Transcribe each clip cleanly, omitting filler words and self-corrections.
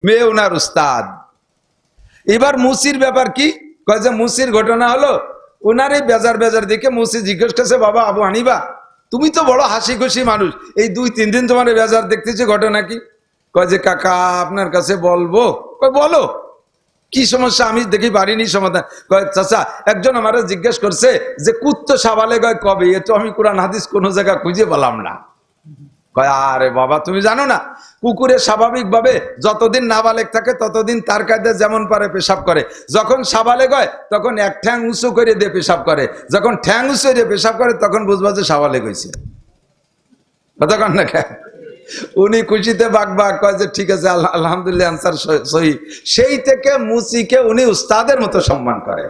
মেয়ে ওনার উস্তাদ। এবার মুসির ব্যাপার কি, কয় যে মুসির ঘটনা হলো, ওনার এই বেজার বেজার দেখে মুসি জিজ্ঞেস করছে, বাবা আবু হানিফা তুমি তো বড় হাসি খুশি মানুষ, এই 2-3 দিন তোমার বেজার দেখতেছি, ঘটনা কি? কয় যে কাকা আপনার কাছে বলবো। কয় বলো কি সমস্যা, আমি দেখি পারিনি সমাধান। কয় চাচা একজন আমারে জিজ্ঞেস করছে যে কুত্তো সাবালে গয় কবে, এ তো আমি কোরআন হাদিস কোন জায়গা খুঁজে পেলাম না। কয় আরে বাবা তুমি জানো না, কুকুরে স্বাভাবিক ভাবে যতদিন নাবালেগ থাকে ততদিন তার কায়দায় যেমন পারে পেশাব করে, যখন সাবালেগ হয় তখন এক ঠ্যাং উঁচু করে দিয়ে পেশাব করে, যখন ঠ্যাং উঁচু দিয়ে পেশাব করে তখন বুঝবা যে সাবালেগ হয়েছে। কতক্ষণ না কেন উনি খুশিতে বাগবাগ কয় যে ঠিক আছে আলহামদুলিল্লাহ আনসার সহি। সেই থেকে মুসিকে উনি উস্তাদের মতো সম্মান করে,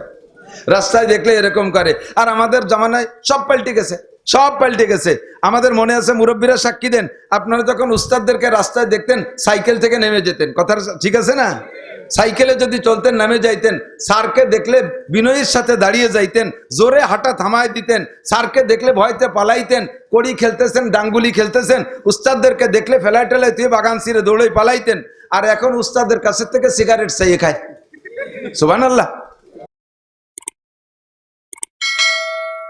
রাস্তায় দেখলে এরকম করে। আর আমাদের জামানায় সব পাল্টে গেছে, সব পাল্টে গেছে। আমাদের মনে আছে, মুরব্বীরা সাক্ষী দেন, আপনারা যখন উস্তাদদেরকে রাস্তায় দেখতেন সাইকেল থেকে নেমে যেতেন, কথা ঠিক আছে না? সাইকেলে যদি চলতেন নেমে যাইতেন, স্যারকে দেখলে বিনয়ের সাথে দাঁড়িয়ে যাইতেন, জোরে হাঁটা থামায় দিতেন, স্যারকে দেখলে ভয়তে পালাইতেন, কড়ি খেলতেছেন ডাঙ্গুলি খেলতেছেন, উস্তাদদেরকে দেখলে ফেলাই টেলাই তুই বাগান ছিঁড়ে দৌড়ে পালাইতেন। আর এখন উস্তাদের কাছে থেকে সিগারেট চাইয়ে খায়। সুবহানাল্লাহ।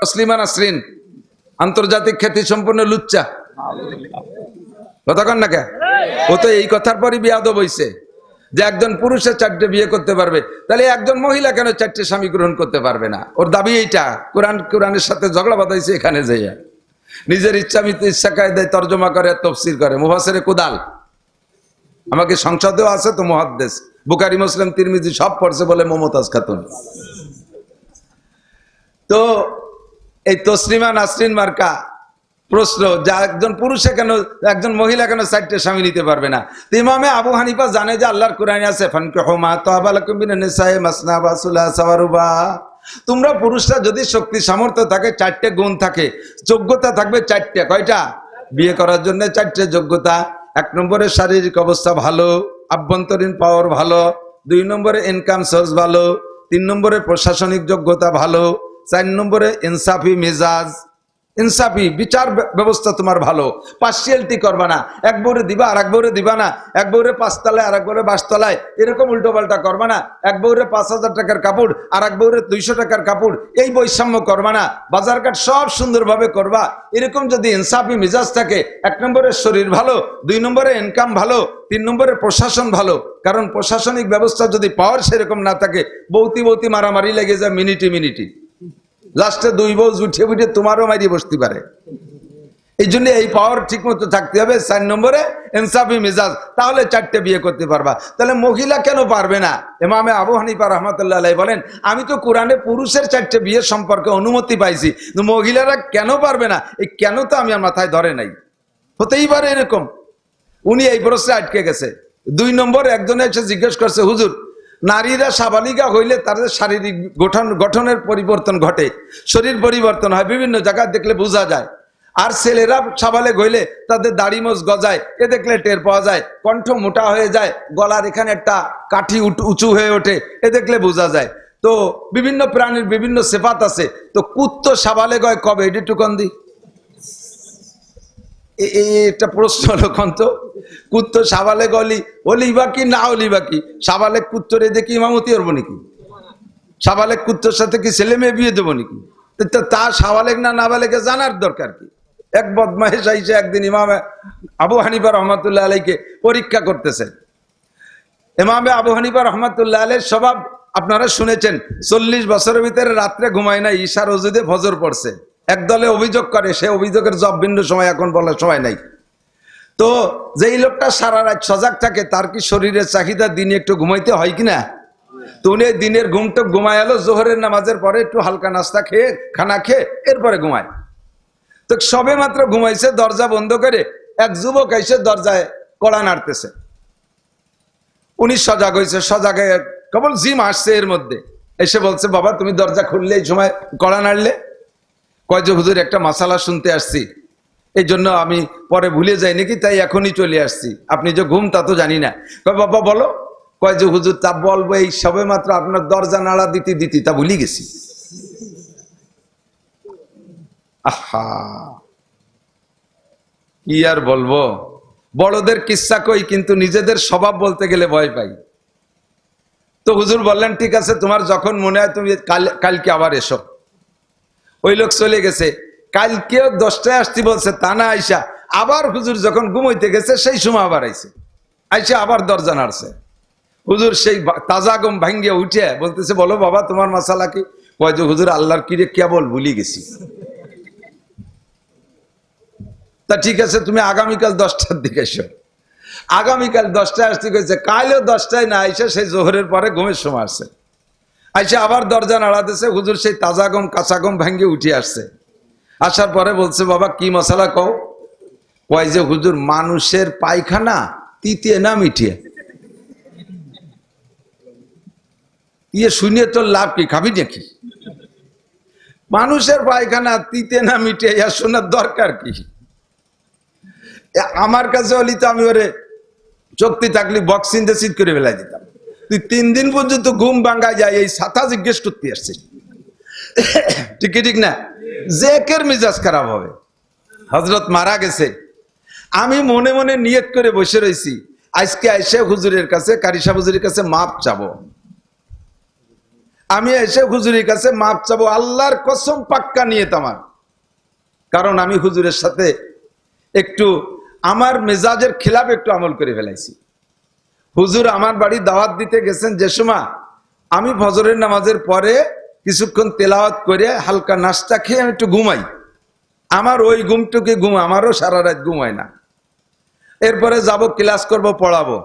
তসলিমা নাসরিন আন্তর্জাতিক খ্যাতি সম্পন্ন লুচ্চা, কতক্ষণ না কে, ও তো এই কথার পরই বিয়াদব হইছে যে একজন পুরুষের 4টে বিয়ে করতে পারবে, তাহলে একজন মহিলা কেন 4টে স্বামী গ্রহণ করতে পারবে না? ওর দাবি এইটা। কোরআনের সাথে ঝগড়া বাঁধাইছে এখানে যাইয়া, নিজের ইচ্ছা কায়দায় তর্জমা করে, তফসির করে, মুফাসসিরে কুদাল। আমাকে সংসদেও আছে তো মুহাদ্দিস, বুখারী মুসলিম তিরমিজি সব পড়ছে বলে মমতাজ খাতুন। তো এই তসলিমা নাসরিন মার্কা প্রশ্ন, যা একজন পুরুষে কেন, একজন মহিলা কেন 4টে স্বামী নিতে পারবে না? ইমামে আবু হানিফা জানে যে আল্লাহর কোরআনে আছে ফানকিহু মা তাবা লাকুম মিনান নিসাই মাসনা ওয়া সুলাসা ওয়া রুবা। তোমরা পুরুষরা যদি শক্তি সামর্থ্য থাকে, 4টে গুণ থাকে, যোগ্যতা থাকবে 4টে। কয়টা? বিয়ে করার জন্য 4টে যোগ্যতা। 1 নম্বরে শারীরিক অবস্থা ভালো, আভ্যন্তরীণ পাওয়ার ভালো, 2 নম্বরে ইনকাম সোর্স ভালো, 3 নম্বরে প্রশাসনিক যোগ্যতা ভালো, 4 নম্বরে ইনসাফি মেজাজ, ইনসাফি বিচার ব্যবস্থা তোমার ভালো, পার্সিয়ালিটি করবা না, এক বউরে দিবা আর এক বউরে দিবা না, এক বউরে 5 তলায় আর এক বউরে 22 তলায়, এরকম উল্টো পাল্টা করবা না, এক বউরে 5,000 টাকার কাপড় আর এক বউরে 200 টাকার কাপড়, এই বৈষম্য করবা না, বাজার ঘাট সব সুন্দরভাবে করবা। এরকম যদি ইনসাফি মেজাজ থাকে, 1 নম্বরে শরীর ভালো, 2 নম্বরে ইনকাম ভালো, 3 নম্বরে প্রশাসন ভালো। কারণ প্রশাসনিক ব্যবস্থা যদি পাওয়ার সেরকম না থাকে, বৌতি মারামারি লেগে যায় মিনিটি, লাস্টে 2 বউ উঠে উঠে তোমারও মারিয়ে বসতে পারে। এই জন্য এই পাওয়ার ঠিক মতো থাকতে হবে। 4 নম্বরে ইনসাফি মেজাজ, তাহলে 4টে বিয়ে করতে পারবা। তাহলে মহিলা কেন পারবে না? ইমামে আবু হানিফা রাহমাতুল্লাহ আলাইহি বলেন, আমি তো কোরআনে পুরুষের 4টে বিয়ের সম্পর্কে অনুমতি পাইছি, কিন্তু মহিলারা কেন পারবে না, এই কেন তো আমি আর মাথায় ধরে নাই। হতেই পারে এরকম। উনি এই প্রশ্নে আটকে গেছে। 2 নম্বর একজনে এসে জিজ্ঞেস করছে, হুজুর নারীরা সাবালিকা হইলে তাদের শারীরিক গঠনের পরিবর্তন ঘটে, শরীর পরিবর্তন হয়, বিভিন্ন জায়গায় দেখলে বোঝা যায়। আর ছেলেরা সাবালেক হইলে তাদের দাড়ি মোজ গজায়, এ দেখলে টের পাওয়া যায়, কণ্ঠ মোটা হয়ে যায়, গলার এখানে একটা কাঠি উঁচু হয়ে ওঠে, এ দেখলে বোঝা যায়। তো বিভিন্ন প্রাণীর বিভিন্ন সিফাত আছে। তো কুত্তো সাবালেক হয় কবে, এটা একটু কন দি। এটা প্রশ্ন হলো, কন্ত কুত্তো সাবালেক হলিবা কি না হলিবা কি? সাবালেক কুত্তরে দেখি ইমামতি করবো নাকি? সাবালেক কুত্তর সাথে কি ছেলে মেয়ে বিয়ে দেবো নাকি? তা সাবালেক না নাবালেকে জানার দরকার কি? এক বদমাইশ আইসে একদিন ইমামে আবু হানিফা রহমাতুল্লাহ আলাইকে পরীক্ষা করতেছে। ইমামে আবু হানিফা রহমাতুল্লাহ আলাইহির স্বভাব আপনারা শুনেছেন, 40 বছরের ভিতরে রাত্রে ঘুমায় না, ঈশার ওজুদে ফজর পড়ছে। একদলে অভিযোগ করে, সে অভিযোগের জব ভিন্ন সময় এখন বলার সময় নাই। তো যেই লোকটা সারা রাত সজাগ থাকে, তার কি শরীরের চাহিদা দিনে একটু ঘুমাইতে হয় কিনা? তো উনি দিনের ঘুমটা ঘুমায় এলো, জোহরের নামাজের পরে একটু হালকা নাস্তা খেয়ে, খানা খেয়ে এরপরে ঘুমায়। তো সবে মাত্র ঘুমাইছে, দরজা বন্ধ করে এক যুবক এসে দরজায় কড়া নাড়তেছে। উনি সজাগ হয়েছে, সজাগে কেবল জিম আসছে এর মধ্যে, এসে বলছে, বাবা তুমি দরজা খুললে এই সময় কড়া নাড়লে? কয় যে হুজুর একটা মাসালা শুনতে আসছি, এই জন্য আমি পরে ভুলে যাই নাকি, তাই এখনই চলে আসছি, আপনি যে ঘুম তা তো জানি না। কয় বাবা বলো। কয় যে হুজুর তা বলবো, এই সবে মাত্র আপনার দরজা নাড়া দিতে তা ভুলে গেছি। আহা কি আর বলবো, বড়দের কিস্সা কই, কিন্তু নিজেদের স্বভাব বলতে গেলে ভয় পাই। তো হুজুর বললেন ঠিক আছে, তোমার যখন মনে হয় তুমি কালকে আবার এসো। ওই লোক চলে গেছে। কালকেও 10টায় আসতে বলছে, তা না আইসা আবার হুজুর যখন ঘুমাইতে গেছে সেই সময় আবার আইসা আবার দরজা নাড়ছে। হুজুর সেই তাজা গম ভাঙ্গিয়ে উঠে বলতেছে, বলো বাবা তোমার মাসালা কি? কয় যে হুজুর আল্লাহর কিরে কেবল ভুলি গেছি। তা ঠিক আছে, তুমি আগামীকাল 10টার দিকে এসো। আগামীকাল 10টায় আসতে গেছে, কালও 10টায় না আইসা সেই জোহরের পরে ঘুমের সময় আসছে। আইসা আবার দরজা নাড়াতেছে, হুজুর সেই তাজা গম কাঁচা গম ভাঙ্গিয়ে উঠে আসছে। আসার পরে বলছে, বাবা কি মশালা কও? কয় যে হুজুর মানুষের পায়খানা তিতিয়ে না মিটিয়ে। শুনিয়ে তোর লাভ কি, খাবি নাকি? মানুষের পায়খানা তিতে না মিটিয়ে শোনার দরকার কি? আমার কাছে হলি তো আমি ওরে চোখতি থাকলে বক্সিং দিয়ে সিট করে ফেলাই দিতাম। তুই 3 দিন পর্যন্ত ঘুম ভাঙ্গা যায় এই ছাতা জিজ্ঞেস করতে আসছিস। ঠিক ঠিক না? জেকের মেজাজ খারাপ হবে। হযরত মারা গেছে, আমি মনে মনে নিয়ত করে বসে রয়েছি, আজকে আইসা হুজুরের কাছে, কারি সাহেব হুজুরের কাছে মাপ চাবো। আমি এসে হুজুরের কাছে মাপ চাবো, আল্লাহর কসম পাক্কা নিয়ত আমার। কারণ আমি হুজুরের সাথে একটু আমার মেজাজের খিলাফ একটু আমল করে ফেলাইছি। হুজুর আমার বাড়ি দাওয়াত দিতে গেছেন যে সময়, আমি ফজরের নামাজের পরে কিছুক্ষণ তেলাওয়াত করে হালকা নাস্তা খেয়ে আমি একটু ঘুমাই। আমার ওই ঘুমটুকে ঘুম, আমারও সারা রাত ঘুমায় না। এরপরে যাব ক্লাস করব, পড়াবো।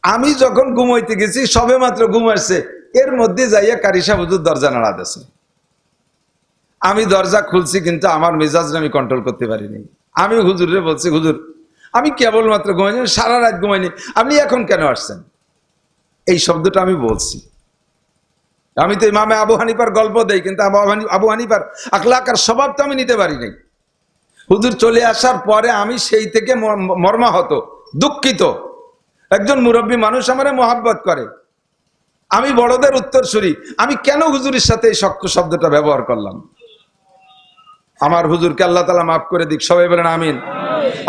আমি যখন ঘুমাইতে গেছি সবে মাত্র ঘুম আসছে, এর মধ্যে যাইয়া কারি সাহেব হুজুর দরজা নাড়াতেছে। আমি দরজা খুলছি, কিন্তু আমার মেজাজটা আমি কন্ট্রোল করতে পারিনি। আমি হুজুরে বলছি, হুজুর আমি কেবলমাত্র ঘুমাইনি, সারা রাত ঘুমাইনি, আপনি এখন কেন আসছেন? এই শব্দটা আমি বলছি। আমি তো ইমামে আবু হানিফার গল্প দেই, কিন্তু আবু হানিফার আখলাক আর স্বভাব তো আমি নিতে পারি নাই। হুজুর চলে আসার পরে আমি সেই থেকে মর্মাহত, দুঃখিত। একজন মুরব্বী মানুষ আমারে মহাব্বত করে, আমি বড়দের উত্তরসূরি, আমি কেন হুজুরের সাথে এই শক্ত শব্দটা ব্যবহার করলাম? আমার হুজুরকে আল্লাহ তাআলা মাফ করে দিক, সবাই বলেন আমিন।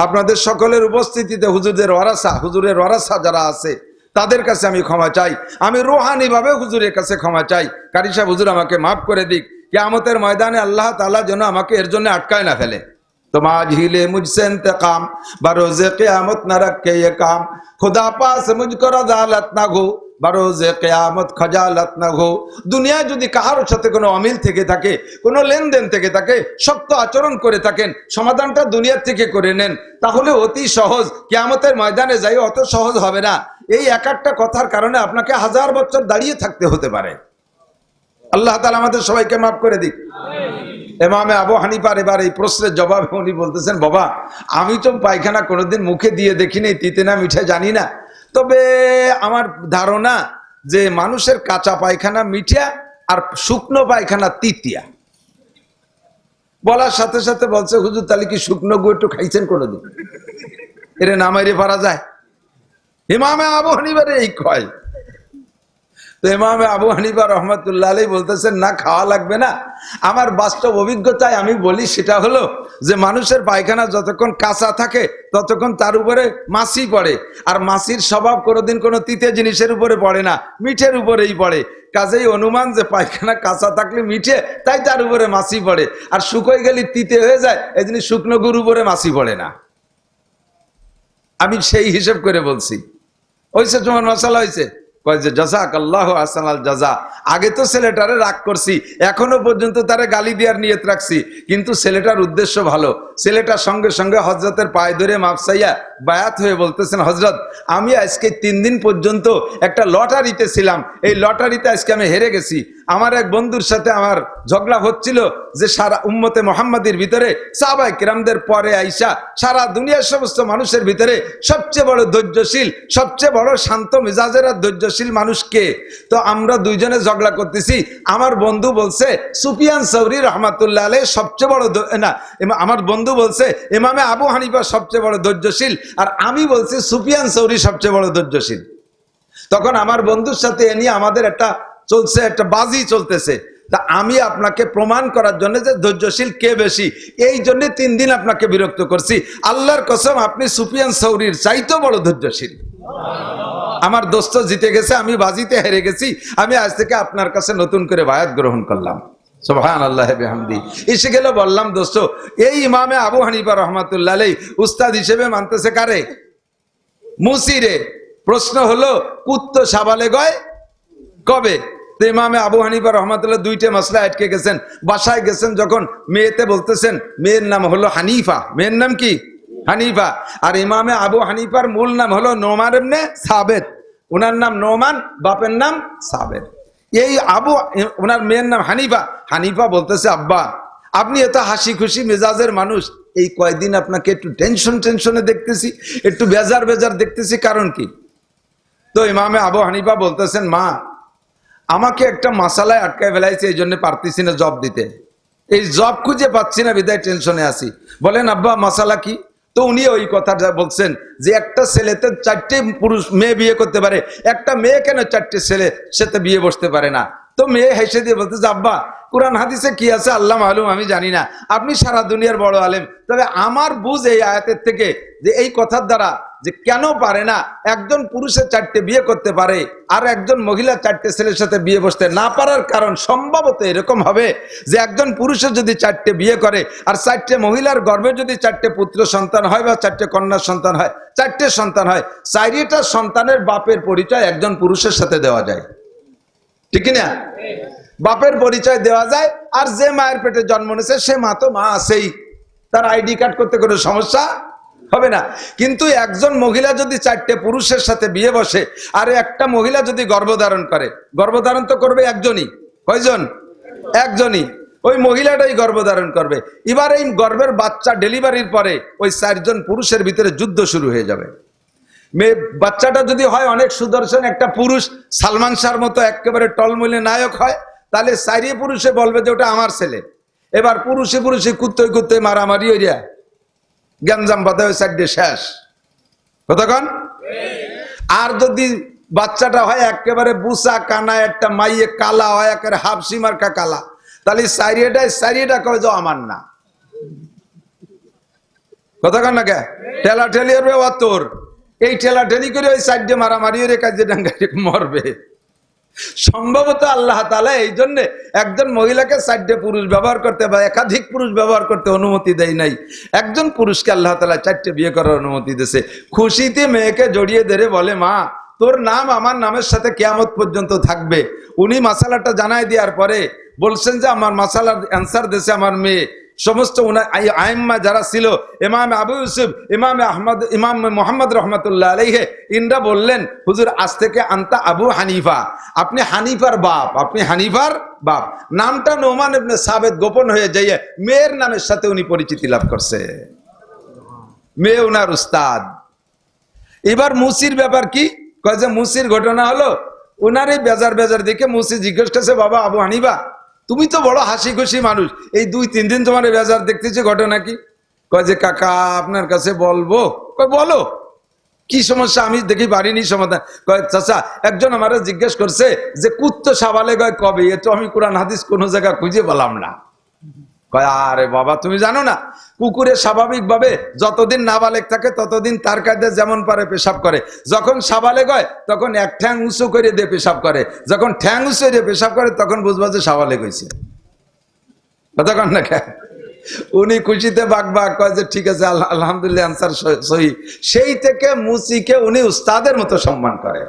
আপনাদের সকলের উপস্থিতিতে হুজুরের ওয়ারাসা যারা আছে তাদের কাছে আমি ক্ষমা চাই, আমি রুহানি ভাবে হুজুরের কাছে ক্ষমা চাই। কারি সাহেব হুজুর আমাকে মাফ করে দিক, কিয়ামতের ময়দানে আল্লাহ তাআলা যেন আমাকে এর জন্য আটকায় না ফেলে। तुम आज ही ले मुझसे इंतकाम, बरोज़े क़यामत न रखे ये काम, खुदा पास मुझको रज़ालत ना हो, बरोज़े क़यामत खजालत ना हो। দুনিয়ায় যদি কারোর সাথে কোনো অমিল থেকে থাকে, কোনো লেনদেন থেকে থাকে, শক্ত আচরণ করে থাকেন, সমাধানটা দুনিয়ার থেকে করে নেন, তাহলে অতি সহজ। কিয়ামতের ময়দানে যাই অত সহজ হবে না। এই এক একটা কথার কারণে আপনাকে 1000 বছর দাঁড়িয়ে থাকতে হতে পারে। আল্লাহ তাআলা আমাদের সবাইকে মাফ করে দিক। ইমামে আবু হানিফার এবার এই প্রশ্নের জবাবে উনি বলতেছেন, বাবা আমি তো পায়খানা কোনোদিন মুখে দিয়ে দেখিনি, তিতে না মিঠে জানি না, তবে আমার ধারণা যে মানুষের কাঁচা পায়খানা মিঠা আর শুকনো পায়খানা তিতিয়া। বলার সাথে সাথে বলছে, হুজুর তাহলে কি শুকনো গু একটু খাইছেন কোনোদিন? এরে নামাইরে পারা যায়? ইমামে আবু হানিফার এই কয়। তো ইমামে আবু হানিফা রহমাতুল্লাহ আলাইহি বলতেছেন, না খাওয়া লাগবে না। আমার বাস্তব অভিজ্ঞতায় আমি বলি, সেটা হলো যে মানুষের পায়খানা যতক্ষণ কাঁচা থাকে ততক্ষণ তার উপরে মাছি পড়ে, আর মাছির স্বভাব কোনোদিন কোনো তিতে জিনিসের উপরে পড়ে না, মিঠের উপরেই পড়ে। কাজেই অনুমান যে পায়খানা কাঁচা থাকলে মিঠে, তাই তার উপরে মাছি পড়ে, আর শুকোয় গেলে তিতে হয়ে যায়, এই জন্য শুকনো গুড় উপরে মাছি পড়ে না। আমি সেই হিসেব করে বলছি। হয়েছে তোমার মশালা হয়েছে? জাযাকাল্লাহু আহসানাল জাযা। আগে তো ছেলেটারে রাগ করছি, এখনো পর্যন্ত তারে গালি দেওয়ার নিয়ত রাখছি, কিন্তু ছেলেটার উদ্দেশ্য ভালো। ছেলেটার সঙ্গে সঙ্গে হযরতের পায়ে ধরে মাপ চাইয়া বায়াত হয়ে বলতেছেন, হযরত আমি আজকে 3 দিন পর্যন্ত একটা লটারিতে ছিলাম, এই লটারিতে আজকে আমি হেরে গেছি। আমার এক বন্ধুর সাথে আমার ঝগড়া হচ্ছিল যে সারা উম্মতে মুহাম্মাদির ভিতরে সাহাবায়ে কিরামদের পরে আইসা সারা দুনিয়ার সমস্ত মানুষের ভিতরে সবচেয়ে বড় ধৈর্যশীল, সবচেয়ে বড় শান্ত মেজাজের আর ধৈর্যশীল মানুষকে। তো আমরা দুইজনে ঝগড়া করতেছি, আমার বন্ধু বলছে সুফিয়ান সৌরি রহমাতুল্লাহ আলাইহি সবচেয়ে বড় না, আমার বন্ধু বলছে ইমামে আবু হানিফা সবচেয়ে বড় ধৈর্যশীল, আর আমি বলছি সুফিয়ান সৌরি সবচেয়ে বড় ধৈর্যশীল। তখন আমার বন্ধুর সাথে এ নিয়ে আমাদের একটা চলছে, একটা বাজি চলতেছে। তা আমি আপনাকে প্রমাণ করার জন্য যে ধৈর্যশীল কে বেশি, এই জন্য 3 দিন আপনাকে বিরক্ত করছি। আল্লাহর কসম আপনি সুফিয়ান সৌরির চাইতেও বড় ধৈর্যশীল। আমার দোস্ত জিতে গেছে, আমি বাজিতে হেরে গেছি, আমি আজ থেকে আপনার কাছে নতুন করে বায়াত গ্রহণ করলাম। সুবহানাল্লাহ বিহামদি। এসে গেল বললাম দোস্ত এই ইমামে আবু হানিফা রহমাতুল্লাহ আলাইহি উস্তাদ হিসেবে মানতেছে কারে? মুসিরে। প্রশ্ন হলো কুত্ত সাবালে গয় কবে? তো ইমামে আবু হানিফা রহমাতুল্লাহ 2টে মাসলা আটকে গেছেন। বাসায় গেছেন যখন মেয়েতে বলতেছেন মেয়ের নাম হলো হানিফা, মেয়ের নাম কি? হানিফা। আর ইমামে আবু হানিফার মূল নাম হলো নোমান ইবনে সাবেত, ওনার নাম নোমান, বাপের নাম সাবেত। এই ওনার মেয়ের নাম হানিফা। হানিফা বলতেছে আব্বা আপনি এত হাসি খুশি মেজাজের মানুষ, এই কয়দিন আপনাকে একটু টেনশনে দেখতেছি, একটু বেজার দেখতেছি, কারণ কি? তো ইমামে আবু হানিফা বলতেছেন মা আমাকে একটা মাসালায় আটকায় ফেলাইছে, এই জন্য পারতেছি না জব দিতে, এই জব খুঁজে পাচ্ছি না বিদায় টেনশনে আছি। বলেন আব্বা মাসালা কি? তো উনি ওই কথাটা বলছেন যে একটা ছেলেতে 4টে পুরুষ মেয়ে বিয়ে করতে পারে, একটা মেয়ে কেন 4টে ছেলে সাথে বিয়ে বসতে পারে না? তো মেয়ে হেসে দিয়ে বলতেছে আব্বা কুরআন হাদিসে কি আছে আল্লাহ মালুম, আমি জানি না, আপনি সারা দুনিয়ার বড় আলেম, তবে আমার বুঝ এই আয়াতের থেকে যে এই কথার দ্বারা যে কেন পারে না একজন পুরুষের 4টে বিয়ে করতে পারে আর একজন মহিলা 4টে ছেলের সাথে বিয়ে বসতে না পারার কারণ সম্ভবত এরকম হবে যে একজন পুরুষের যদি 4টে বিয়ে করে আর 4টে মহিলার গর্ভে যদি 4টে পুত্র সন্তান হয় বা 4টে কন্যা সন্তান হয়, 4টে সন্তান হয়, 4টা সন্তানের বাপের পরিচয় একজন পুরুষের সাথে দেওয়া যায়, ঠিক না? বাপের পরিচয় দেওয়া যায়। আর যে মায়ের পেটে জন্ম নিয়েছে সে মা তো মা আছেই, তার আইডি কার্ড করতে কোনো সমস্যা হবে না। কিন্তু একজন মহিলা যদি 4টে পুরুষের সাথে বিয়ে বসে আর একটা মহিলা যদি গর্ভধারণ করে, গর্ভধারণ তো করবে একজনই, কয়জন? একজনই, ওই মহিলাটাই গর্ভধারণ করবে। এবার এই গর্ভের বাচ্চা ডেলিভারির পরে ওই 4জন পুরুষের ভিতরে যুদ্ধ শুরু হয়ে যাবে। মেয়ে বাচ্চাটা যদি হয় অনেক সুদর্শন একটা পুরুষ, সালমান শাহর মতো একেবারে টলমলে নায়ক হয়, তাহলে 4 পুরুষে বলবে যে ওটা আমার ছেলে। এবার পুরুষে কুত্তে মারামারি হইয়া গ্যাঞ্জাম বাধা 4টে শেষ, কতক্ষণ? আর যদি বাচ্চাটা হয় একেবারে বুসা কানা একটা মাইয়ে কালা হয়, একেবারে হাফসি মার্কা কালা, তাহলে 4টা কয় যে আমার না, কতক্ষণ না কে ঠেলাঠেলি হবে তোর, এই ঠেলাঠেলি করে ওই 4টে মারামারি হয়ে কাজে ডাঙ্গারি মরবে। সম্ভবত আল্লাহ তাআলা এই জন্য একজন মহিলাকে 4টে পুরুষ ব্যবহার করতে বা একাধিক পুরুষ ব্যবহার করতে অনুমতি দেয় নাই, একজন পুরুষকে আল্লাহ তাআলা 4টে বিয়ে করার অনুমতি দিয়েছে। খুশিতে মেয়েকে জড়িয়ে ধরে বলে মা তোর নাম আমার নামের সাথে কিয়ামত পর্যন্ত থাকবে। উনি মাসালাটা জানাই দেওয়ার পরে বলছেন যে আমার মাসালার অ্যান্সার দিয়েছে আমার মেয়ে। সমস্ত আইম্মা যারা ছিল, ইমাম আবু ইউসুফ, ইমাম আহমদ, ইমাম মুহাম্মদ রহমাতুল্লাহ আলাইহি, ইনরা বললেন হুজুর আজ থেকে আনতা আবু হানিফা, আপনি হানিফার বাপ, আপনি হানিফার বাপ। নামটা নোমান ইবনে সাবেত গোপন হয়ে যাইয়ে মেয়ের নামের সাথে উনি পরিচিতি লাভ করছে, মেয়ে উনার উস্তাদ। এবার মুসির ব্যাপার কি? কয় যে মুসির ঘটনা হলো উনার এই বেজার দেখে মুসি জিজ্ঞেস করছে বাবা আবু হানিফা তুমি তো বড় হাসি খুশি মানুষ, এই 2-3 দিন তোমার বেজার দেখতেছি, ঘটনা কি? কয় যে কাকা আপনার কাছে বলবো। কয় বলো কি সমস্যা, আমি দেখি পারিনি সমাধান। কয় চাচা একজন আমারে জিজ্ঞেস করছে যে কুত্ত সাবালে গয় কবে, এ তো আমি কোরআন হাদিস কোনো জায়গা খুঁজে পেলাম না। কয় আরে বাবা তুমি জানো না কুকুরে স্বাভাবিকভাবে যতদিন নাবালেগ থাকে ততদিন তার কায়দে যেমন পারে পেশাব করে, যখন সাবালেগ হয় তখন এক ঠ্যাং উঁচু করে দিয়ে পেশাব করে, যখন ঠ্যাং উঁচু দিয়ে পেশাব করে তখন বুঝবা যে সাবালেগ হয়েছে, কতক্ষণ না? উনি খুশিতে বাক কয় যে ঠিক আছে আলহামদুলিল্লাহ আনসার সহি। সেই থেকে মুসিকে উনি উস্তাদের মতো সম্মান করে,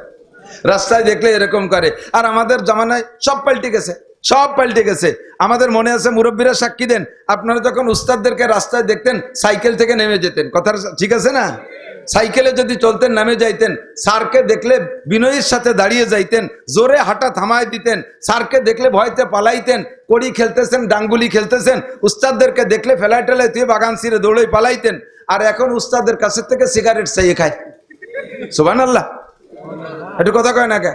রাস্তায় দেখলে এরকম করে। আর আমাদের জামানায় সব পাল্টে গেছে, সব পাল্টে গেছে। আমাদের মনে আছে মুরব্বীরা সাক্ষী দেন, আপনারা যখন উস্তাদদেরকে রাস্তায় দেখতেন সাইকেল থেকে নেমে যেতেন, কথা ঠিক আছে না? সাইকেলে যদি চলতেন নামে যাইতেন, স্যারকে দেখলে বিনয়ের সাথে দাঁড়িয়ে যাইতেন, জোরে হাঁটা থামায় দিতেন, স্যারকে দেখলে ভয়তে পালাইতেন, কড়ি খেলতেছেন ডাঙ্গুলি খেলতেছেন, উস্তাদদেরকে দেখলে ফেলাই টেলাই তুই বাগান ছিঁড়ে দৌড়ে পালাইতেন। আর এখন উস্তাদের কাছে থেকে সিগারেট চাইয়ে খায়, সুবহানাল্লাহ। একটু কথা কয় না কে?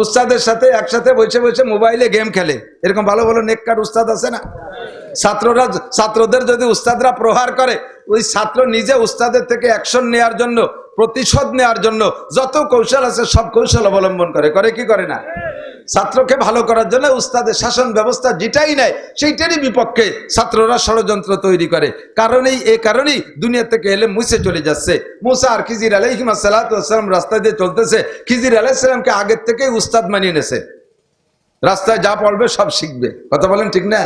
উস্তাদের সাথে একসাথে বসে মোবাইলে গেম খেলে, এরকম ভালো ভালো নেককার উস্তাদ আছে না? ছাত্রদের যদি উস্তাদরা প্রহার করে, ওই ছাত্র নিজে উস্তাদের থেকে অ্যাকশন নেওয়ার জন্য, প্রতিশোধ নেওয়ার জন্য যত কৌশল আছে সব কৌশল অবলম্বন করে কি করে না? ছাত্রকে ভালো করার জন্য উস্তাদের শাসন ব্যবস্থা যেটাই নেয় সেইটারই বিপক্ষে ছাত্ররা ষড়যন্ত্র তৈরি করে। এই কারণেই দুনিয়া থেকে এলেম মুছে চলে যাচ্ছে। মুসা আর খিজির আলাইহিস সালাতু ওয়াস সালাম রাস্তা দিয়ে চলতেছে, খিজির আলাইহিস সালামকে আগের থেকেই উস্তাদ মানিয়ে নেছে, রাস্তায় যা পড়বে সব শিখবে। কথা বলেন ঠিক না?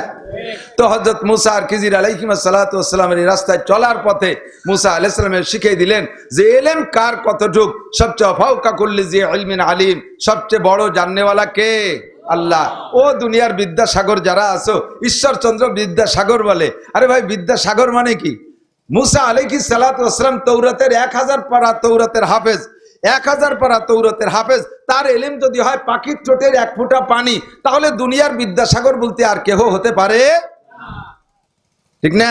তো হযরত মুসা আর খিজির আলাইহিস সালাতু ওয়াস সালামের রাস্তায় চলার পথে মুসা আলাইহিস সালামের শিখিয়ে দিলেন যে এলেম কার কতটুক, সবচেয়ে ফাওকা কুল্লি জি ইলমিন আলিম, সবচেয়ে বড় জাননেওয়ালা কে? আল্লাহ। ও দুনিয়ার বিদ্যাসাগর যারা আছো, ঈশ্বরচন্দ্র বিদ্যাসাগর বলে। আরে ভাই, বিদ্যাসাগর মানে কি? মুসা আলাইহিস সালাতু ওয়াস সালাম তৌরাতের 1000 পারা তৌরাতের হাফেজ, 1000 পারা তৌরাতের হাফেজ, তার এলেম যদি হয় পাখির ঠোঁটের 1 ফোঁটা পানি, তাহলে দুনিয়ার বিদ্যাসাগর বলতে আর কেহ হতে পারে? ঠিক না?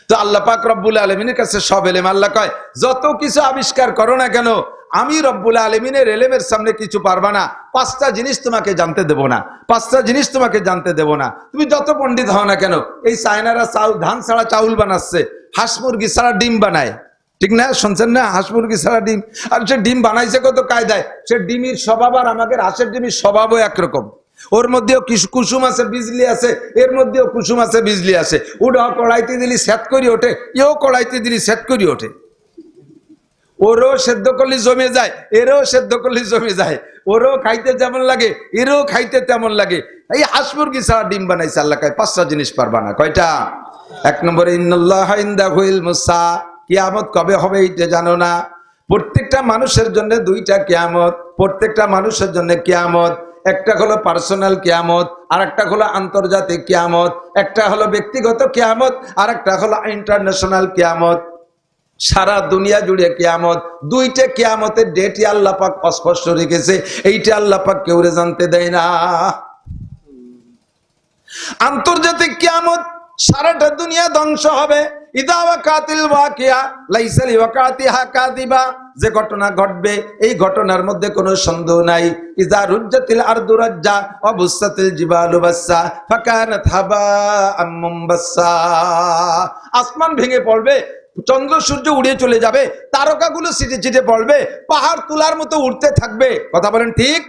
তো আল্লাহ পাক রব্বুল আলামিনের কাছে সব এলেম। আল্লাহ কয় যত কিছু আবিষ্কার করো না কেন, আমি রব্বুল আলামিনের এলেমের সামনে কিছু পারবা না। 5টা জিনিস তোমাকে জানতে দেব না, 5টা জিনিস তোমাকে জানতে দেব না। তুমি যত পণ্ডিত হও না কেন, এই চায়নারা ধান ছাড়া চাউল বানাচ্ছে, হাঁস মুরগি ছাড়া ডিম বানায়, ঠিক না? শুনছেন না? হাঁস মুরগি ছাড়া ডিম। আর সে ডিম বানাইছে কত কায়দায়। সে ডিমের স্বভাব আর আমাদের হাঁসের ডিমের স্বভাবও একরকম। ওর মধ্যেও কুসুম আছে, বিজলি আছে, এর মধ্যেও কুসুম আছে, বিজলি আছে। ওটা কড়াইতে দিলি সেট করি ওঠে, এও কড়াইতে দিলি সেট করি ওঠে। ওরও সেদ্ধ করলে জমে যায়, এরও সেদ্ধ করলে জমে যায়। ওরও খাইতে যেমন লাগে, এরও খাইতে তেমন লাগে। এই হাঁস মুরগি ছাড়া ডিম বানাইছে আল্লাহ কয় 5টা জিনিস পারবা না। কয়টা? 1 নম্বরে ইন্নাল্লাহা ইনদাহু ইলমুস সাআ, কিয়ামত কবে হবে এটা জানো না। প্রত্যেকটা মানুষের জন্য 2টা কিয়ামত, প্রত্যেকটা মানুষের জন্য কিয়ামত। একটা হলো পার্সোনাল কিয়ামত, আর একটা হলো আন্তর্জাতিক কিয়ামত। একটা হলো ব্যক্তিগত কিয়ামত, আর একটা হলো ইন্টারন্যাশনাল কিয়ামত। সারা দুনিয়া জুড়ে কিয়ামত। 2টা কিয়ামতের ডেটই আল্লাহ পাক স্পষ্ট রেখেছে, এইটা আল্লাহ পাক কেউ জানতে দেয় না। আন্তর্জাতিক কিয়ামত, সারাটা দুনিয়া ধ্বংস হবে। ইদা ওয়াকাতিল ওয়াকিয়া লাইসা লিওয়াকাতিহা কাযিবা, যে ঘটনা ঘটবে এই ঘটনার মধ্যে কোনো সন্দেহ নাই। ইজা রুজ্জাতিল আরদু রাজ্জা ওয়া বুসাতিল জিবালু বাসসা ফাকানাত হাবাআম মুমবাসসা, আসমান ভেঙে পড়বে, চন্দ্র সূর্য উড়ে চলে যাবে, তারকাগুলো ছিটে ছিটে পড়বে, পাহাড় তুলার মতো উঠতে থাকবে। কথা বলেন ঠিক?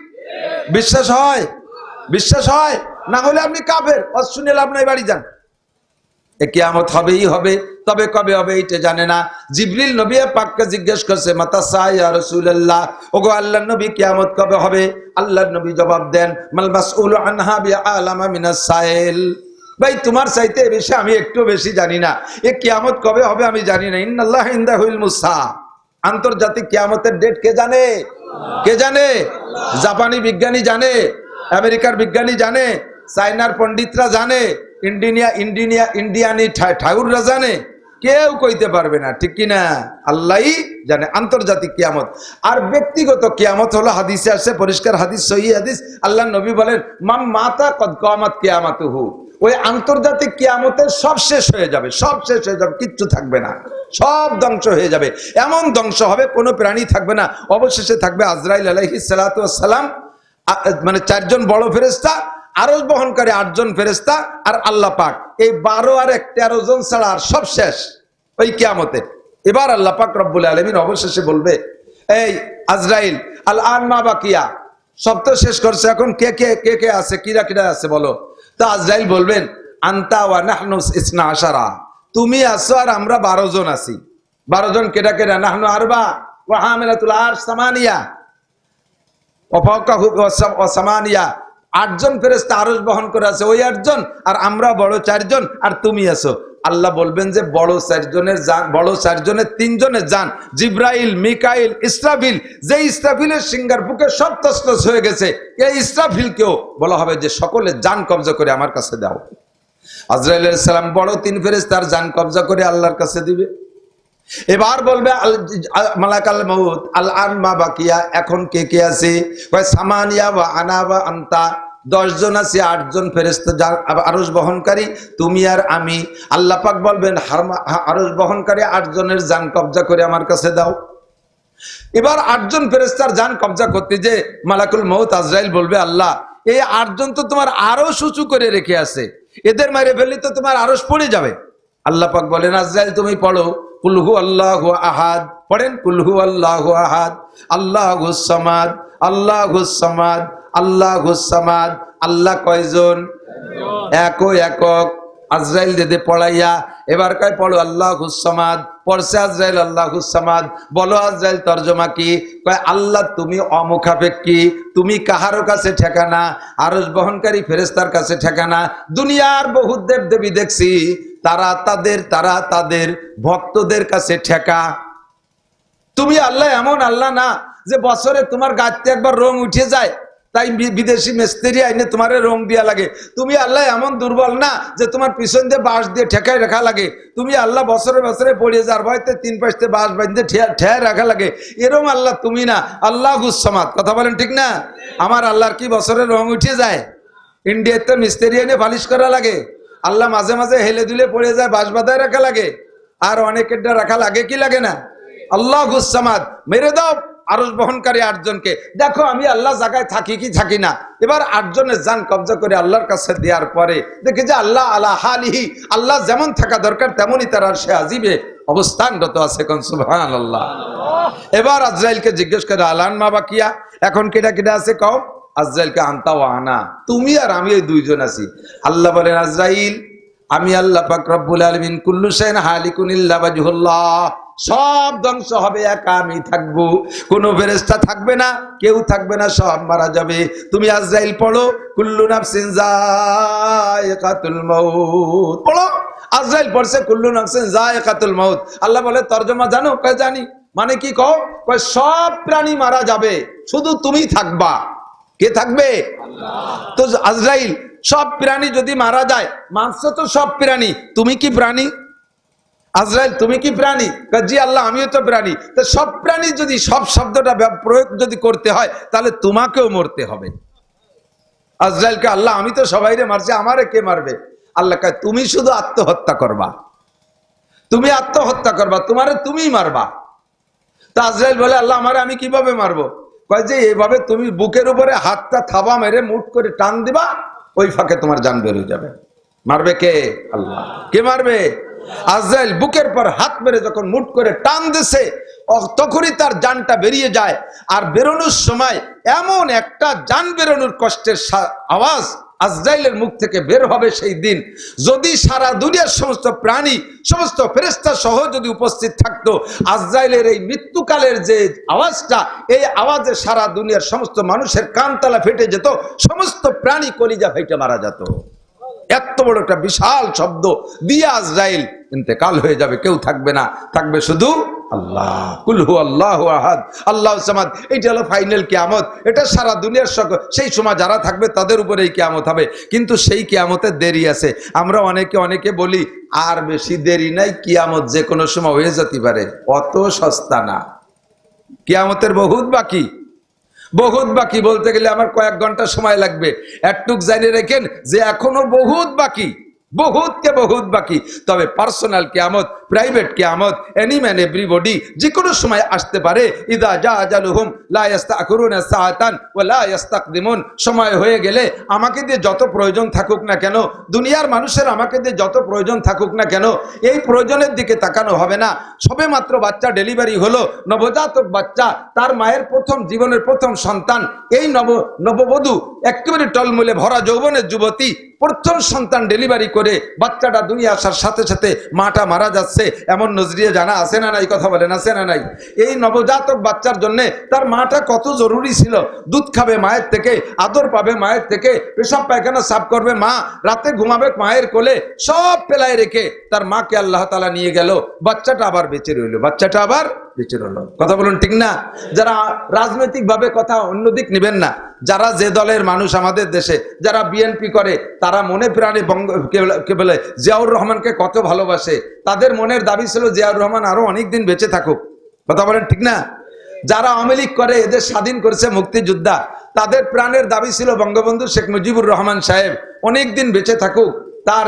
বিশ্বাস হয়? বিশ্বাস হয়? না হলে আপনি কাফের, শুনে লাভ নাই, বাড়ি যান। কিয়ামত হবেই হবে, তবে কবে হবে এইটা জানে না। জিবরিল নবী পাককে জিজ্ঞেস করছে মাতা সা ইয়া রাসূলুল্লাহ, ওগো আল্লাহর নবী কিয়ামত কবে হবে? আল্লাহর নবী জবাব দেন মাল মাসউলু আনহা বিআলামা মিনাস সাইল, ভাই তোমার চাইতে বেশি আমি একটু বেশি জানি না। এ কিয়ামত কবে হবে আমি জানি না। ইন্নাল্লাহা ইনদাহু ইলমুস সাআ, আন্তর্জাতিক কিয়ামতের ডেট কে জানে? কে জানে? জাপানি বিজ্ঞানী জানে, আমেরিকার বিজ্ঞানী জানে, চায়নার পণ্ডিতরা জানে, ইন্ডিয়ানি ঠাকুররা জানে, কেউ কইতে পারবে না, ঠিক কিনা? আল্লাহই জানে আন্তর্জাতিক কিয়ামত। আর ব্যক্তিগত কিয়ামত হলো হাদিসে আসছে, পরিষ্কার হাদিস, সহিহ হাদিস, আল্লাহ নবী বলেন মান মাতা কদ কামাত কিয়ামাতুহু, ওই আন্তর্জাতিক কিয়ামতের সব শেষ হয়ে যাবে, সব শেষ হয়ে যাবে, কিচ্ছু থাকবে না, সব ধ্বংস হয়ে যাবে। এমন ধ্বংস হবে কোনো প্রাণী থাকবে না। অবশেষে থাকবে আজরাইল আলাইহিস সালাতু ওয়াস সালাম, মানে 4 জন বড় ফেরেশতা, আরশ বহনকারী 8 জন ফেরেশতা, আর আল্লাহ পাক। এই 12 আর 13 জন ছাড়া আর সব শেষ ওই কিয়ামতে। এবার আল্লাহ পাক রব্বুল আলামিন অবশেষে বলবে এই আজরাইল আল আন মা বাকিয়া, সব তো শেষ করছে, এখন কে কে কে কে আছে, কিরা কিরা আছে বলো। তো আজরাইল বলবেন আনতা ওয়া নাহনু ইসনা আশারা, তুমি আছো আর আমরা 12 জন আছি। 12 জন কেডা কেডা? নাহনু আরবা ওয়া হামিলাতুল আরশ সামানিয়া ওয়া ফাওকাহু ওয়া সামানিয়া, 8 জন ফেরেশতা আরশ বহন করে আছে, ওই 8 জন, আর আমরা বড় 4 জন, আর তুমি আছো। আল্লাহ বলবেন যে বড় 4 জনের জান, বড় 4 জনের 3 জনের জান, জিব্রাইল, মিকাইল, ইসরাফিল, যে ইসরাফিলের সিঙ্গার বুকে সব তছনছ হয়ে গেছে, এই ইসরাফিলকেও বলা হবে যে সকলের জান কবজা করে আমার কাছে দাও। আজরাইল আলাইহিস সালাম বড় 3 ফেরেশতার জান কবজা করে আল্লাহর কাছে দিবে। এবার বলবে মালাকাল মউত আল আন মা বাকিয়া, এখন কে কে আছে? কয় সামানিয়া ওয়া আনা ওয়া আনতা, 10 জন আছে, 8 জন ফেরেশতা আরশ বহনকারী, তুমি আর আমি। আল্লাহ পাক বলবেন আরশ বহনকারী 8 জনের জান কবজা করে আমার কাছে দাও। এবার 8 জন ফেরেশতার জান কবজা করতে যে মালাকুল মউত আজরাইল বলবে আল্লাহ এই 8 জন তো তোমার আরশ উঁচু করে রেখে আছে, এদের মেরে ফেললে তো তোমার আরশ পড়ে যাবে। আল্লাহ পাক বলেন আজরাইল তুমি পড়ো কুল হু আল্লাহু আহাদ, পড়েন কুল হু আল্লাহু আহাদ আল্লাহুস সামাদ আল্লাহুস সামাদ আল্লাহুস সামাদ। আল্লাহ কয়জন? একক। আজরাইল দেদে পড়াইয়া এবার কয় পড়ো আল্লাহুস সামাদ। পড়ছে আজরাইল আল্লাহুস সামাদ। বলো আজরাইল তর্জমা কি? কয় আল্লাহ তুমি অমুখাপেক্ষী, তুমি কাহারো কাছে ঠেকানা, আরশ বহনকারী ফেরেশতার কাছে ঠেকানা। দুনিয়ার বহু দেব দেবী দেখছি, তারা তাদের ভক্তদের কাছে ঠেকা। তুমি আল্লাহ এমন আল্লাহ না যে বছরে তোমার গাছতে একবার রং উঠে যায়, তাই বিদেশি মিস্ত্রি আইনে তোমার রং দিয়া লাগে। তুমি আল্লাহ এমন দুর্বল না যে তোমার পিছন দিয়ে বাঁশ দিয়ে ঠেকায় রাখা লাগে। তুমি আল্লাহ বছরে বছরে পড়িয়ে যার ভয়তে 3 পাশে বাঁশ বাঁধতে ঠেয়া রাখা লাগে, এরম আল্লাহ তুমি না। আল্লাহুস সামাদ। কথা বলেন ঠিক না? আমার আল্লাহর কি বছরে রং উঠে যায়? ইন্ডিয়াতে মিস্ত্রি এনে পালিশ করা লাগে, আল্লাহ মাঝে মাঝে হেলে দুলে পড়ে যায়, বাঁশ বাঁধায় রাখা লাগে। আর অনেকের রাখা লাগে কি লাগে না? আল্লাহুস সামাদ। মেরে দাও আরশ বহনকারী 8 জনকে। দেখো আমি আল্লাহ জায়গায় থাকি কি থাকি না। এবার 8 জনের জান কবজা করে আল্লাহর কাছে দেওয়ার পরে দেখে যে আল্লাহ আলা হালিহি, আল্লাহ যেমন থাকা দরকার তেমনই তার আরশে আজিবে অবস্থানরত আছে। কোন সুবহানাল্লাহ। এবার আজরাইলকে জিজ্ঞেস করে আলান মা বাকিয়া, এখন কেটা কেটা আছে কও? আজরাইলকে আনতা ও আনা, তুমি আর আমি এই 2 জন আছি। আল্লাহ বলেন আজরাইল আমি আল্লাহ পাক রব্বুল আলামিন কুল্লু শাইইন হালিকুন ইল্লা ওয়াজহুল্লাহ, সব ধ্বংস হবে, একা আমি থাকবো, কোনো ফেরেশতা থাকবে না, কেউ থাকবে না, সব মারা যাবে। তুমি আজরাইল পড়ো কুল্লু নাফসিন যায়িকাতুল মাউত পড়ো। আজরাইল পড়ছে কুল্লু নাফসিন যায়িকাতুল মাউত। আল্লাহ বলে তরজমা জানো? কয় জানি। মানে কি কও? কয় সব প্রাণী মারা যাবে, শুধু তুমি থাকবা। কে থাকবে? আল্লাহ। তো আজরাইল সব প্রাণী যদি মারা যায়, মাংস তো সব প্রাণী, তুমি কি প্রাণী? আজরাইল তুমি কি প্রাণী? জি আল্লাহ আমিও তো প্রাণী। তো সব প্রাণী যদি সব শব্দটা প্রয়োগ যদি করতে হয় তাহলে তোমাকেও মরতে হবে। আজরাইলকে আল্লাহ আমি তো সবাইরে মারছি, আমারে কে মারবে? আল্লাহ কয় তুমি শুধু আত্মহত্যা করবা, তুমি আত্মহত্যা করবা, তোমারে তুমিই মারবা। তা আজরাইল বলে আল্লাহ আমারে আমি কিভাবে মারবো? কয় যে এইভাবে তুমি বুকের উপরে হাতটা থাবা মেরে মুঠ করে টান দিবা, ওই ফাঁকে তোমার জান বেরিয়ে যাবে। মারবে কে? আল্লাহ। কে মারবে? আজরাইল বুকের পর হাত মেরে যখন মুঠ করে টান দিছে, তখনই তার জানটা বেরিয়ে যায়। আর বেরোনোর সময় এমন একটা জান বেরোনোর কষ্টের আওয়াজ আজরাইলের মুখ থেকে বের হবে সেই দিন, যদি সারা দুনিয়ার সমস্ত প্রাণী সমস্ত ফেরেশতা সহ যদি উপস্থিত থাকতো, আজরাইলের এই মৃত্যুকালের যে আওয়াজটা, এই আওয়াজে সারা দুনিয়ার সমস্ত মানুষের কানতালা ফেটে যেত, সমস্ত প্রাণী কলিজা ফেটে মারা যেত। এত বড় একটা বিশাল শব্দ দিয়ে আজরাইল ইন্তেকাল হয়ে যাবে, কেউ থাকবে না, থাকবে শুধু আল্লাহ। কুল হু আল্লাহু আহাদ আল্লাহুস সামাদ। এটা হলো ফাইনাল কিয়ামত। এটা সারা দুনিয়ার সেই সময় যারা থাকবে তাদের উপরে এই কিয়ামত হবে। কিন্তু সেই কিয়ামতের দেরি আছে। আমরা অনেকে বলি আর বেশি দেরি নাই, কিয়ামত যে কোনো সময় হয়ে যেতে পারে। অত সস্তা না, কিয়ামতের বহুত বাকি। বহুত বাকি বলতে গেলে আমার কয়েক ঘন্টা সময় লাগবে। একটুক জানিয়ে রেখেন যে এখনো বহুত বাকি, বহুত বাকি। তবে পার্সোনাল কিয়ামত, প্রাইভেট কিয়ামত, এনি ম্যান এভরিবডি যে কোনো সময় আসতে পারে। ইদা জা আজালুহুম লা ইস্তাখিরুনা সাআতান ওয়া লা ইস্তাকদিমুন। সময় হয়ে গেলে আমাকে দিয়ে যত প্রয়োজন থাকুক না কেন, দুনিয়ার মানুষের আমাকে দিয়ে যত প্রয়োজন থাকুক না কেন, এই প্রয়োজনের দিকে তাকানো হবে না। সবে মাত্র বাচ্চা ডেলিভারি হলো, নবজাতক বাচ্চা, তার মায়ের প্রথম জীবনের প্রথম সন্তান, এই নববধূ একেবারে টলমলে ভরা যৌবনের যুবতী, প্রথম সন্তান ডেলিভারি করে বাচ্চাটা দুনিয়া আসার সাথে সাথে মাটা মারা যাচ্ছে, এমন নজরিয়া জানা আছে না নাই? কথা বলেন আছে না নাই? এই নবজাতক বাচ্চার জন্য তার মাটা কত জরুরি ছিল। দুধ খাবে মায়ের থেকে, আদর পাবে মায়ের থেকে, পেশাব পায়খানা সাফ করবে মা, রাতে ঘুমাবে মায়ের কোলে, সব পেলায় রেখে তার মাকে আল্লাহ তাআলা নিয়ে গেল। বাচ্চাটা আবার বেঁচে রইল, বাচ্চাটা আবার বেঁচে রইল। কথা বলুন ঠিক না? যারা রাজনৈতিক ভাবে কথা অন্যদিক নেবেন না, যারা যে দলের মানুষ আমাদের দেশে, যারা বিএনপি করে, তারা মনে প্রাণে কে বলে জিয়াউর রহমানকে কত ভালোবাসে। তাদের মনের দাবি ছিল জিয়াউর রহমান আরো অনেক দিন বেঁচে থাকুক। কথা বলেন ঠিক না? যারা আওয়ামী লীগ করে, এদের স্বাধীন করেছে মুক্তিযোদ্ধা, তাদের প্রাণের দাবি ছিল বঙ্গবন্ধু শেখ মুজিবুর রহমান সাহেব অনেক দিন বেঁচে থাকুক, তার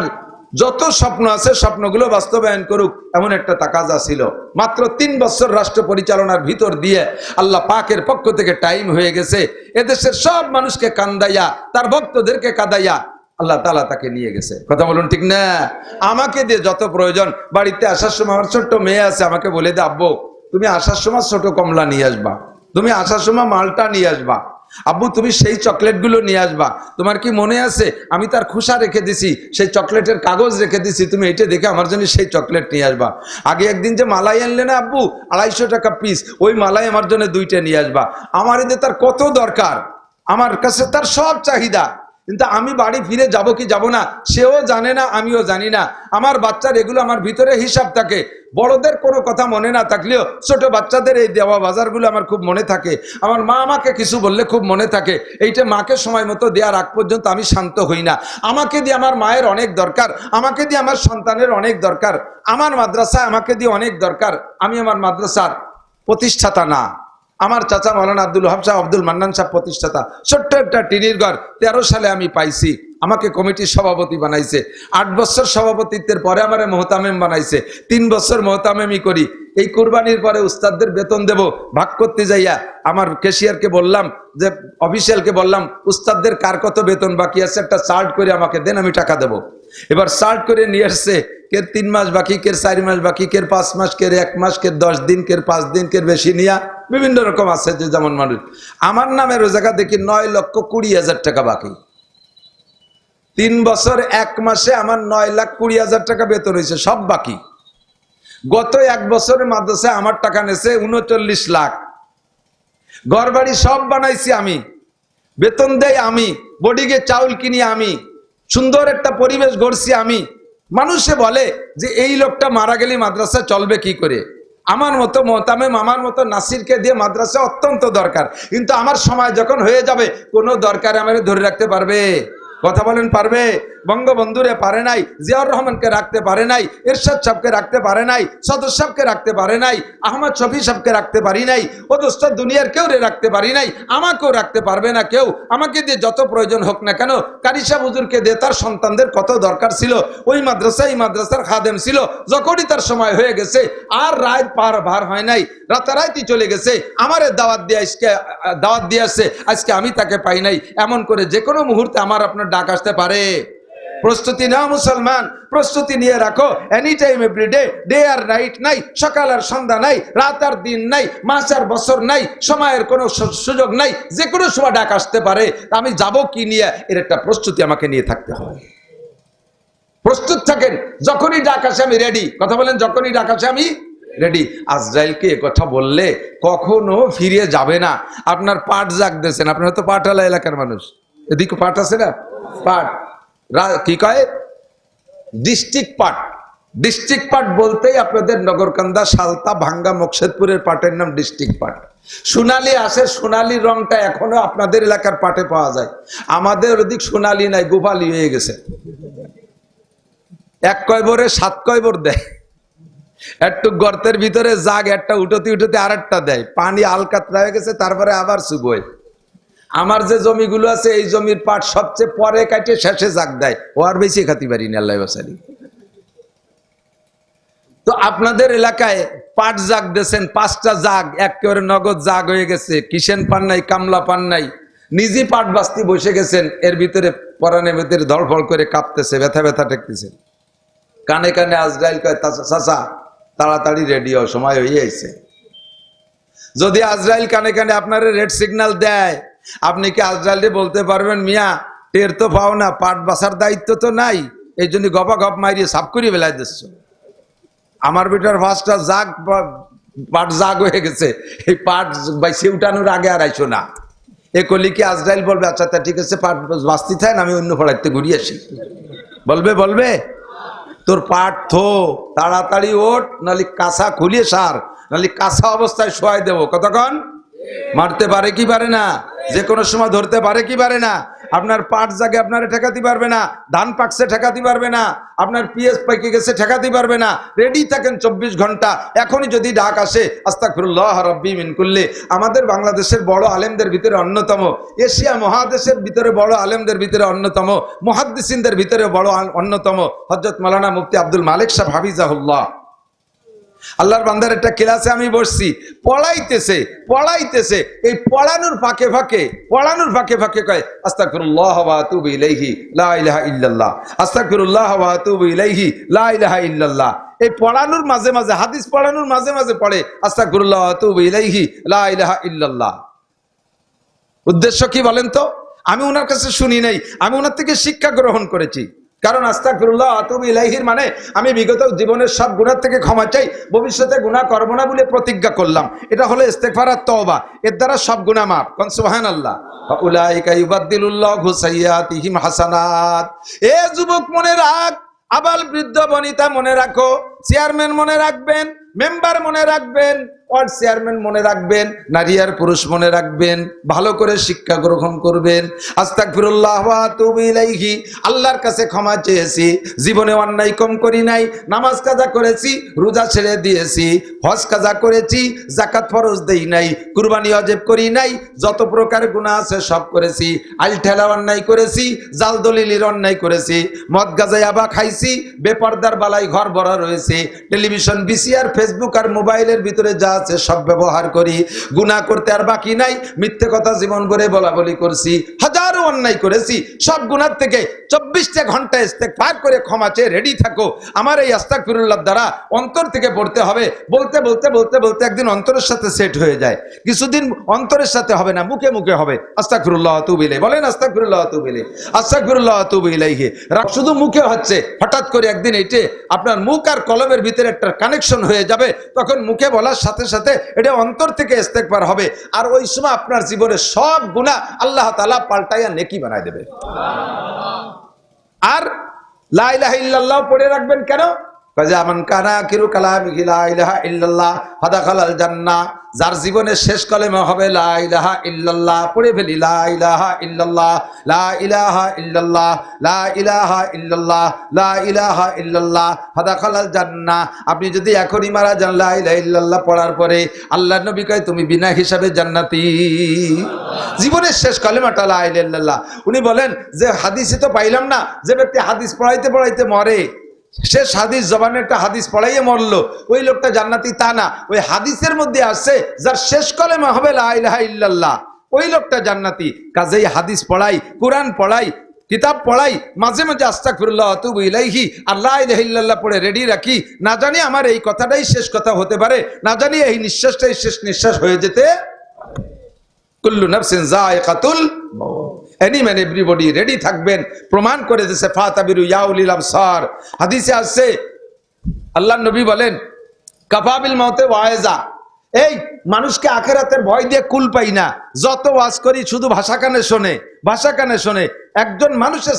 যত স্বপ্ন আছে স্বপ্নগুলো বাস্তবায়ন করুক, এমন একটা তাকাজা ছিল। মাত্র 3 বছর রাষ্ট্র পরিচালনার ভিতর দিয়ে আল্লাহ পাকের পক্ষ থেকে টাইম হয়ে গেছে। এদেশের সব মানুষকে কান্দাইয়া, তার ভক্তদেরকে কাঁদাইয়া আল্লাহ তাআলা তাকে নিয়ে গেছে। কথা বলুন ঠিক না? আমাকে দিয়ে যত প্রয়োজন, বাড়িতে আসার সময় আমার ছোট্ট মেয়ে আছে, আমাকে বলে দে আব্বু তুমি আসার সময় ছোট কমলা নিয়ে আসবা, তুমি আসার সময় মালটা নিয়ে আসবা, আব্বু তুমি সেই চকলেটগুলো নিয়ে আসবা, তোমার কি মনে আছে আমি তার খোসা রেখে দিছি, সেই চকলেটের কাগজ রেখে দিছি, তুমি এইটা দেখে আমার জন্য সেই চকলেট নিয়ে আসবা। আগে একদিন যে মালাই আনলে না আব্বু 250 টাকা পিস, ওই মালাই আমার জন্য 2টা নিয়ে আসবা। আমার এতে তার কত দরকার, আমার কাছে তার সব চাহিদা, কিন্তু আমি বাড়ি ফিরে যাব কি যাব না সেও জানে না, আমিও জানি না। আমার বাচ্চার এগুলো আমার ভিতরে হিসাব থাকে। বড়দের কোনো কথা মনে না থাকলেও ছোট বাচ্চাদের এই দেওয়া বাজারগুলো আমার খুব মনে থাকে। আমার মা আমাকে কিছু বললে খুব মনে থাকে, এইটা মাকে সময় মতো দেওয়ার আগ পর্যন্ত আমি শান্ত হই না। আমাকে দিয়ে আমার মায়ের অনেক দরকার, আমাকে দিয়ে আমার সন্তানের অনেক দরকার, আমার মাদ্রাসায় আমাকে দিয়ে অনেক দরকার। আমি আমার মাদ্রাসার প্রতিষ্ঠাতা না, আমার চাচা মাওলানা আব্দুল ওয়াহাব সাহেব, আব্দুল মান্নান সাহেব প্রতিষ্ঠাতা। ছোট্ট একটা টিনির ঘর 13 সালে আমি পাইছি, আমাকে কমিটির সভাপতি বানাইছে। 8 বছর সভাপতিত্বের পরে আমার মোহতামেম বানাইছে, 3 বছর মোহতামেমি করি। এই কুরবানির পরে উস্তাদদের বেতন দেব, ভাগ করতে যাইয়া আমার ক্যাশিয়ারকে বললাম, যে অফিসিয়ালকে বললাম, উস্তাদদের কার কত বেতন বাকি আছে একটা চার্ট করে আমাকে দেন, আমি টাকা দেব। এবার চার্ট করে নিয়ে আসছে, কের 3 মাস বাকি, কের 4 মাস বাকি, কের 5 মাস, কের 1 মাস, কের 10 দিন, কের 5 দিন, কের বেশি নিয়া বিভিন্ন রকম আছে যে যেমন মানুষ। আমার নামের ওই জায়গা দেখি 9,20,000 টাকা বাকি। 3 বছর 1 মাসে আমার 9,20,000 টাকা বেতন হয়েছে, সব বাকি। গত 1 বছরের মাদ্রাসায় আমার টাকা নেছে 39 লাখ। ঘর বাড়ি সব বানাইছি আমি, বেতন দেই আমি, বডিকে চাউল কিনি আমি, সুন্দর একটা পরিবেশ গড়ছি আমি। মানুষে বলে যে এই লোকটা মারা গেলে মাদ্রাসা চলবে কি করে। আমার মতো মোহতামেম, আমার মতো নাসিরকে দিয়ে মাদ্রাসা অত্যন্ত দরকার, কিন্তু আমার সময় যখন হয়ে যাবে কোনো দরকারে আমাকে ধরে রাখতে পারবে? কথা বলেন পারবে? বঙ্গবন্ধুরে পারে নাই, জিয়াউর রহমানকে রাখতে পারে নাই, এরশাদ সাহেবকে রাখতে পারে নাই, সদর সাহেবকে রাখতে পারে নাই, আহমদ শফি সাহেবকে রাখতে পারি নাই, ও দোস্ত দুনিয়ার কেউ রাখতে পারি নাই, আমাকেও রাখতে পারবে না কেউ। আমাকে দিয়ে যত প্রয়োজন হোক না কেন, কারি সাহেব হুজুরকে দিয়ে তার সন্তানদের কত দরকার ছিল, ওই মাদ্রাসা এই মাদ্রাসার খাদেম ছিল, যখনই তার সময় হয়ে গেছে আর রাত পার ভার হয় নাই, রাতারাতি চলে গেছে, আমারে দাওয়াত দিয়ে আসছে, আজকে আমি তাকে পাই নাই। এমন করে যে কোনো মুহূর্তে আমার আপনার ডাক আসতে পারে। প্রস্তুতি নাও মুসলমান, প্রস্তুতি নিয়ে রাখো। Any time every day, day আর নাইট নাই, সকাল আর সন্ধ্যা নাই, রাত আর দিন নাই, মাস আর বছর নাই, সময়ের কোনো সুযোগ নাই, যে কোনো সময় ডাক আসতে পারে। আমি যাব কি নিয়ে, এর একটা প্রস্তুতি আমাকে নিয়ে থাকতে হয়। প্রস্তুত থাকেন, যখনই ডাক আসে আমি রেডি। কথা বলেন, যখনই ডাক আসে আমি রেডি। আজরাইলকে কথা বললে কখনো ফিরে যাবে না। আপনার পাট জাগতেছেন, আপনারা তো পাটওয়ালা এলাকার মানুষ, এদিকে পাট আছে না? পাট কি কয়? ডিস্ট্রিক্ট পাট। ডিস্ট্রিক্ট পাট বলতেই আপনাদের নগরকান্দা, সালতা, ভাঙ্গা, মকসেদপুরের পাটের নাম ডিস্ট্রিক্ট পাট। সোনালি আসে, সোনালি রংটা এখনো আপনাদের এলাকার পাটে পাওয়া যায়, আমাদের ওদিক সোনালি নাই, গোপালি হয়ে গেছে। 1 কয়বরে 7 কয়বর দেয়, একটু গর্তের ভিতরে জাগ, একটা উঠোতে উঠোতে আর একটা দেয়, পানি আলকাতরা হয়ে গেছে, তারপরে আবার শুকোয়। আমার যে জমিগুলো আছে এই জমির পাট সবচেয়ে পরে কাটে শেষে জাগ দেয়, ও আর বেশি খাতি পারি না, আল্লাহ বাসারি। তো আপনাদের এলাকায় পাট জাগ দিয়েছেন, 5টা জাগ একেবারে নগদ জাগ হয়ে গেছে, কিষেন পান নাই, কামলা পান নাই, নিজে পাট বাস্তি বসে গেছেন, এর ভিতরে পরানের ভিতরে ধড়ফড় করে কাঁপতেছে, ব্যথা ব্যথা ঠেকতেছে। কানে কানে আজরাইল কয়, চাচা তাড়াতাড়ি রেডি হও, সময় হয়ে আইছে। যদি আজরাইল কানে কানে আপনার রেড সিগন্যাল দেয়, আপনি কি আজরাইলে বলতে পারবেন, মিয়া টের তো পাও না, পাট বাসার দায়িত্ব তো নাই, এই জন্য গপা গপ মারিয়ে সাফ করিয়ে বেলায় দিচ্ছ। আমার বেটার 5টা জাগ পাট জাগ হয়ে গেছে, এই পাট বাইসে উঠানোর আগে আর আইসো না। এ কলি কি আজরাইল বলবে, আচ্ছা তা ঠিক আছে, পাট বাস্তি থাকেন, আমি অন্য ফড়াইতে ঘুরিয়ে আসি? বলবে তোর পাট থো, তাড়াতাড়ি ওঠ, নাহলে কাঁচা খুলিয়ে সার, নাহলে কাঁচা অবস্থায় শোয়াই দেবো। কতক্ষণ মারতে পারে কি পারে না, যে কোনো সময় ধরতে পারে কি পারে না। আপনার পাট জাগে আপনারে ঠেকাতে পারবে না, ধান পাকছে ঠেকাতে পারবে না, আপনার পিএস পাইকে গেছে ঠেকাতে পারবে না। রেডি থাকেন 24 ঘন্টা। এখনই যদি ডাক আসে, আস্তাগফিরুল্লাহ রাব্বি মিন কুল্লি। আমাদের বাংলাদেশের বড় আলেমদের ভিতরে অন্যতম, এশিয়া মহাদেশের ভিতরে বড় আলেমদের ভিতরে অন্যতম, মুহাদ্দিসিনদের ভিতরে বড় অন্যতম হযরত মাওলানা মুফতি আব্দুল মালিক সাহেব হাফিজাহুল্লাহ। আল্লাহর বান্দার একটা ক্লাসে আমি বসছি, পড়াইতেছে, এই পড়ানোর ফাঁকে ফাঁকে কয়, আস্তাগফিরুল্লাহ ওয়া আতুবু ইলাইহি লা ইলাহা ইল্লাল্লাহ, আস্তাগফিরুল্লাহ ওয়া আতুবু ইলাইহি লা ইলাহা ইল্লাল্লাহ। এই পড়ানোর মাঝে মাঝে, হাদিস পড়ানোর মাঝে মাঝে পড়ে, আস্তাগফিরুল্লাহ ওয়া আতুবু ইলাইহি লা ইলাহা ইল্লাল্লাহ। উদ্দেশ্য কি বলেন তো? আমি ওনার কাছে শুনি নাই, আমি ওনার থেকে শিক্ষা গ্রহণ করেছি। কারণ আস্তাগফিরুল্লাহ ওয়া আতুবু ইলাইহির মানে আমি বিগত জীবনের সব গুনাহ থেকে ক্ষমা চাই, ভবিষ্যতে গুনাহ করব না বলে প্রতিজ্ঞা করলাম। এটা হলো ইস্তেগফার আর তওবা, এর দ্বারা সব গুনাহ মাফ। কোন সুবহানাল্লাহ। উলাইকা ইউবাদদিলুল্লাহু সাইয়্যাতিহিম হাসানাত। এ যুবক মনে রাখ, আবাল বৃদ্ধ বনিতা মনে রাখো, চেয়ারম্যান মনে রাখবেন, মেম্বার মনে রাখবেন, ওয়ার্ড চেয়ারম্যান মনে রাখবেন, নারী আর পুরুষ মনে রাখবেন, ভালো করে শিক্ষা গ্রহণ করবেন। আস্তাগফিরুল্লাহ ওয়া আতুবু ইলাইহি, আল্লাহর কাছে ক্ষমা চেয়েছি, জীবনে অন্যায় কম করি নাই, নামাজ কাজা করেছি, রোজা ছেড়ে দিয়েছি, হজ কাজা করেছি, যাকাত ফরজ দেই নাই, কুরবানি ওয়াজিব করি নাই, যত প্রকার গুনাহ আছে সব করেছি, আইল ঠেলা অন্যায় করেছি, জাল দলিলের অন্যায় করেছি, মদ গাঁজা ইয়াবা খাইছি, বেপরদার বালাই ঘর ভরা রয়েছে, টেলিভিশন, ভিসিআর, ফেসবুক আর মোবাইলের ভিতরে যা আছে সব ব্যবহার করি, গুনাহ করতে আর বাকি নাই, মিথ্যে কথা জীবন ভরে বলা বলি করছি, হাজারো অন্যায় করেছি, সব গুনাহ থেকে 24টা ঘন্টা ইস্তেগফার করে ক্ষমা চেয়ে রেডি থাকো। আমার এই আস্তাগফিরুল্লাহ দ্বারা অন্তর থেকে পড়তে হবে, বলতে বলতে বলতে বলতে একদিন অন্তরের সাথে সেট হয়ে যায়, কিছুদিন অন্তরের সাথে হবে না, মুখে মুখে হবে। আস্তাগফিরুল্লাহ ওয়া আতুবু ইলাইহি বলেন, আস্তাগফিরুল্লাহ ওয়া আতুবু ইলাইহি, আস্তাগফিরুল্লাহ ওয়া আতুবু ইলাইহি। শুধু মুখে হচ্ছে, হঠাৎ করে একদিন এইটে আপনার মুখ আর কলমের ভিতরে একটা কানেকশন হয়ে যাবে, তখন মুখে বলার সাথে সাথে এটা অন্তর থেকে ইস্তেগফার হবে, আর ওই সময় আপনার জীবনের সব গুনাহ আল্লাহ তাআলা পাল্টাইয়া নেকি বানায় দেবে। আর লা ইলাহা ইল্লাল্লাহ পড়ে রাখবেন কেন? কাজামান কানা আখিরু কালামিহি লা ইলাহা ইল্লাল্লাহ ফাদাখালাল জান্নাহ। যার জীবনের শেষ কালেমা হবে লা ইলাহা ইল্লাল্লাহ, পড়ে ফেলি লা ইলাহা ইল্লাল্লাহ, লা ইলাহা ইল্লাল্লাহ, লা ইলাহা ইল্লাল্লাহ, লা ইলাহা ইল্লাল্লাহ ফাদাখালাল জান্নাহ। আপনি যদি এখনই মারা যান লা ইলাহা ইল্লাল্লাহ পড়ার পরে, আল্লাহর নবী কয় তুমি বিনা হিসাবে জান্নাতি। জীবনের শেষ কালেমাটা লা ইলাহা ইল্লাল্লাহ। উনি বলেন যে হাদিসে তো পাইলাম না, যে ব্যক্তি হাদিস পড়াইতে পড়াইতে মরে, শেষ হাদিস জবানে একটা হাদিস পড়াইয়ে মরলো, ওই লোকটা জান্নাতি, তা না। ওই হাদিসের মধ্যে আছে যার শেষ কলেমা হবে লা ইলাহা ইল্লাল্লাহ, ওই লোকটা জান্নাতি। কাজেই হাদিস পড়াই, কোরআন পড়াই, কিতাব পড়াই, মাঝে মাঝে আস্তাগফিরুল্লাহ ওয়া আতুবু ইলাইহি আর লা ইলাহা ইল্লাল্লাহ পড়ে রেডি রাখি। না জানি আমার এই কথাটাই শেষ কথা হতে পারে, না জানি এই নিঃশ্বাসটাই শেষ নিঃশ্বাস হয়ে যেতে। কুল্লু নাফসিন যায়িকাতুল মাউত, এনি ম্যান এভরিবডি রেডি থাকবেন। প্রমাণ করে দিয়েছে ফাতাবিরু ইয়া উলিল আবসার, হাদিসে আছে আল্লাহর নবী বলেন কাফাবিল মাউতে ওয়াইজা, এই মানুষকে আখেরাতের ভয় দিয়ে কুল পাই না, যত ওয়াজ করি শুধু ভাষা কানে শোনে, ভাষা কানে শোনে। একজন মানুষের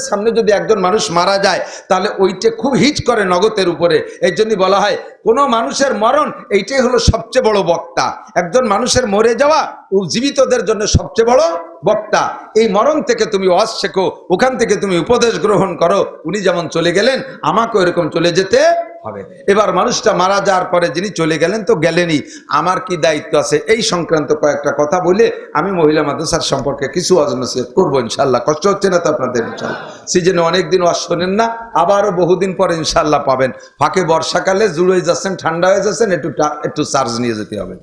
সামনে যদি একজন মানুষ মারা যায়, তাহলে ওইটা খুব হিট করে নগদের উপরে। এই জন্যই বলা হয় কোনো মানুষের মরণ এইটাই হলো সবচেয়ে বড় বক্তা। একজন মানুষের মরে যাওয়া ও জীবিতদের জন্য সবচেয়ে বড় বক্তা। এই মরণ থেকে তুমি ওয়াজ শেখো, ওখান থেকে তুমি উপদেশ গ্রহণ করো। উনি যেমন চলে গেলেন, আমাকে এরকম চলে যেতে হবে। এবার মানুষটা মারা যাওয়ার পরে যিনি চলে গেলেন তো গেলেনই, আমার কি দায়িত্ব আছে, এই সংক্রান্ত কয়েকটা কথা বলে আমি মহিলা মাদ্রাসার সম্পর্কে কিছু ওয়াজ নসিহত করবো ইনশাল্লাহ। কষ্ট হচ্ছে না তো আপনাদের? ইনশাল্লাহ সিজনে অনেকদিন ওয়াজ শোনেন না, আবারও বহুদিন পরে ইনশাল্লাহ পাবেন। ফাঁকে বর্ষাকালে জুড়ে যাচ্ছেন, ঠান্ডা হয়ে যাচ্ছেন, একটু চার্জ নিয়ে যেতে হবে।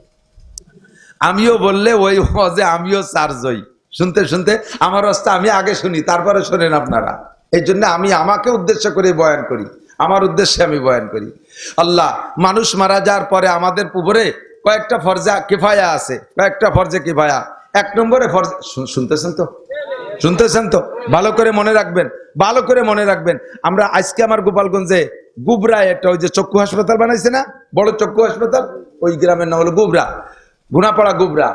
আমিও বললে ওই ওয়াজে আমিও চার্জ হই, শুনতে শুনতে আমার অবস্থা আমি আগে শুনি, তারপরে শোনেন আপনারা। এই জন্য আমি আমাকে উদ্দেশ্য করে বয়ান করি, আমার উদ্দেশ্যে আমি বয়ান করি। আল্লাহ, মানুষ মারা যাওয়ার পরে আমাদের উপরে কয়েকটা ফরজে কিফায়া আছে, কয়েকটা ফরজে কিফায়া। এক নম্বরে ফরজ, শুনতেছেন তো? ভালো করে মনে রাখবেন, ভালো করে মনে রাখবেন। আমরা আজকে আমার গোপালগঞ্জে গুবরায় একটা ওই যে চক্ষু হাসপাতাল বানাইছে না, বড় চক্ষু হাসপাতাল, ওই গ্রামের নাম হলো গুবরা, গুনাপাড়া গুবরা।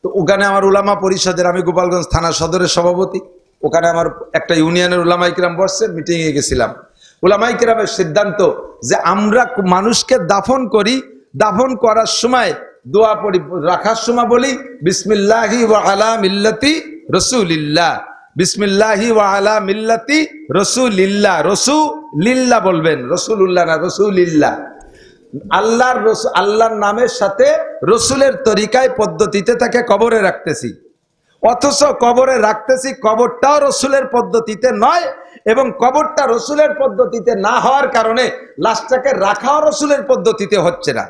তো ওখানে আমার উলামা পরিষদের, আমি গোপালগঞ্জ থানা সদরের সভাপতি, ওখানে আমার একটা ইউনিয়নের উলামাই কিরাম বসছে, মিটিংয়ে গেছিলাম। উলামাই কিরামের সিদ্ধান্ত যে আমরা মানুষকে দাফন করি, দাফন করার সময় দোয়া পড়ি, রাখার সময় বলি বিসমিল্লাহি ওয়া আলা মিল্লাতি রাসূলিল্লাহ, বিসমিল্লাহি ওয়া আলা মিল্লাতি রাসূলিল্লাহ। রাসূলিল্লাহ বলবেন, রাসূলুল্লাহ না, রাসূলিল্লাহ। আল্লাহর নামের সাথে রসুলের তরিকায় পদ্ধতিতে তাকে কবরে রাখতেছি, অথচ কবরে রাখতেছি কবরটাও রসুলের পদ্ধতিতে নয়, এবং কবরটা রসুলের পদ্ধতিতে না হওয়ার কারণে লাশটাকে রাখাও রসুলের পদ্ধতিতে হচ্ছে না।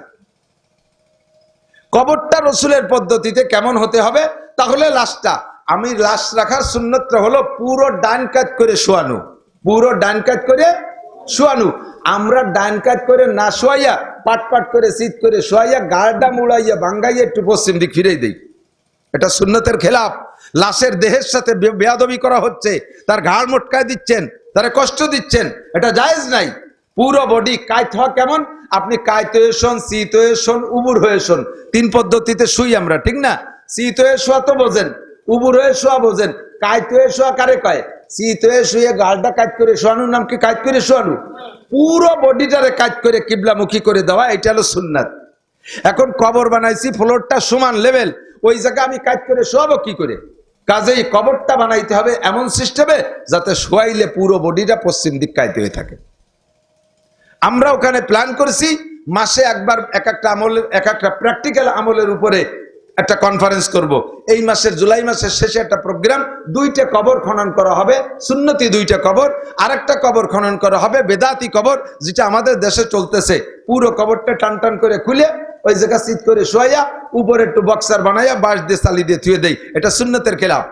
কবরটা রসুলের পদ্ধতিতে কেমন হতে হবে? তাহলে আমি লাশ রাখার সুন্নতটা হলো পুরো ডান কাত করে শোয়ানো, পুরো ডান কাত করে শোয়ানো। আমরা ডান কাত করে না শোয়াইয়া পাট পাট করে শীত করে শোয়াইয়া গাড়টা মুড়াইয়া ভাঙ্গাইয়া একটু পশ্চিম দিক ফিরে দেই, এটা সুন্নতের খেলাফ। লাশের দেহের সাথে বেয়াদবি করা হচ্ছে, তার ঘাড় মোটকায় দিচ্ছেন, তারা কষ্ট দিচ্ছেন, এটা জায়েজ নাই। পুরো বডি কায়ত হওয়া কেমন? আপনি কায়ত হয়ে শোন, শীত হয়ে শোন, উবুর হয়ে শোন, 3 পদ্ধতিতে শুই আমরা, ঠিক না? শীত হয়ে শোয়া তো বোঝেন, উবুর হয়ে শোয়া বোঝেন, কায়ত হয়ে শোয়া কারে কয়? শীত হয়ে শুয়ে গালটা কাজ করে শোয়ানোর নাম কি কাজ করে শোয়ানো? পুরো বডিটারে কাজ করে কিবলামুখী করে দেওয়া, এটা হলো সুন্নাত। এখন কবর বানাইছি, ফ্লোরটা সমান লেভেল, ওই জায়গায় আমি কাজ করে শোয়াবো কি করে? কাজেই কবরটা বানাইতে হবে এমন সিস্টেমে যাতে শোয়াইলে পুরো বডিটা পশ্চিম দিক কায়িত হয়ে থাকে। আমরা ওখানে প্ল্যান করেছি মাসে একবার এক একটা আমলের, এক একটা প্র্যাকটিক্যাল আমলের উপরে একটা কনফারেন্স করব। এই মাসের জুলাই মাসের শেষে একটা প্রোগ্রাম, 2টা কবর খনন করা হবে, সুন্নতি 2টা কবর, আর একটা কবর খনন করা হবে বেদাতি কবর, যেটা আমাদের দেশে চলতেছে। পুরো কবরটা টান টান করে খুলে ওই জায়গা শীত করে শোয়া, উপরে একটু বক্সার বানাইয়া বাঁশ দিয়ে চালি দিয়ে থুয়ে দেই, এটা সুন্নতের খেলাফ।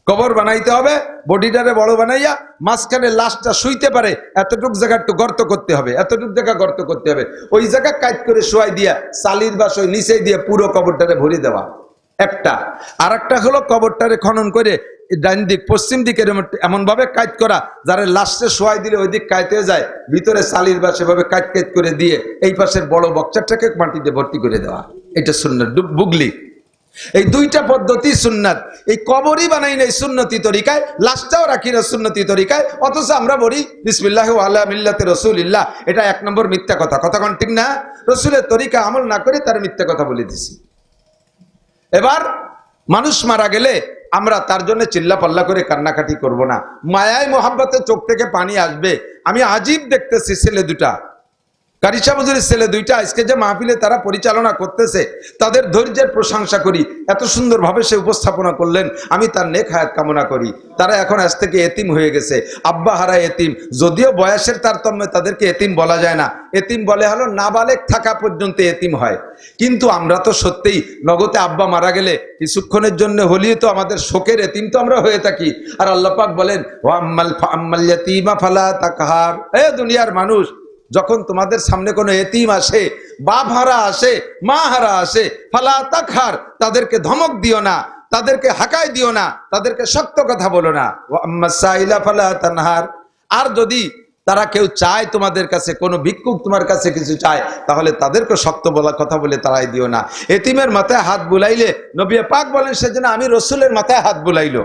কবর বানাইতে হবে, বডিটারে বড় বানাইয়া মাঝখানে লাশটা শুইতে পারে এতটুক জায়গা একটু গর্ত করতে হবে, এতটুক জায়গা গর্ত করতে হবে, ওই জায়গা কাজ করে শোয়াই দিয়া চালির বাস ওই নিচে দিয়ে পুরো কবরটারে ভরে দেওয়া একটা। আর একটা হলো কবরটারে খনন করে ডাইন দিক পশ্চিম দিকের এমন ভাবে কাজ করা যারা লাশে শোয়াই দিলে ওই দিক কাইতে যায়, ভিতরে চালির বাস এভাবে কাজ কাজ করে দিয়ে এই পাশের বড় বক্সারটাকে মাটিতে ভর্তি করে দেওয়া, এটা সুন্নাত বুগলি। এই 2টা পদ্ধতি সুন্নাত। এই কবরই বানাই নাই সুন্নতি তরিকায়, লাশটাও রাখি না সুন্নতি তরিকায়, অথচ আমরা বলি বিসমিল্লাহি ওয়া আলা মিল্লাতি রাসূলিল্লাহ। এটা 1 নম্বর মিথ্যা কথা, কথা কোন ঠিক না? রাসূলের তরিকা আমল না করে তার মিথ্যা কথা বলে দিছি। এবার মানুষ মারা গেলে আমরা তার জন্য চিল্লা পাল্লা করে কান্নাকাটি করব না, মায়ায় মোহাব্বতে চোখ থেকে পানি আসবে। আমি আজীব দেখতেছি ছেলে 2টা, কারিশা হুজুরের ছেলে 2টা আজকে যে মাহফিলে তারা পরিচালনা করতেছে, তাদের ধৈর্যের প্রশংসা করি। এত সুন্দরভাবে সে উপস্থাপনা করলেন, আমি তার নেক হায়াত কামনা করি। তারা এখন আজ থেকে এতিম হয়ে গেছে, আব্বা হারা এতিম। যদিও বয়সের তারতম্যে তাদেরকে এতিম বলা যায় না, এতিম বলে হলো নাবালেগ থাকা পর্যন্ত এতিম হয়। কিন্তু আমরা তো সত্যিই নগদে আব্বা মারা গেলে কিছুক্ষণের জন্য হলেও তো আমাদের শোকের এতিম তো আমরা হয়ে থাকি। আর আল্লাহ পাক বলেন ওয়া আম্মাল ইয়াতীমা ফালা তাকহার, এ দুনিয়ার মানুষ, যখন তোমাদের সামনে কোনো এতিম আসে, বাপ হারা আসে, মা হারা আসে, ফালা তাকহার, তাদেরকে ধমক দিও না, তাদেরকে হাকায় দিও না, তাদেরকে শক্ত কথা বলো না। ওয়া আম্মাস সাইলা ফালা তানহার, আর যদি তারা কেউ চায় তোমাদের কাছে, কোনো ভিক্ষুক তোমার কাছে কিছু চায়, তাহলে তাদেরকে শক্ত বলা কথা বলে তাড়াই দিও না। এতিমের মাথায় হাত বুলাইলে নবী পাক বলেন সেজন্য আমি রসুলের মাথায় হাত বুলাইলো।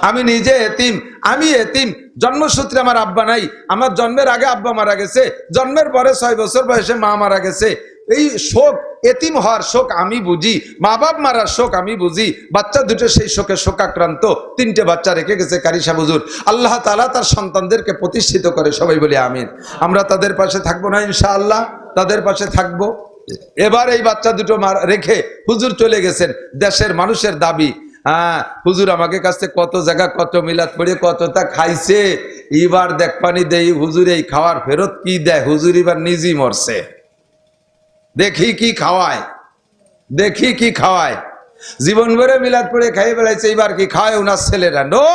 আমি নিজে এতিম, আমি এতিম, জন্মসূত্রে আমার আব্বা নাই, আমার জন্মের আগে আব্বা মারা গেছে, জন্মের পরে 6 বছর বয়সে মা মারা গেছে। এই শোক, এতিম হওয়ার শোক আমি বুঝি, মা বাপ মারার শোক আমি বুঝি। বাচ্চা 2টো সেই শোকে শোকাক্রান্ত, 3টে বাচ্চা রেখে গেছে কারিশা হুজুর। আল্লাহ তাআলা তার সন্তানদেরকে প্রতিষ্ঠিত করে, সবাই বলি আমিন। আমরা তাদের পাশে থাকবো না ইনশাআল্লাহ, তাদের পাশে থাকবো। এবার এই বাচ্চা 2টো রেখে হুজুর চলে গেছেন। দেশের মানুষের দাবি, হ্যাঁ হুজুর আমাকে কাছে কত জায়গা কত মিলাদ পড়ে কতটা খাইছে, এবার দেখ পানি দেই হুজুর, এই খাওয়ার ফেরত কি দেয় হুজুর, এবার নিজেই মরছে, দেখি কি খাওয়ায়, দেখি কি খাওয়ায়। জীবন ভরে মিলাদ পড়ে খাইয়ে বেড়াইছে, এবার কি খাওয়ায় ওনার ছেলেরা? নো,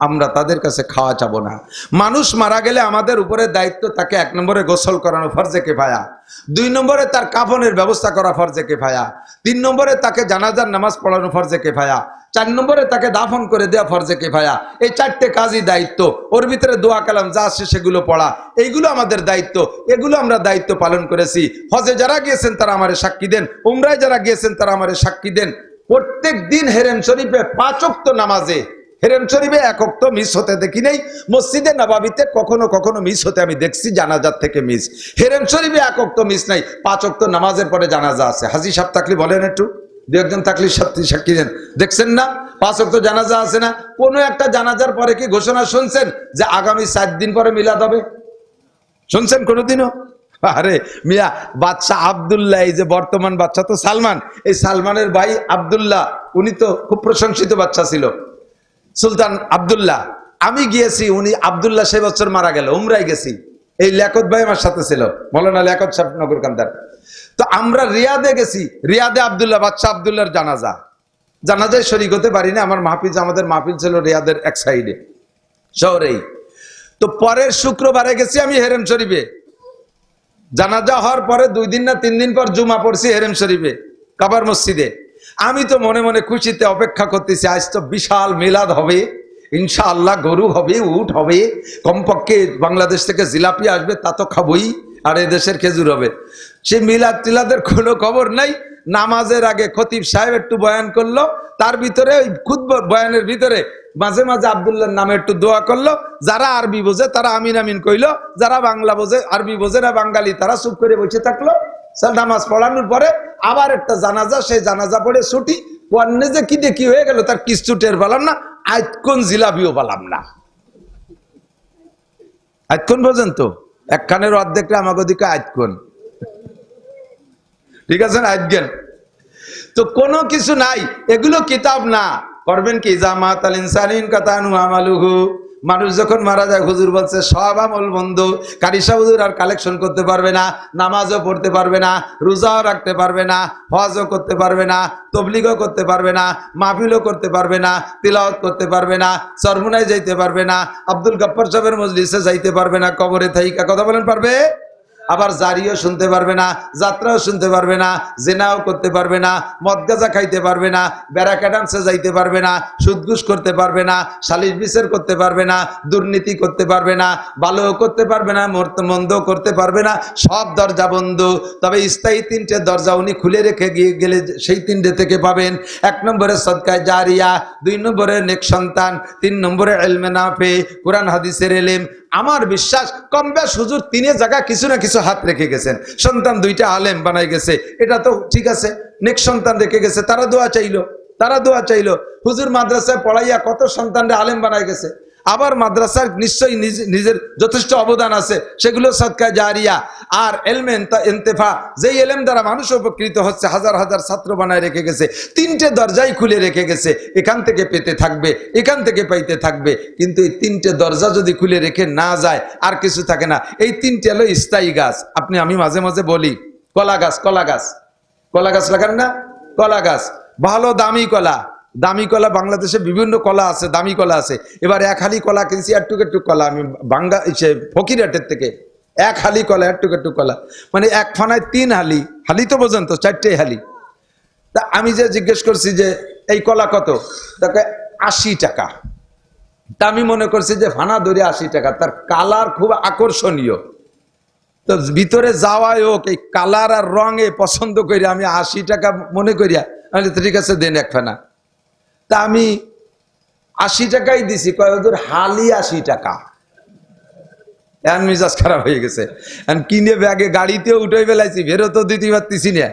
আমরা তাদের কাছে খাওয়া চাবো না। মানুষ মারা গেলে আমাদের উপরে দায়িত্ব থাকে 1 নম্বরে গোসল করানো ফরজে কিফায়া, 2 নম্বরে তার কাফনের ব্যবস্থা করা ফরজে কিফায়া, 3 নম্বরে তাকে জানাজার নামাজ পড়ানো ফরজে কিফায়া, 4 নম্বরে তাকে দাফন করে দেওয়া ফরজে কিফায়া। এই 4টে কাজই দায়িত্ব। ওর ভিতরে দোয়া কালাম যা আছে সেগুলো পড়া, এইগুলো আমাদের দায়িত্ব। এগুলো আমরা দায়িত্ব পালন করেছি। হজে যারা গিয়েছেন তারা আমারে সাক্ষী দেন, উমরায় যারা গিয়েছেন তারা আমারে সাক্ষী দেন। প্রত্যেক দিন হেরেম শরীফে 5 ওয়াক্ত নামাজে, হেরেম শরীফে 1 ওয়াক্ত মিস হতে দেখি নাই, মসজিদে নববীতে কখনো কখনো মিস হতে আমি দেখছি, জানাজার থেকে মিস। হেরেম শরীফে 1 ওয়াক্ত মিস নাই, 5 ওয়াক্ত নামাজের পরে জানাজা আছে। হাজী সাহেব থাকলে বলেন, একটু 2-1 থাকলে সাক্ষী দেন, দেখছেন না 5 ওয়াক্ত জানাজা আছে না? কোনো একটা জানাজার পরে কি ঘোষণা শুনছেন যে আগামী 7 দিন পরে মিলাদ হবে? শুনছেন কোনোদিনও? আরে মিয়া, বাদশাহ আব্দুল্লাহ, এই যে বর্তমান বাদশাহ তো সালমান, এই সালমানের ভাই আব্দুল্লাহ, উনি তো খুব প্রশংসিত বাদশাহ ছিল, সুলতান আব্দুল্লাহ। আমি গিয়েছি, উনি আব্দুল্লাহ সে বছর মারা গেল, উমরায় গেছি। এই লিয়াকত ভাই আমার সাথে ছিল, মৌলানা লিয়াকত সাহেব নগর কান্দার। তো আমরা রিয়াদে গেছি, রিয়াদে আব্দুল্লাহ, বাদশাহ আব্দুল্লাহর জানাজায় শরীক হতে পারি না। আমার মাহফিল, আমাদের মাহফিল ছিল রিয়াদের এক সাইডে শহরেই। তো পরের শুক্রবারে গেছি আমি হেরেম শরীফে, জানাজা হওয়ার পরে 2 দিন না 3 দিন পর জুমা পড়ছি হেরেম শরীফে কাবার মসজিদে। আমি তো মনে মনে খুশিতে অপেক্ষা করতেছি, আজ তো বিশাল মিলাদ হবে, ইনশাআল্লাহ গরু হবে, উট হবে, কমপক্ষে বাংলাদেশ থেকে জিলাপি আসবে, তা তো খাবই, আর এদেশের খেজুর হবে। সে মিলাদ টিলাদের কোনো খবর নাই। নামাজের আগে খতিব সাহেব একটু বয়ান করলো, তার ভিতরে ওই খুতবা বয়ানের ভিতরে মাঝে মাঝে আব্দুল্লাহর নামে একটু দোয়া করলো। যারা আরবি বোঝে তারা আমিন আমিন কইলো, যারা বাংলা বোঝে, আরবি বোঝে না বাঙালি, তারা চুপ করে বসে থাকলো। নামাজ পড়ানোর পরে আবার একটা জানাজা, সেই জানাজা পড়ে ছুটি। পণ্যে যে কি দেখি হয়ে গেল তার কিছু টের পেলাম না, আজকন জিলাপিও পেলাম না। আজকন পর্যন্ত এক কানের অর্ধেকটা আমাকে দিকে আজকন, ঠিক আছে না, আজকেন তো কোনো কিছু নাই, এগুলো কিতাব না। করবেন কি, জামাত আল ইনসানিন কাতানু আমালুহু, মানুষ যখন মারা যায় হুজুর বলছে সব আমল বন্ধ। কারি সাহেব হুজুর আর কালেকশন করতে পারবে না, নামাজও পড়তে পারবে না, রোজাও রাখতে পারবে না, হজও করতে পারবে না, তবলিগও করতে পারবে না, মাহফিলও করতে পারবে না, তিলাওয়াত করতে পারবে না, চরমুনায় যাইতে পারবে না, আব্দুল গফফার সাহেবের মজলিসে যাইতে পারবে না, কবরে থাইকা কথা বলেন পারবে? আবার জারিও শুনতে পারবে না, যাত্রাও শুনতে পারবে না, জেনাও করতে পারবে না, মদ গাঁজা খাইতে পারবে না, ব্যারাকা ডান্সে যাইতে পারবে না, সুদঘুষ করতে পারবে না, সালিশ বিচার করতে পারবে না, দুর্নীতি করতে পারবে না, ভালোও করতে পারবে না, মন্দও করতে পারবে না, সব দরজা বন্ধ। তবে স্থায়ী তিনটে দরজা উনি খুলে রেখে গেলে সেই তিনটে থেকে পাবেন। 1 নম্বরে সদকায়ে জারিয়া, 2 নম্বরে নেক সন্তান, 3 নম্বরে ইলমে নাফে, কোরআন হাদিসের ইলম। আমার বিশ্বাস কম বেশ হুজুর 3 জায়গা কিছু না কিছু হাত রেখে গেছেন। সন্তান 2টা আলেম বানাই গেছে, এটা তো ঠিক আছে। নেক সন্তান রেখে গেছে, তারা দোয়া চাইলো। হুজুর মাদ্রাসায় পড়াইয়া কত সন্তানরা আলেম বানাই গেছে। আবার মাদ্রাসার নিশ্চয়ই নিজের যথেষ্ট অবদান আছে, সেগুলো সদকায়ে জারিয়া। আর এলমে ইন্তেফা, যেই এলেম দ্বারা মানুষ উপকৃত হচ্ছে, হাজার হাজার ছাত্র বানায় রেখে গেছে। 3টে দরজাই খুলে রেখে গেছে, এখান থেকে পেতে থাকবে, এখান থেকে পাইতে থাকবে। কিন্তু এই 3টে দরজা যদি খুলে রেখে না যায় আর কিছু থাকে না। এই 3টে হলো স্থায়ী গাছ। আমি মাঝে মাঝে বলি, কলা গাছ লাগান না, কলা গাছ ভালো দামি কলা বাংলাদেশে বিভিন্ন কলা আছে, দামি কলা আছে। এবার 1 হালি কলা কিনছি, একটুক কলা, আমি ফকিরহাটের থেকে 1 হালি কলা, একটুক কলা, মানে 1 ফানায় 3 হালি তো বোঝেন তো, 4টে হালি। তা আমি যে জিজ্ঞেস করছি যে এই কলা কত, তাকে 80 টাকা। তা আমি মনে করছি যে ফানা ধরে 80 টাকা, তার কালার খুব আকর্ষণীয়, তো ভিতরে যাওয়াই হোক এই কালার আর রঙে পছন্দ করি আমি 80 টাকা মনে করিয়া, আমি ঠিক আছে দেন 1 ফানা। তা আমি 80 টাকাই দিছি, কয় হুজুর হালি 80 টাকা। এখন মিজাজ খারাপ হয়ে গেছে, কিনে ব্যাগে গাড়িতেও উঠে ফেলাইছি, বেরোতেও দিতে পারতেছি না।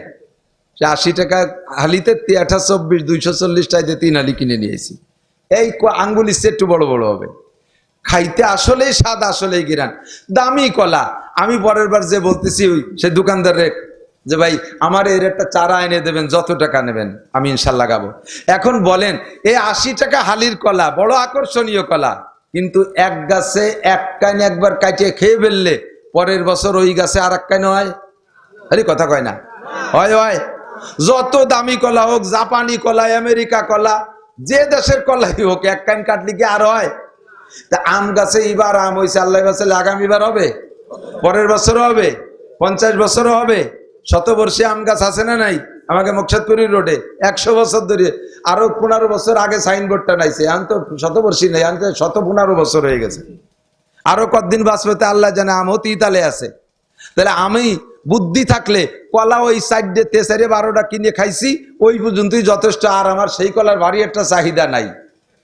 80 টাকা হালিতে 24, 240 টাইতে 3 হালি কিনে নিয়েছি। এই আঙ্গুল ইচ্ছে একটু বড় বড় হবে, খাইতে আসলেই স্বাদ, আসলেই গিরান, দামি কলা। আমি পরের বার যে বলতেছি ওই সে দোকানদারে যে ভাই আমার এর একটা চারা এনে দেবেন, যত টাকা নেবেন আমি ইনশাল্লাহ লাগাবো। এখন বলেন এই 80 টাকা হালির কলা বড় আকর্ষণীয় কলা, কিন্তু এক গাছে 1 কাইন একবার কাটিয়ে খেয়ে ফেললে পরের বছর ওই গাছে আর 1 কাইন হয়। আরে কথা কয় না, হয়। যত দামি কলা হোক, জাপানি কলা, আমেরিকা কলা, যে দেশের কলাই হোক, 1 কাইন কাটলে কি আর হয়? তা আম গাছে এবার আম হয়েছে, আল্লাহ বাঁচালে আগামীবার হবে, পরের বছরও হবে, 50 বছরও হবে। শতবর্ষী আম গাছ আছে না নাই? আমাকে মুকসাদপুরি রোডে 100 বছর ধরে, আরো 15 বছর আগে সাইনবোর্ডটা নাইছে, এখন তো শতবর্ষী নেই, এখন তো 115 বছর হয়ে গেছে। আরো কতদিন বাঁচবে আল্লাহ জানে, আমও তিতালে আছে। তাহলে আমি বুদ্ধি থাকলে কলা ওই সাইডে 13-12টা কিনে খাইছি, ওই পর্যন্তই যথেষ্ট। আর আমার সেই কলার ভারী একটা চাহিদা নাই।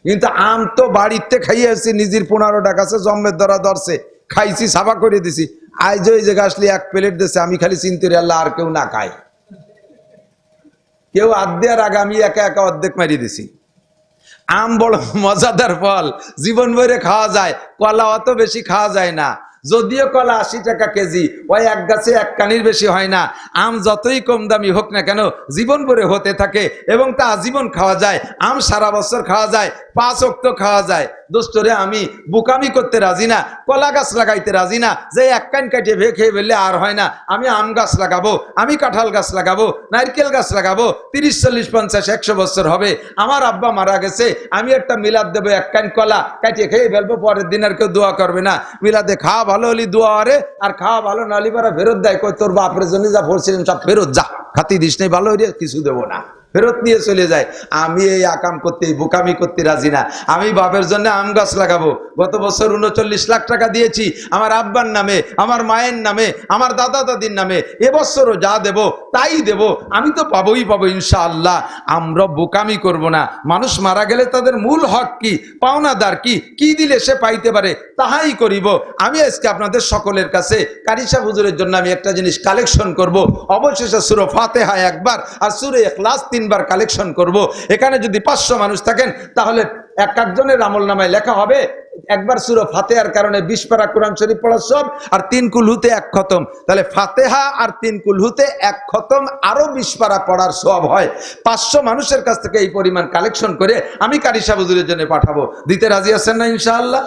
কিন্তু আম তো বাড়িতে খাইয়ে আসছি, নিজের 15টা গাছে জন্মের ধরা ধরছে, খাইছি, সাফা করে দিছি। আজ ওই যে গাছলি 1 প্লেট দিছে, আমি খালি চিনতে আল্লাহ আর কেউ না খায়। কেউ আর্ধেক আগে আমি একা অর্ধেক মারিয়ে দিছি। আম বড় মজাদার ফল, জীবন ভরে খাওয়া যায়, কলা অত বেশি খাওয়া যায় না। যদিও কলা 80 টাকা কেজি, ওই এক গাছে 1 কানির বেশি হয় না। আম যতই কম দামি হোক না কেন জীবন ভরে হতে থাকে এবং তা আজীবন খাওয়া যায়। আম সারা বছর খাওয়া যায়, 5 ওয়াক্ত খাওয়া যায়। দোস্তরে আমি বুকামি করতে রাজি না, কলা গাছ লাগাইতে রাজি না, যে 1 কান কাটিয়ে খেয়ে ফেললে আর হয় না। আমি আম গাছ লাগাবো, আমি কাঁঠাল গাছ লাগাবো, নারকেল গাছ লাগাবো, 30, 40, 50, 100 বছর হবে। আমার আব্বা মারা গেছে, আমি একটা মিলাদ দেবো, 1 কান কলা কাটিয়ে খেয়ে ফেলবো, পরের দিন আর কেউ দোয়া করবে না। মিলাদে খাওয়া ভালো হলি দোয়া আরে, আর খাওয়া ভালো নালি পারা ফেরত দেয়, কই তোর বাপের জন্য যা পড়ছিলেন সব ফেরত যা, খাতি দিস নেই ভালো হইলে কিছু দেবো না। ফেরত নিয়ে চলে যায়। আমি এই আকাম করতে, এই বোকামি করতে রাজি না। আমি বাপের জন্য আম গাছ লাগাবো। গত বছর ৩৯ লাখ টাকা দিয়েছি আমার আব্বার নামে, আমার মায়ের নামে, আমার দাদা দাদির নামে। এবছরও যা দেব তাই দেব, আমি তো পাবোই পাবো ইনশাআল্লাহ। আমরা বোকামি করব না। মানুষ মারা গেলে তাদের মূল হক কি, পাওনাদার কি, কি দিলে সে পাইতে পারে তাহাই করিব। আমি আজকে আপনাদের সকলের কাছে কারি সাহেব হুজুরের জন্য আমি একটা জিনিস কালেকশন করব। অবশেষে সূরা ফাতিহা একবার আর সূরা ইখলাস 3 বার কালেকশন করব। এখানে যদি 500 মানুষ থাকেন তাহলে এক একজনের আমলনামায় লেখা হবে একবার সূরা ফাতিহার কারণে 20 পারা কোরআন শরীফ পড়া সব, আর 3 কুলহুতে 1 খতম। তাহলে ফাতিহা আর 3 কুলহুতে 1 খতম আরো 20 পারা পড়ার সওয়াব হয়। 500 মানুষের কাছ থেকে এই পরিমাণ কালেকশন করে আমি কারি সাহেব হুজুরের জন্য পাঠাবো। দিতে রাজি আছেন না ইনশাআল্লাহ?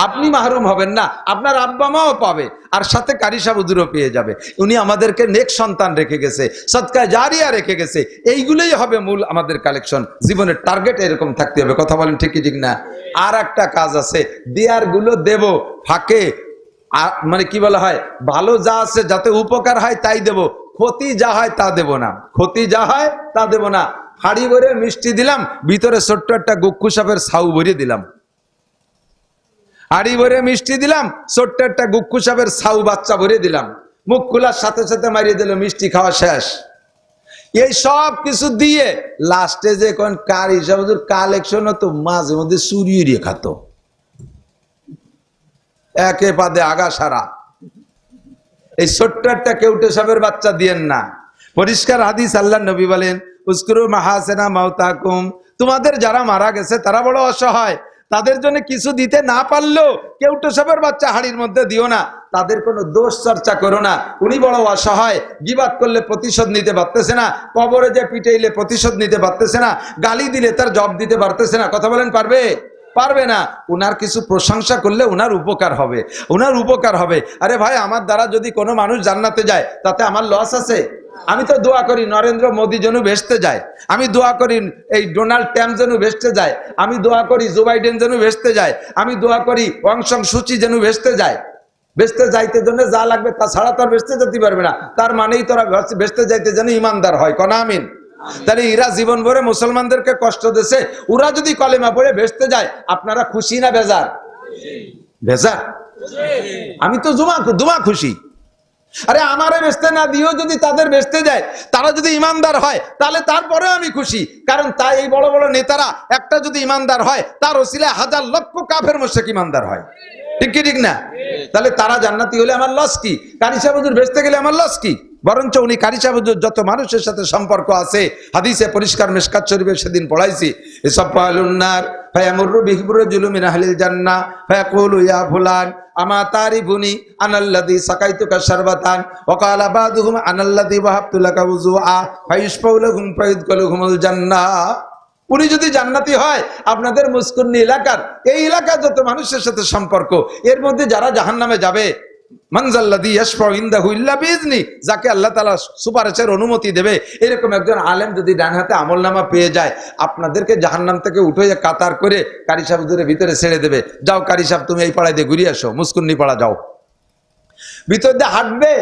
আপনি মাহরুম হবেন না, আপনার আব্বা মাও পাবে, আর সাথে কারি সাহেব হুজুরও পেয়ে যাবে। উনি আমাদেরকে নেক সন্তান রেখে গেছে, সদকা জারিয়া রেখে গেছে। এইগুলোই হবে মূল আমাদের কালেকশন। জীবনের টার্গেট এরকম থাকতে হবে। কথা বলেন ঠিক কি ঠিক না? আর একটা কাজ আছে, দেয়ার গুলো দেব ফাঁকে, মানে কি বলা হয়, ভালো যা আছে যাতে উপকার হয় তাই দেব, ক্ষতি যা হয় তা দেব না। ক্ষতি যা হয় তা দেব না। হাড়ি ভরে মিষ্টি দিলাম, ভিতরে ছোট্ট একটা গুক্কু সাপের ছাউ ভরে দিলাম। হাড়ি ভরে মিষ্টি দিলাম, ছোট্ট একটা গুক্কু সাপের ছাউ বাচ্চা ভরে দিলাম। মুখ খোলার সাথে সাথে মারিয়ে দিল, মিষ্টি খাওয়া শেষ। এই সব কিছু দিয়ে লাস্টে যে কোন কারি সাহেব হুজুর কালেকশন হতো, মাঝে মধ্যে চুরিয়ে খাত, একে পাদে আগা সারা। এই ছোট্ট একটা কেউটে সাপের বাচ্চা দিয়েন না। পরিষ্কার হাদিস, আল্লাহ নবী বলেন উজকুরু মাহাসিনা মাউতাকুম, তোমাদের যারা মারা গেছে তারা বড় অসহায়, তাদের জন্য কিছু দিতে না পারলেও কেউটে সাপের বাচ্চা হাড়ির মধ্যে দিও না, তাদের কোনো দোষ চর্চা করো না। উনি বড় অসহায়, গিবাত করলে প্রতিশোধ নিতে পারতেছে না, কবরে যে পিটাইলে প্রতিশোধ নিতে পারতেছে না, গালি দিলে তার জবাব দিতে পারতেছে না। কথা বলেন পারবে? পারবে না। উনার কিছু প্রশংসা করলে উনার উপকার হবে, উনার উপকার হবে। আরে ভাই, আমার দ্বারা যদি কোনো মানুষ জান্নাতে যায় তাতে আমার লস আছে? আমি তো দোয়া করি নরেন্দ্র মোদী যেন ভেস্তে যায়, আমি দোয়া করি এই ডোনাল্ড ট্রাম্প যেন ভেস্তে যায়, আমি দোয়া করি জো বাইডেন যেন ভেস্তে যায়, আমি দোয়া করি অং সান সু চি যেন ভেস্তে যায়। ভেস্তে যাইতে জন্য যা লাগবে তা ছাড়া তো আর ভেস্তে যেতে পারবে না। তার মানেই তোরা ভেস্তে যাইতে যেন ইমানদার হয়। কোন আমিন? তাহলে এরা জীবন ভরে মুসলমানদেরকে কষ্ট দিয়েছে, ওরা যদি কলেমা পড়ে ভেস্তে যায়, আপনারা খুশি না বেজার? বেজার। আমি তো দুমা খুশি। আরে আমারে বেচতে না দিও যদি তাদের বেচতে যায়, তারা যদি ইমানদার হয় তাহলে তারপরে আমি খুশি। কারণ তাই এই বড় বড় নেতারা একটা যদি ইমানদার হয়, তার ওসিলায় হাজার লক্ষ কাফের মুশরিক ইমানদার হয়। ঠিক কি ঠিক না? তাহলে তারা জান্নাতি হলে আমার লস কি? কারি সাহেব হুজুর বেচতে গেলে আমার লস কি? বরঞ্চ উনি কারি সাহেব হুজুর যত মানুষের সাথে সম্পর্ক আছে, হাদিসে পরিষ্কার মিশকাত শরীফে সেদিন পড়াইছি, এসব পালুন্নার ফায়ামুরু বিহিবুরজুলু মিন আহলিল জান্নাহ ফায়াকুলু ইয়া ফুলান আমা তারিফুনি আনাল্লাযী সাকাইতুকা শারবাতান ওয়া ক্বালা বাদুহুম আনাল্লাযী ওয়াহাবতু লাকা ওযুআ ফায়ুশফাউ লাহুম ফায়ুদখিলুহুমুল জান্নাহ। উনি যদি জান্নাতি হয়, আপনাদের মুস্কুন্নি এলাকার এই এলাকার যত মানুষের সাথে সম্পর্ক, এর মধ্যে যারা জাহান্নামে যাবে, মানজাল্লাযী ইয়াশফাউ ইনদাহু ইল্লা বিইজনি, যাকে আল্লাহ তাআলা সুপারিশের অনুমতি দেবে, এরকম একজন আলেম যদি ডান হাতে আমলনামা পেয়ে যায়, আপনাদেরকে জাহান্নাম থেকে উঠে কাতার করে কারি সাহেব হুজুরের ভিতরে ছেড়ে দেবে। যাও কারি সাহেব, তুমি এই পাড়ায় দিয়ে ঘুরে আসো, মুস্কুন্নি পাড়া যাও। ভিতর দিয়ে হাঁটবে,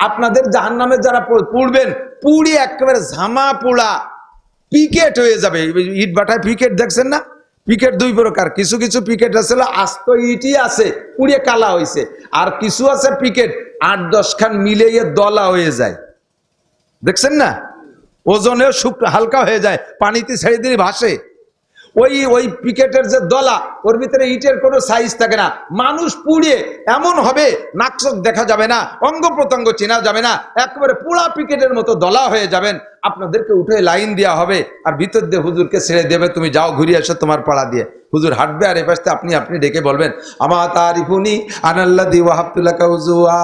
আপনাদের জাহান্নামে যারা পুড়বেন, পুড়ি একেবারে ঝামা পোড়া পিকেট হয়ে যাবে। ইট বাটায় পিকেট দেখছেন না? পিকেট দুই প্রকার, কিছু কিছু পিকেট আছে আস্ত ইটই আছে, পুড়িয়ে কালা হয়েছে, আর কিছু আছে পিকেট 8-10 খান মিলিয়ে দলা হয়ে যায়, দেখছেন না? ওজনেও হালকা হয়ে যায়, পানিতে ছেড়ে দিলে ভাসে। ওই পিকেটের যে দলা, ওর ভিতরে ইটের কোনো সাইজ থাকে না। মানুষ পুড়িয়ে এমন হবে নাকচোখ দেখা যাবে না, অঙ্গ প্রত্যঙ্গ চেনা যাবে না, একেবারে পুরা পিকেটের মতো দলা হয়ে যাবেন। আপনাদেরকে উঠে লাইন দেওয়া হবে, আর ভিতর দিয়ে হুজুরকে ছেড়ে দেবে, তুমি যাও ঘুরে আসো তোমার পাড়া দিয়ে। হুজুর হাঁটবে, আর এ পাশে আপনি ডেকে বলবেন আমা তারিফুনি আনাল্লাযী ওয়াহাবতু লাকা ওযুআ,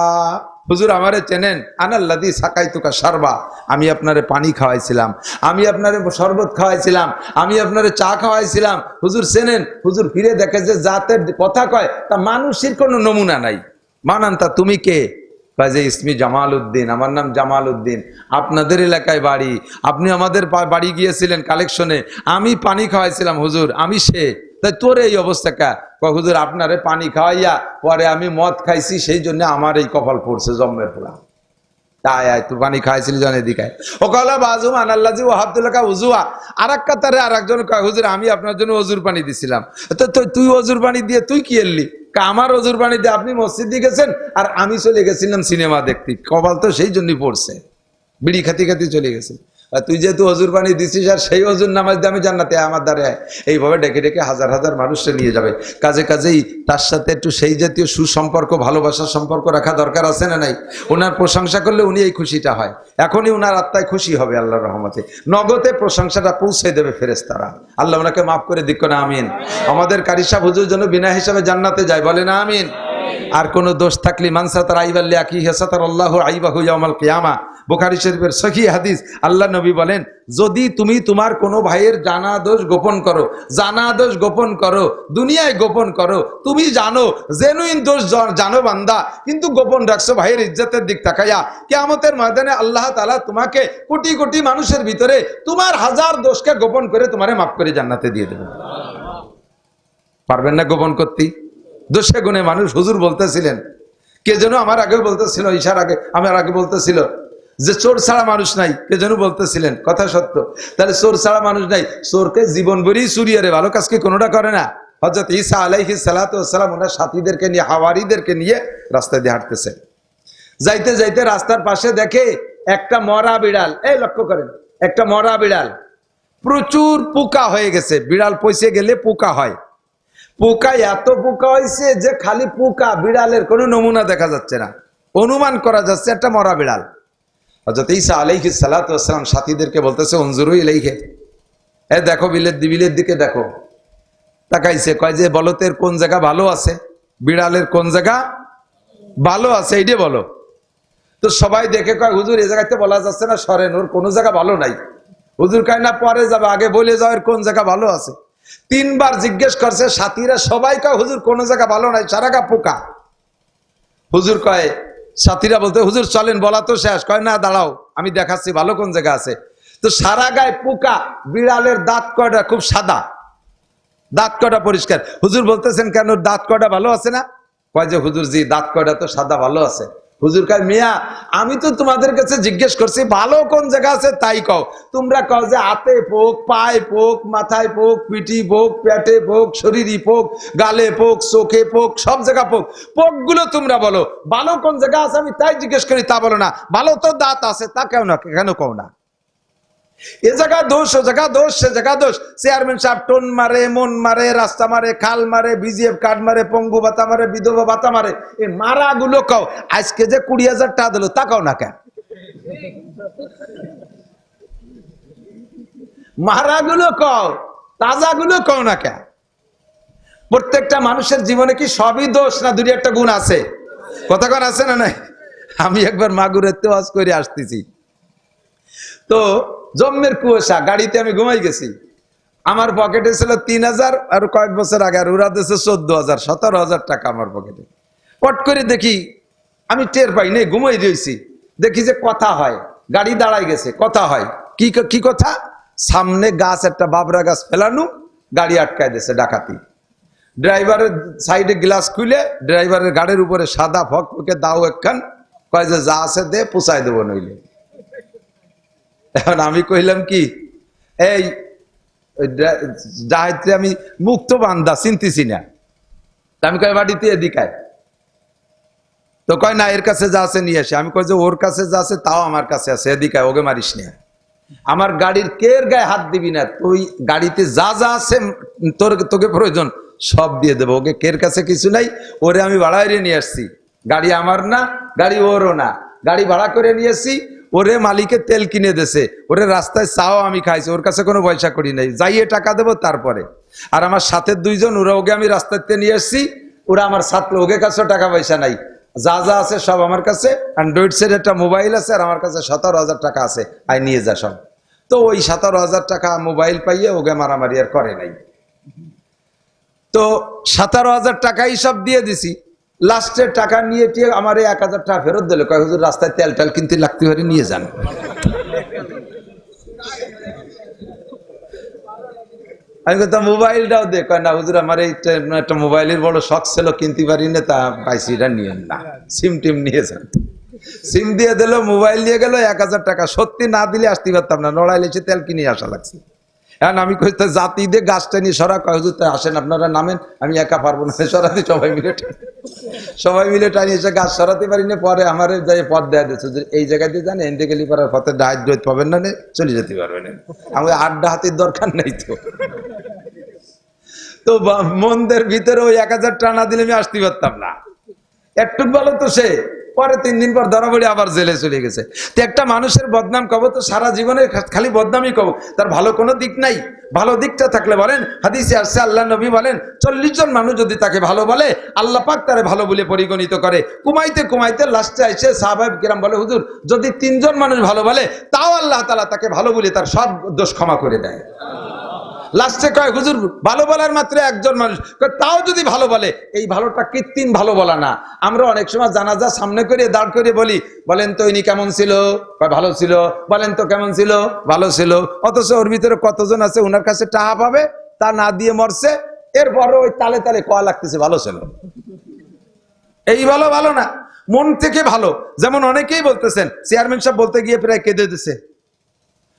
হুজুর আমারে চেনেন, আনাল্লাযী সাকাইতুকা শারবা, আমি আপনারে পানি খাওয়াইছিলাম, আমি আপনারে শরবত খাওয়াইছিলাম, আমি আপনারে চা খাওয়াইছিলাম, হুজুর চেনেন? হুজুর ফিরে দেখে যে জাতের কথা কয় তা মানুষের কোনো নমুনা নাই। মানান তা তুমি কে? যে ইসমি জামাল উদ্দিন, আমার নাম জামাল উদ্দিন, আপনাদের এলাকায় বাড়ি, আপনি আমাদের বাড়ি গিয়েছিলেন কালেকশনে, আমি পানি খাওয়াইছিলাম হুজুর, আমি সে। তাই তোর এই অবস্থা কা? হুজুর আপনারে পানি খাওয়াইয়া পরে আমি মদ খাইছি, সেই জন্য আমার এই কপাল পড়ছে জম্মের পোড়া। আয় আয় তুই পানি খাইছিলি জন এদিকে ও কলা বাজু আনাল্লাজি ও আব্দুল্লাহ উজুয়া আর এক কাতারে আর একজন কয় হুজুর আমি আপনার জন্য অজুর পানি দিছিলাম। তো তুই অজুর পানি দিয়ে তুই কি এলি? আমার অজুর পানি দিয়ে আপনি মসজিদে গেছেন আর আমি চলে গেছিলাম সিনেমা দেখতে। কপাল তো সেই জন্যই পড়ছে, বিড়ি খাতি খাতি চলে গেছে। আর তুই যেহেতু অজুর পানি দিছিস আর সেই অজুর নামাজ দিয়ে আমি জান্নাতে আমার দ্বারে এইভাবে ডেকে ডেকে হাজার হাজার মানুষকে নিয়ে যাবে। কাজেই তার সাথে একটু সেই জাতীয় সুসম্পর্ক ভালোবাসার সম্পর্ক রাখা দরকার আছে না নাই? ওনার প্রশংসা করলে উনি এই খুশিটা হয়, এখনই ওনার আত্মায় খুশি হবে আল্লাহর রহমতে, নগদে প্রশংসাটা পৌঁছে দেবে ফেরেশতারা। আল্লাহ ওনাকে মাফ করে দিক না, আমিন। আমাদের কারি সাহেব হুজুর জন্য বিনা হিসাবে জান্নাতে যায়, বলে না আমিন। আর কোন দোষ থাকলে মানসাতার আইবাল্লি আকি হাসাতার আল্লাহু আইবাহু ইয়াউমাল কিয়ামা, বুখারী শরীফের সহিহ হাদিস। আল্লাহ নবী বলেন, যদি তুমি তোমার কোনো ভাইয়ের জানা দোষ গোপন করো, জানা দোষ গোপন করো, দুনিয়ায় গোপন করো, তুমি জানো জেনুইন দোষ জানো বান্দা, কিন্তু গোপন রাখছো ভাইয়ের ইজ্জতের দিক তাকাইয়া, কিয়ামতের ময়দানে আল্লাহ তাআলা তোমাকে কোটি কোটি মানুষের ভিতরে তোমার হাজার দোষকে গোপন করে তোমারে মাফ করে জান্নাতে দিয়ে দেবে। পারবেন না গোপন করতে? দোষে গুণে মানুষ, হুজুর বলতেছিলেন, কে যেন আমার আগে বলতেছিল, ঈশার আগে আমার আগে বলতেছিল যে চোর ছাড়া মানুষ নাই, কে যেন বলতেছিলেন, কথা সত্য। তাহলে চোর ছাড়া মানুষ নাই, চোরকে জীবন ভরেই চুরিয়ারে ভালো কাজ কি কোনোটা করে না? হযরত ঈসা আলাইহিস সালাতু ওয়াস সালাম ওনার সাথীদেরকে নিয়ে, হাওয়ারীদেরকে নিয়ে রাস্তায় দিয়ে হাঁটতেছে, যাইতে যাইতে রাস্তার পাশে দেখে একটা মরা বিড়াল। এই লক্ষ্য করেন, একটা মরা বিড়াল, প্রচুর পোকা হয়ে গেছে। বিড়াল পয়সে গেলে পোকা হয়, পোকা এত পোকা হয়েছে যে খালি পোকা, বিড়ালের কোনো নমুনা দেখা যাচ্ছে না, অনুমান করা যাচ্ছে একটা মরা বিড়াল। হযরত ঈসা আলাইহিস সালাতু ওয়াস সালাম সাথীদেরকে বলতেছে, উনজুরু ইলাইহি, এ দেখো বিলের দিকে দেখো। তাকাইছে, কয় যে বলতের কোন জায়গা ভালো আছে, বিড়ালের কোন জায়গা ভালো আছে এইটা বলো। তো সবাই দেখে কয়, হুজুর এই জায়গাতে বলা যাচ্ছে না, সরেন, ওর কোনো জায়গা ভালো নাই। হুজুর কয়, না পরে যাবে, আগে বলে যাও এর কোন জায়গা ভালো আছে। তিনবার জিজ্ঞেস করছে সাথীরা, সবাই কয় হুজুর কোন জায়গা ভালো নাই, সারা গা পোকা। হুজুর কয়, সাথীরা বলতে, হুজুর চলেন, বলা তো শেষ। কয়, না দাঁড়াও, আমি দেখাচ্ছি ভালো কোন জায়গা আছে। তো সারা গায়ে পোকা, বিড়ালের দাঁত কয়টা খুব সাদা, দাঁত কয়টা পরিষ্কার। হুজুর বলতেছেন, কেন দাঁত কয়টা ভালো আছে না? কয় যে হুজুর জি, দাঁত কয়টা তো সাদা ভালো আছে। হুজুর কয়, মিয়া আমি তো তোমাদের কাছে জিজ্ঞেস করছি ভালো কোন জায়গা আছে তাই কও, তোমরা কও যে হাতে পোক, পায়ে পোক, মাথায় পোক, পিঠি পোক, পেটে পোক, শরীরে পোক, গালে পোক, চোখে পোক, সব জায়গা পোক। পোকগুলো তোমরা বলো, ভালো কোন জায়গা আছে আমি তাই জিজ্ঞেস করি, তা বলো না। ভালো তো দাঁত আছে, তা কেউ না, কেন কও না? এ জায়গা দোষ, ও জায়গা দোষ, সে জায়গা দোষ। চেয়ারম্যান সাহেব টোন মারে, মন মারে, রাস্তা মারে, খাল মারে, বিজিএফ কার্ড মারে, পঙ্গু ভাতা মারে, বিধবা ভাতা মারে, এই মারা গুলো কও। আজকে যে 20,000 টাকা দিল তা কও না কেন? মারা গুলো কও, তাজা গুলো কও না কেন? প্রত্যেকটা মানুষের জীবনে কি সবই দোষ, না দুই একটা গুণ আছে? কথা কন আছে না নাই? আমি একবার মাগুরের ওয়াজ করে আসতেছি, তো জম্মের কুয়াশা, গাড়িতে আমি ঘুমাই গেছি, আমার পকেটে ছিল 3,000, আর কয়েক বছর আগে আর ওরা দিয়েছে 14,000, 17,000 টাকা আমার পকেটে। পট করে দেখি, আমি টের পাই নেই, ঘুমাই রয়েছি, দেখি যে কথা হয়, গাড়ি দাঁড়াই গেছে, কথা হয়। কি কথা? সামনে গাছ, একটা বাবরা গাছ ফেলানো, গাড়ি আটকায় দিয়েছে ডাকাতি। ড্রাইভারের সাইডে গ্লাস খুলে ড্রাইভারের গাড়ির উপরে সাদা ফকফকে দাও একখান, কয় যে যা আছে দে, পুষাই দেবো নইলে। এখন আমি কইলাম কি, এই জাহাজে আমি মুক্ত বান্দা, চিনতেছি না। আমি কয় বাড়িতে এদিকায়, তো কয় না, এর কাছে যা আছে নিয়ে আসে। আমি কই যে ওর কাছে যা আছে তাও আমার কাছে আছে, এদিকায়, ওকে মারিস না। আমার গাড়ির কের গায়ে হাত দিবি না, তুই গাড়িতে যা যা আছে তোকে প্রয়োজন সব দিয়ে দেবো, ওকে কের কাছে কিছু নাই। ওরে আমি ভাড়ায় নিয়ে আসছি, গাড়ি আমার না, গাড়ি ওরও না, গাড়ি ভাড়া করে নিয়েছি। ওরে মালিকে তেল কিনে দেছে, ওরে রাস্তায় চাও আমি খাইছি, ওর কাছে কোনো পয়সা করি নাই, যাইয়ে টাকা দেবো তারপরে। আর আমার সাথে দুইজন, ওরা ওকে আমি রাস্তাতে নিয়ে আসছি, ওরা আমার ছাত্র, ওকে কাছেও টাকা পয়সা নাই, যা যা আছে সব আমার কাছে। অ্যান্ড্রয়েড সেট একটা মোবাইল আছে, আর আমার কাছে 17,000 টাকা আছে, আই নিয়ে যা সব। তো ওই 17,000 টাকা মোবাইল পাইয়ে ওকে মারামারি আর করে নাই। তো 17,000 টাকাই সব দিয়ে দিছি। লাস্টের টাকা নিয়ে টিয়ে আমার 1,000 টাকা ফেরত দিল, কয় হুজুর রাস্তায় তেল টেল কিনতে লাগতে পারে, নিয়ে যান। আমি কথা মোবাইলটাও দে, কয় না হুজুর আমার একটা মোবাইলের বড় শখ ছিল, কিনতে পারি না, তা পাইছি, এটা নিয়েন না, সিম টিম নিয়ে যান। সিম দিয়ে দিল, মোবাইল নিয়ে গেল, 1000 টাকা। সত্যি না দিলে আসতে পারতাম না, লড়াই লেছে, তেল কিনে আসা লাগছে। এখন আমি কই তো জাতি দিয়ে গাছটা নিয়ে সরা, কয় হুজুর তো আসেন, আপনারা নামেন, আমি একা পারবো না সরাতে। সবাই মিলে টানি এসে গাছ সরাতে পারি না। পরে আমার যাই পথ দেয়া দিচ্ছে যে এই জায়গা দিয়ে যান, এনতে গেলি পারার পথে ডাইট ডোজ পাবেন না, চলে যেতে পারবেন। আমি আড্ডা হাতির দরকার নেই তো। তো মন্দের ভিতরে ওই 1000 টানা দিলে আমি আসতে পারতাম না। একটু বলো তো সে, পরে 3 দিন পর ধরা পড়ে আবার জেলে চলে গেছে। তো একটা মানুষের বদনাম কব তো সারা জীবনে খালি বদনামই কব, তার ভালো কোনো দিক নাই। ভালো দিকটা থাকলে বলেন, হাদিসে আসছে আল্লাহ নবী বলেন 40 জন মানুষ যদি তাকে ভালো বলে, আল্লাহ পাক তারে ভালো বলে পরিগণিত করে। কুমাইতে কুমাইতে লাস্টে এসে সাহাবায়ে কিরাম বলে, হুজুর যদি 3 জন মানুষ ভালো বলে, তাও আল্লাহ তাআলা তাকে ভালো বলে তার সব দোষ ক্ষমা করে দেয়। লাস্টে কয়, হুজুর ভালো বলার মাত্র 1 জন মানুষ, তাও যদি ভালো বলে, এই ভালোটা কৃত্রিম ভালো বলা না। আমরা অনেক সময় জানাজা সামনে করে দাঁড় করে বলি, বলেন তো ইনি কেমন ছিল, ভালো ছিল, বলেন তো কেমন ছিল, ভালো ছিল। অথচ ওর ভিতরে কতজন আছে ওনার কাছে টাকা পাবে, তা না দিয়ে মরছে, এরপরও ওই তালে তালে কয়া লাগতেছে ভালো ছিল। এই ভালো ভালো না, মন থেকে ভালো। যেমন অনেকেই বলতেছেন, চেয়ারম্যান সাহেব বলতে গিয়ে প্রায় কেঁদে দিছে।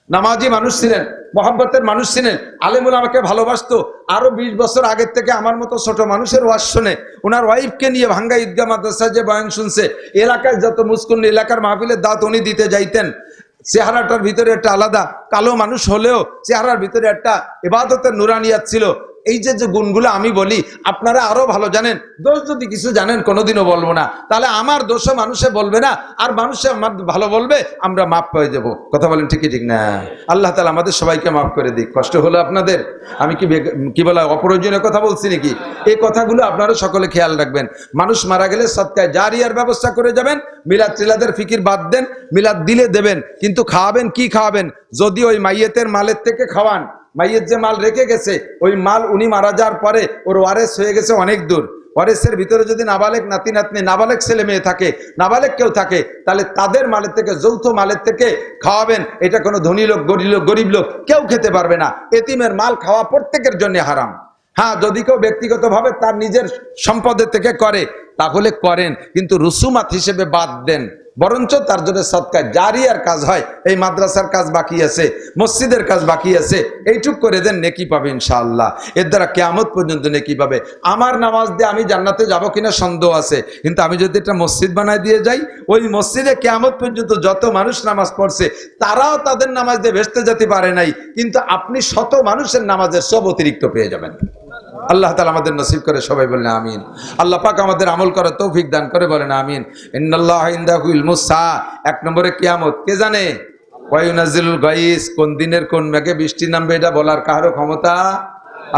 নামাজি মানুষ ছিলেন, মহব্বতের মানুষ ছিলেন, আলেমুল আমাকে ভালোবাসতো। আরো 20 বছর আগের থেকে আমার মতো ছোট মানুষের ওয়াজ শুনে, ওনার ওয়াইফকে নিয়ে ভাঙ্গা ঈদগাহ মাদ্রাসায় যে বয়ান শুনছে, এলাকায় যত মুসকুন এলাকার মাহফিলের দাঁত উনি দিতে যাইতেন। চেহারাটার ভিতরে একটা আলাদা, কালো মানুষ হলেও চেহারার ভিতরে একটা ইবাদতের নুরানিয়াত ছিল। এই যে যে গুণগুলো আমি বলি, আপনারা আরো ভালো জানেন। দোষ যদি কিছু জানেন কোনোদিনও বলবো না, তাহলে আমার দোষও মানুষে বলবে না, আর মানুষে আমার ভালো বলবে, আমরা মাফ পেয়ে যাবো। কথা বলেন ঠিকই ঠিক না? আল্লাহ তাআলা আমাদের সবাইকে মাফ করে দিক। কষ্ট হলো আপনাদের? আমি কি বলা অপ্রয়োজনীয় কথা বলছি নাকি? এই কথাগুলো আপনারা সকলে খেয়াল রাখবেন। মানুষ মারা গেলে সদকায়ে জারিয়ার ব্যবস্থা করে যাবেন। মিলাদ টিলাদের ফিকির বাদ দেন, মিলাদ দিলে দেবেন, কিন্তু খাওয়াবেন কি খাওয়াবেন? যদি ওই মাইয়েতের মালের থেকে খাওয়ান, মাইয়ের যে মাল রেখে গেছে, ওই মাল উনি মারা যাওয়ার পরে ওর ওয়ারেস হয়ে গেছে অনেক দূর, ওয়ারেসের ভিতরে যদি নাবালেক নাতি নাতনি, নাবালেক ছেলে মেয়ে থাকে, নাবালেক কেউ থাকে, তাহলে তাদের মালের থেকে, যৌথ মালের থেকে খাওয়াবেন। এটা কোনো ধনী লোক, গরিব লোক কেউ খেতে পারবে না। এতিমের মাল খাওয়া প্রত্যেকের জন্য হারাম। হ্যাঁ, যদি কেউ ব্যক্তিগতভাবে তার নিজের সম্পদের থেকে করে, তাহলে করেন, কিন্তু রুসুমাত হিসেবে বাদ দেন। বরঞ্চ তার জন্য সদকায়ে জারিয়ার কাজ হয়। এই মাদ্রাসার কাজ বাকি আছে, মসজিদের কাজ বাকি আছে, এইটুক করে দেন, নেকি পাবে ইনশাআল্লাহ। এর দ্বারা কিয়ামত পর্যন্ত নেকি পাবে। আমার নামাজ দিয়ে আমি জান্নাতে যাব কিনা সন্দেহ আছে, কিন্তু আমি যদি একটা মসজিদ বানায় দিয়ে যাই, ওই মসজিদে কিয়ামত পর্যন্ত যত মানুষ নামাজ পড়ছে, তারাও তাদের নামাজ দিয়ে ভেস্তে যেতে পারে নাই, কিন্তু আপনি শত মানুষের নামাজের সব অতিরিক্ত পেয়ে যাবেন। আল্লাহ তাআলা আমাদের নসিব করে, সবাই বলেন আমিন। আল্লাহ পাক আমাদের আমল করার তৌফিক দান করে, বলেন আমিন। ইন্নাল্লাহা ইনদাহু ইলমুস সাআ, 1 নম্বরে কিয়ামত। কে জানে? ওয়া ইউনাজিলুল গায়স, কোন দিনের কোন মেঘে বৃষ্টি নামবে এটা বলার কারো ক্ষমতা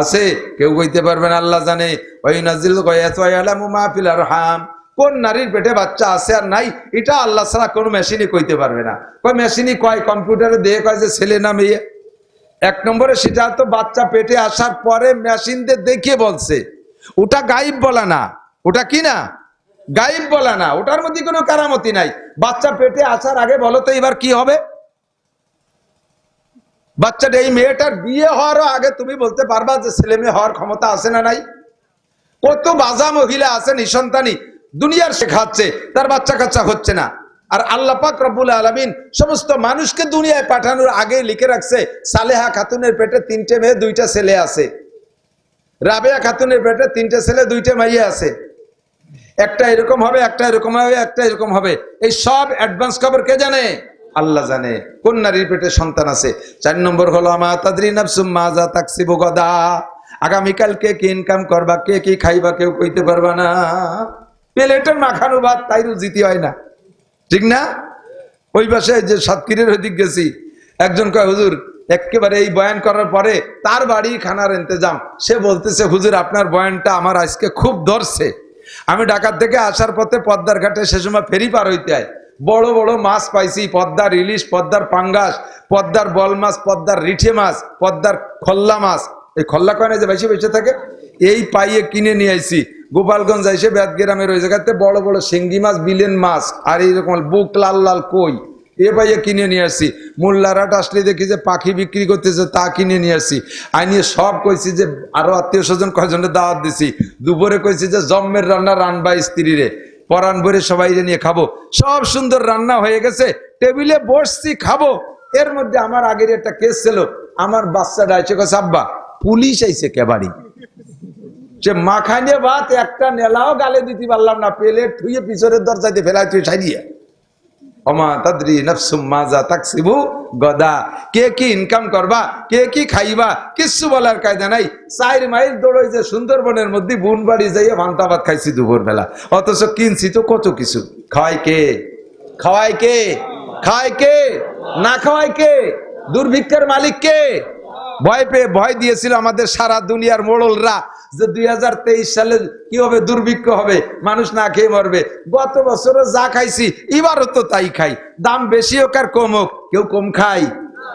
আছে? কেউ কইতে পারবে না, আল্লাহ জানে। ওয়া ইউনাজিলুল গায়স ওয়া ইয়ালামু মা ফিল আরহাম, কোন নারীর পেটে বাচ্চা আছে আর নাই, এটা আল্লাহ ছাড়া কোনো মেশিনই কইতে পারবে না। কয় মেশিনই কয়, কম্পিউটারে দিয়ে কয় যে ছেলে না মেয়ে। 1 নম্বরে সেটা তো বাচ্চা পেটে আসার পরে মেশিন দিয়ে দেখিয়ে বলছে, ওটা গায়েব বলা না। ওটা কি না? গায়েব বলা না, ওটার মধ্যে কোনো কারামতি নাই। বাচ্চা পেটে আসার আগে বলো তো এবার কি হবে? বাচ্চাটা, এই মেয়েটার বিয়ে হওয়ারও আগে তুমি বলতে পারবা যে ছেলে মেয়ে হওয়ার ক্ষমতা আছে না নাই? কত বাজা মহিলা আছে নিঃসন্তানী, দুনিয়ার শেখাচ্ছে, তার বাচ্চা কাচ্চা হচ্ছে না। আর আল্লাহ পাক রব্বুল আলামিন সমস্ত মানুষকে দুনিয়ায় পাঠানোর আগে লিখে রাখছে, সালেহা খাতুনের পেটে 3টে মেয়ে 2টা ছেলে আছে, রাবেয়া খাতুনের পেটে 3টে ছেলে 2টে মেয়ে আছে। একটা এরকম হবে, একটা এরকম হবে, একটা এরকম হবে। এই সব অ্যাডভান্স খবর কে জানে? আল্লাহ জানে কোন নারীর পেটে সন্তান আছে। 4 নম্বর হলো মা তাদরি নাফসুম মাযা তাকসিবু গাদা, আগামীকাল কে কি ইনকাম করবা, কে কি খাইবা, কেউ কইতে পারবা না। প্লেটের মাখানো ভাত তাই রুজিতি হয় না, ঠিক না? ওই পাশে যে সাতক্ষীরের ওইদিক গেছি, একজন কয় হুজুর একেবারে এই বয়ান করার পরে তার বাড়ি খানার ইন্তজাম। সে বলতেছে, হুজুর আপনার বয়ানটা আমার আজকে খুব ধরছে। আমি ঢাকার থেকে আসার পথে পদ্মার ঘাটে সে সময় ফেরি পার হইতে হয়, বড় বড় মাছ পাইছি, পদ্মার ইলিশ, পদ্মার পাঙ্গাস, পদ্মার বল মাছ, পদ্মার রিঠে মাছ, পদ্মার খল্লা মাছ, এই খল্লা কয় না যে বেশি বেশি থাকে, এই পাইয়ে কিনে নিয়ে আইছি। গোপালগঞ্জ আইসে বেদগ্রামের ওই জায়গাতে বড় বড় শিঙ্গি মাছ, বিলেন মাছ, আর এইরকম বুক লাল লাল কই, এ পাইয়ে কিনে নিয়ে আসছি। মোল্লারাট আসলে দেখি যে পাখি বিক্রি করতেছে, তা কিনে নিয়ে আসছি। আইনিয়ে সব কইছি যে আরো আত্মীয় স্বজন কয়জনের দাওয়াত দিছি। দুপুরে কইছি যে জম্মের রান্না রানবা স্ত্রীরে, পরাণ ভরে সবাই নিয়ে খাবো, সব সুন্দর রান্না হয়ে গেছে, টেবিলে বসছি খাবো। এর মধ্যে আমার আগের একটা কেস ছিল, আমার বাচ্চাটা এসে কাছে আব্বা পুলিশ আইছে কে বাড়ি, সে মাখানে ভাত একটা নেলাও গালে দিতে পারলাম না, প্লেট থুয়ে পিছনের দরজাতে ফেলাই তুই সাইডিয়ে। ওমা তাদরি নাফসুম মাজা তাকসিবু গদা, কে কি ইনকাম করবা, কে কি খাইবা, কিচ্ছু বলার কায়দা নাই। 4 মাইল দৌড়ই যে সুন্দরবনের মধ্যে বুন বাড়ি যাইয়া ভান্তা ভাত খাইছি দুপুর বেলা, অথচ কিনছি তো কত কিছু। খাওয়াই কে? খাওয়াই কে? খায় কে? না খাওয়াই কে? দুর্ভিক্ষের মালিক কে? ভয় পেয়ে ভয় দিয়েছিল আমাদের সারা দুনিয়ার মোড়লরা যে 2023 সালে কি হবে, দুর্ভিক্ষ হবে, মানুষ না খেয়ে মরবে। গত বছরও যা খাইছি এবারও তো তাই খাই, দাম বেশি হোক আর কম হোক, কেউ কম খাই?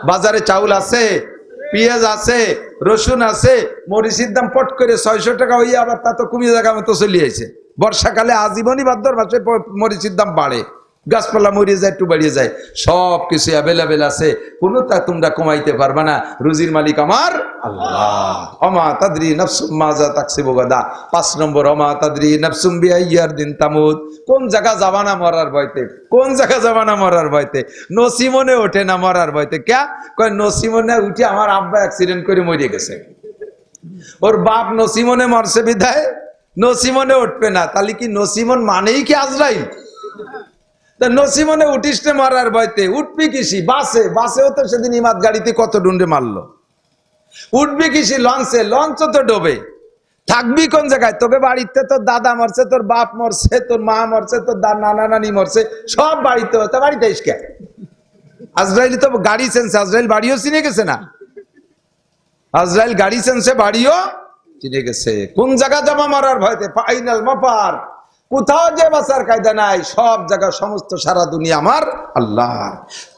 বাজারে চাউল আছে, পেঁয়াজ আছে, রসুন আছে, মরিচের দাম পট করে 600 টাকা হইয়া আবার তা তো কমিয়ে জায়গা মতো চলিয়েছে। বর্ষাকালে আজীবনই ভাদ্র মাসে মরিচের দাম বাড়ে, গাছপালা মরিয়ে যায়, একটু বাড়িয়ে যায়, সব কিছু অ্যাভেলেবেল আছে, কোনো তা তোমরা কমাইতে পারবা না। রুজির মালিক আমার আল্লাহ। ওমা তাদরি নাফসুম মাজা তাকসিবু গাদা। 5 নম্বর, ওমা তাদরি নাফসুম বিআইয়ার দিন তামুত। কোন জায়গা যাবা না মরার ভয়তে, কোন জায়গা যাবা না মরার ভয়তে, নসিমনে ওঠে না মরার ভয়তে। ক্যা কয়? নসিমনে উঠে আমার আব্বা অ্যাক্সিডেন্ট করে মরে গেছে, ওর বাপ নসিমনে মরছে বিধায় নসিমনে উঠবে না। তাহলে কি নসিমন মানেই কি আজরাইল? নসিমনে উঠিস না মরার ভয়তে, উঠবি কিসি? বাসে, বাসেও তো সেদিন ইমাদ গাড়িতে কত ডুন্ডে মারলো। উঠবি কিসি? লঞ্চে, লঞ্চ তো ডোবে। থাকবি কোন জায়গায়? তোকে বাড়িতে তোর দাদা মরছে, তোর বাপ মরছে, তোর মা মরছে, তোর নানা নানি মরছে, সব বাড়িতে। তা বাড়িতে কে? আজরাইল তো গাড়ি চেনছে, আজরাইল বাড়িও চিনে গেছে না? আজরাইল গাড়ি চেনছে, বাড়িও চিনে গেছে। কোন জায়গা যাবা মরার ভয়তে? ফাইনাল মাপার, কোথাও যে বাঁচার কায়দা নাই, সব জায়গা, সমস্ত সারা দুনিয়া আমার আল্লাহর।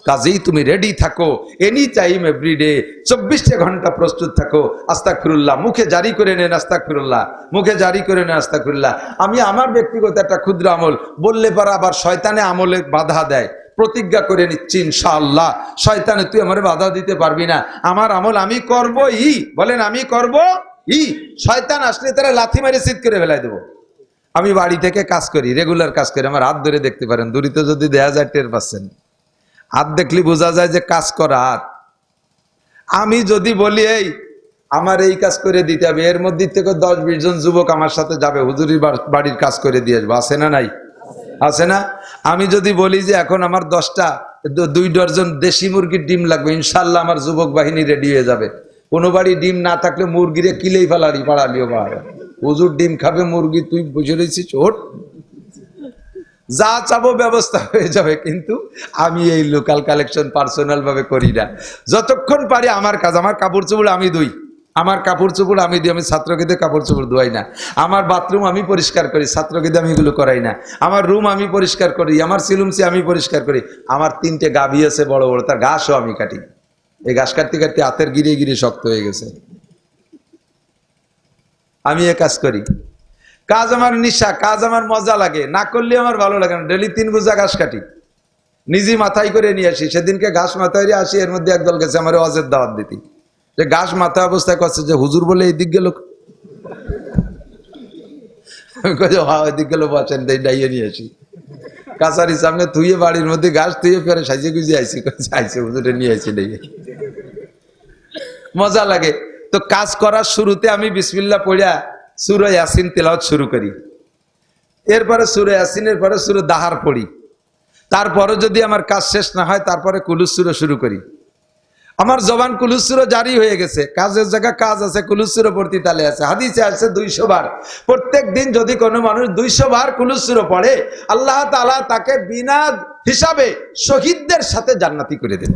কাজেই তুমি রেডি থাকো, এনি টাইম এভরিডে, 24 ঘন্টা প্রস্তুত থাকো। আস্তাগফিরুল্লাহ মুখে জারি করে নেন, আস্তাগফিরুল্লাহ মুখে জারি করে নেন, আস্তাগফিরুল্লাহ। আমি আমার ব্যক্তিগত একটা ক্ষুদ্র আমল বললে পরে আবার শয়তানে আমলে বাধা দেয়, প্রতিজ্ঞা করে নিচ্ছি ইনশাআল্লাহ, শয়তানে তুই আমারে বাধা দিতে পারবি না, আমার আমল আমি করবই। বলেন আমি করবই। শয়তান আসলে তারা লাথি মেরে চিৎ করে ফেলাই দেবো। আমি বাড়ি থেকে কাজ করি, রেগুলার কাজ করি, আমার হাত ধরে দেখতে পারেন, দূরিত যদি দেখা যায় টের পাচ্ছেন। হাত দেখলে বোঝা যায় যে কাজ করা হাত। আমি যদি বলি এই আমার এই কাজ করে দিতে হবে, এর মধ্যে থেকে 10-20 জন যুবক আমার সাথে যাবে, হুজুরির বাড়ির কাজ করে দিয়ে আসবো, আছে না নাই? আছে না? আমি যদি বলি যে এখন আমার 2 ডজন দেশি মুরগির ডিম লাগবে, ইনশাল্লাহ আমার যুবক বাহিনী রেডি হয়ে যাবে। কোনো বাড়ি ডিম না থাকলে মুরগিরে কিলেই পাড়ালিও পাড়া, হুজুর ডিম খাবে, মুরগি তুই বসে রয়েছিস, ওঠ, যা চাবো ব্যবস্থা হয়ে যাবে। কিন্তু আমি এই লোকাল কালেকশন পার্সোনাল ভাবে করি না। যতক্ষণ পারি আমার কাজ, আমার কাপড় চোপড় আমি ধুই, আমার কাপড় চোপড় আমি দিই, আমি ছাত্রকে দিয়ে কাপড় চোপড় ধোয়াই না। আমার বাথরুম আমি পরিষ্কার করি, ছাত্রকে দিয়ে আমি এগুলো করাই না। আমার রুম আমি পরিষ্কার করি, আমার সিলুমসি আমি পরিষ্কার করি। আমার 3টে গাভী আছে বড় বড়, তার ঘাসও আমি কাটি। এই ঘাস কাটতে কাটতে হাতের গিরে গিরে শক্ত হয়ে গেছে। আমি এ কাজ করি, কাজ আমার নিশা, কাজ আমার মজা লাগে, না করলে আমার ভালো লাগে না। ডেলি 3 বোঝা ঘাস কাটি, নিজে মাথায় করে নিয়ে আসি। সেদিনকে ঘাস মাথায় আসি, এর মধ্যে একদল গেছে আমার ওয়াজের দাওয়াত দিতে, যে ঘাস মাথা অবস্থায় করছে যে হুজুর বলে এই দিক গেল। আমি কই হ্যাঁ ওই দিক গেল, বসেন ডাইয়ে নিয়ে আসি। কাছারির সামনে থুয়ে, বাড়ির মধ্যে ঘাস থুয়ে ফেরে সাইজে গুজে আইসি, আইসে হুজুরে নিয়ে আসি ডাইয়ে। মজা লাগে। তো কাজ করার শুরুতে আমি বিসমিল্লাহ পড়িয়া সূরা ইয়াসিন তেলাওয়াত শুরু করি, এরপরে সূরা ইয়াসিনের পরে সূরা দাহার পড়ি, তারপরে যদি আমার কাজ শেষ না হয় তারপরে কুলুস সূরা শুরু করি। আমার জবান কুলুস সূরা জারি হয়ে গেছে, কাজের জায়গা কাজ আছে, কুলুস সূরা পড়তে তালে আছে। হাদিসে আছে 200 বার। প্রত্যেক দিন যদি কোনো মানুষ 200 বার কুলুস সূরা পড়ে, আল্লাহ তাআলা তাকে বিনা হিসাবে শহীদদের সাথে জান্নাতি করে দেন।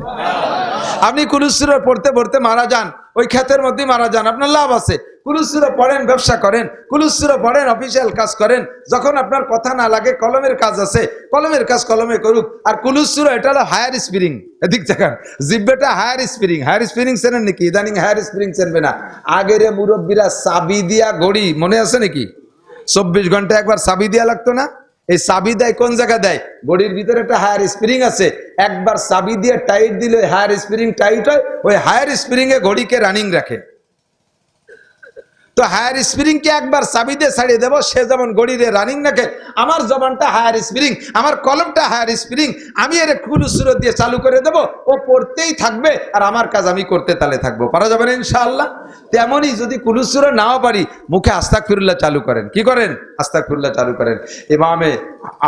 আপনি কুলুস সূরা পড়তে পড়তে মারা যান, ওই ক্ষেতের মধ্যে মারা যান, আপনার লাভ আছে। কুলুস সূরা পড়েন, ব্যবসা করেন, কুলুস সূরা পড়েন, অফিসিয়াল কাজ করেন। যখন আপনার কথা না লাগে, কলমের কাজ আছে, কলমের কাজ কলমে করুক। আর কুলুস সূরা এটা হলো হায়ার স্পিরিং। এদিক দেখেন, জিব্বেটা হায়ার স্পিরিং। হায়ার স্পিরিং চেনেন নাকি? ইদানিং হায়ার স্পিরিং চেনবে না। আগের মুরব্বীরা চাবি দিয়া ঘড়ি মনে আছে নাকি? 24 ঘন্টা একবার চাবি দিয়া লাগতো না? এই চাবি দেয় কোন জায়গা দেয়? ঘড়ির ভিতরে একটা হায়ার স্প্রিং আছে, একবার চাবি দিয়ে টাইট দিলে হায়ার স্প্রিং টাইট হয়, ওই হায়ার স্প্রিং এ ঘড়িকে রানিং রাখে। তো হায়ার স্প্রিংকে একবার চাবি দিয়ে ছাড়িয়ে দেবো, সে যেমন গড়িরে রানিং নাকে, আমার জবানটা হায়ার স্প্রিং, আমার কলমটা হায়ার স্প্রিং, আমি এর কুলুসুর দিয়ে চালু করে দেবো, ও পড়তেই থাকবে আর আমার কাজ আমি করতে তালে থাকবো। পারা যাবে না ইনশাআল্লাহ? তেমনই যদি কুলুসুর নাও পারি, মুখে আস্তাগফিরুল্লাহ চালু করেন। কি করেন? আস্তাগফিরুল্লাহ চালু করেন। ইমামে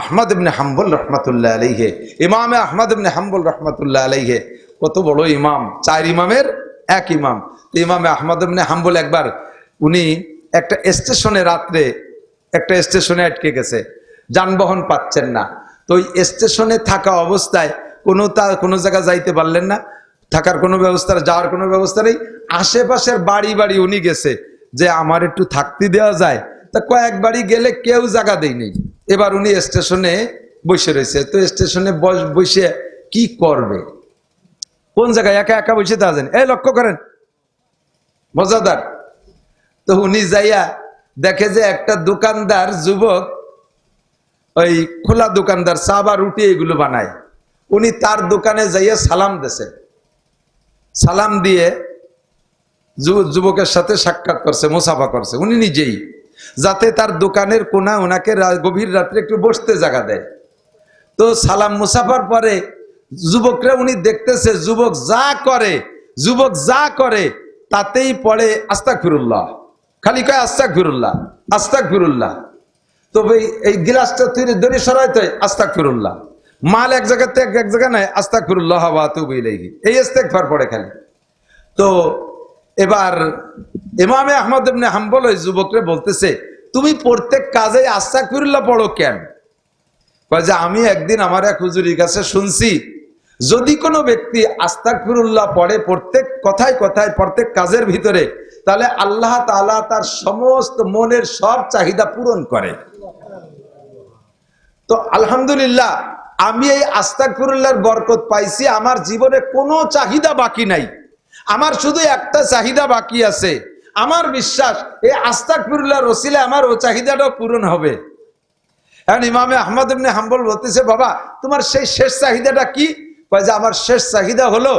আহমদ ইবনে হাম্বল রহমাতুল্লাহ আলাইহি, ইমামে আহমদ ইবনে হাম্বল রহমাতুল্লাহ আলাইহি, কত বড় ইমাম, 4 ইমামের এক ইমাম। ইমামে আহমদ ইবনে হাম্বল একবার উনি একটা স্টেশনে, রাত্রে একটা স্টেশনে আটকে গেছে, যানবাহন পাচ্ছেন না। তো ওই স্টেশনে থাকা অবস্থায় কোনো জায়গা যাইতে পারলেন না, থাকার কোনো ব্যবস্থা, যাওয়ার কোনো ব্যবস্থা নেই। আশেপাশের বাড়ি বাড়ি উনি গেছে যে আমার একটু থাকতে দেওয়া যায়, তা কয়েক বাড়ি গেলে কেউ জায়গা দেয় নেই। এবার উনি স্টেশনে বসে রয়েছে। তো স্টেশনে বসে কি করবে, কোন জায়গায় একা একা বসে থাকেন, এই লক্ষ্য করেন মজাদার। তো উনি যাইয়া দেখে যে একটা দোকানদার যুবক, ওই খোলা দোকানদার, চা বা রুটি এগুলো বানায়, উনি তার দোকানে যাইয়া সালাম দিয়েছে। সালাম দিয়ে যুবকের সাথে সাক্ষাৎ করছে, মুসাফা করছে উনি নিজেই, যাতে তার দোকানের কোনা ওনাকে গভীর রাত্রে একটু বসতে জায়গা দেয়। তো সালাম মুসাফার পরে যুবকরা উনি দেখতেছে, যুবক যা করে তাতেই পড়ে আস্তাগফিরুল্লাহ, খালি কয় আস্তাগফিরুল্লাহ আস্তাগফিরুল্লাহ। তবে এই গিলাসটা তুই দড়ি সরাইতে আস্তাগফিরুল্লাহ, মাল এক জায়গা থেকে এক জায়গা নাই, আস্তাগফিরুল্লাহ ওয়া আতুবু ইলাইহি, এই ইস্তেগফার পড়ে খালি। তো এবার ইমামে আহমদ ইবনে হাম্বল ওই যুবকরে বলতেছে, তুমি প্রত্যেক কাজে আস্তাগফিরুল্লাহ পড়ো কেন? কয় যে আমি একদিন আমার এক হুজুরের কাছে শুনছি, যদি কোনো ব্যক্তি আস্তাগফিরুল্লাহ পড়ে প্রত্যেক কথায় কথায়, প্রত্যেক কাজের ভিতরে, তাহলে আল্লাহ তাআলা তার সমস্ত মনের সব চাহিদা পূরণ করে। তো আলহামদুলিল্লাহ, আমি এই আস্তাগফিরুল্লাহর বরকত পাইছি, আমার জীবনে কোনো চাহিদা বাকি নাই, আমার শুধু একটা চাহিদা বাকি আছে। আমার বিশ্বাস এই আস্তাগফিরুল্লাহর ওসিলায় আমার ও চাহিদাটাও পূরণ হবে। এখন ইমামে আহমদ ইবনে হাম্বল বলতেছে, বাবা তোমার সেই শেষ চাহিদাটা কি? কয় যে আমার শেষ চাহিদা হলো,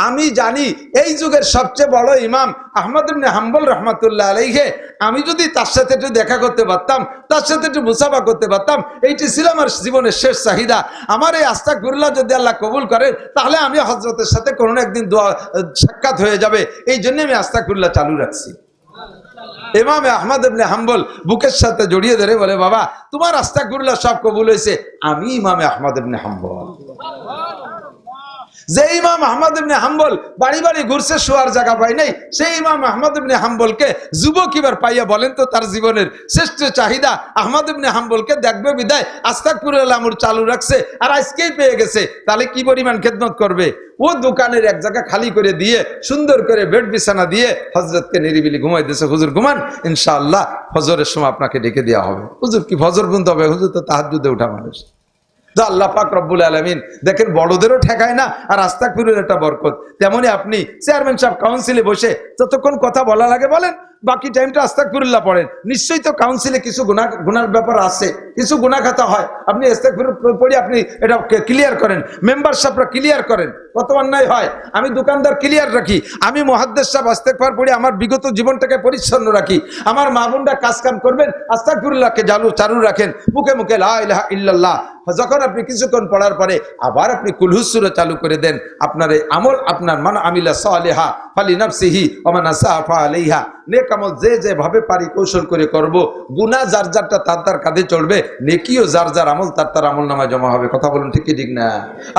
আমি জানি এই যুগের সবচেয়ে বড় ইমাম আহমদ ইবনে হাম্বল রহমাতুল্লাহ আলাইহি, আমি যদি তার সাথে একটু দেখা করতে পারতাম, তার সাথে একটু মুসাফা করতে পারতাম, এইটি ছিল আমার জীবনের শেষ চাহিদা। আমার এই আস্তাগফিরুল্লাহ যদি আল্লাহ কবুল করেন, তাহলে আমি হযরতের সাথে কোনো একদিন সাক্ষাৎ হয়ে যাবে, এই জন্য আমি আস্তাগফিরুল্লাহ চালু রাখছি। ইমামে আহমদ ইবনে হাম্বল বুকের সাথে জড়িয়ে ধরে বলে, বাবা তোমার আস্তাগফিরুল্লাহ সব কবুল হয়েছে, আমি ইমামে আহমদ ইবনে হাম্বল। যে ইমাম আহমদ ইবনে হাম্বল বাড়ি বাড়ি ঘুরছে, শোয়ার জায়গা পায় নাই, সেই ইমাম আহমদ ইবনে হাম্বলকে যুবক এবার পাইয়া বলেন তো তার জীবনের শ্রেষ্ঠ চাহিদা আহমদ ইবনে হাম্বলকে দেখবে বিদায় আস্তাগফিরুল্লাহ আমর চালু রাখছে, আর আজকেই পেয়ে গেছে, তাহলে কি পরিমাণ খেদমত করবে। ও দোকানের এক জায়গা খালি করে দিয়ে, সুন্দর করে বেড বিছানা দিয়ে হযরতকে নিরিবিলি ঘুমাই দিয়েছে, হুজুর ঘুমান, ইনশাআল্লাহ ফজরের সময় আপনাকে ডেকে দেওয়া হবে। হুজুর কি ফজর বুনতে হবে? হুজুর তো তাহাজ্জুদে ওঠা মানুষ। তো আল্লাহ পাক রব্বুল আলামিন দেখেন বড়দেরও ঠেকায় না, আর আস্তাগফিরুল্লাহর একটা বরকত। তেমনি আপনি চেয়ারম্যান সাহেব কাউন্সিলে বসে যতক্ষণ কথা বলা লাগে বলেন, বাকি টাইমটা আস্তাগফিরুল্লাহ পড়েন। নিশ্চয়ই তো কাউন্সিলে কিছু গুনার ব্যাপার আছে, কিছু গুনাহ খাতা হয়, আপনি আস্তাগফিরুল্লাহ পড়ে আপনি এটা ক্লিয়ার করেন, মেম্বার সাহেবরা ক্লিয়ার করেন, কত অন্যায় হয়। আমি দোকানদার ক্লিয়ার রাখি, আমি মুহাদ্দিস সাহেব ইস্তেগফার পড়ে আমার বিগত জীবনটাকে পরিচ্ছন্ন রাখি। আমার মা বোনরা কাজ কাম করবেন, আস্তাগফিরুল্লাহকে চালু রাখেন, মুখে মুখে লা ইলাহা ইল্লাল্লাহ। যখন আপনি কিছুক্ষণ পড়ার পরে আবার আপনি কুলহু সূরা চালু করে দেন, আপনার এই আমল, আপনার মান আমিলা সালিহা ফালিনাফসিহি ওয়া মান আসাআ ফাআলাইহা, নেক আমল যে ভাবে পারি কৌশল করে করব, গুনাহ যার যারটা তার কাঁধে চড়বে, নেকিও যার যার আমল তার আমলনামায় জমা হবে। কথা বলুন ঠিক কি ঠিক না?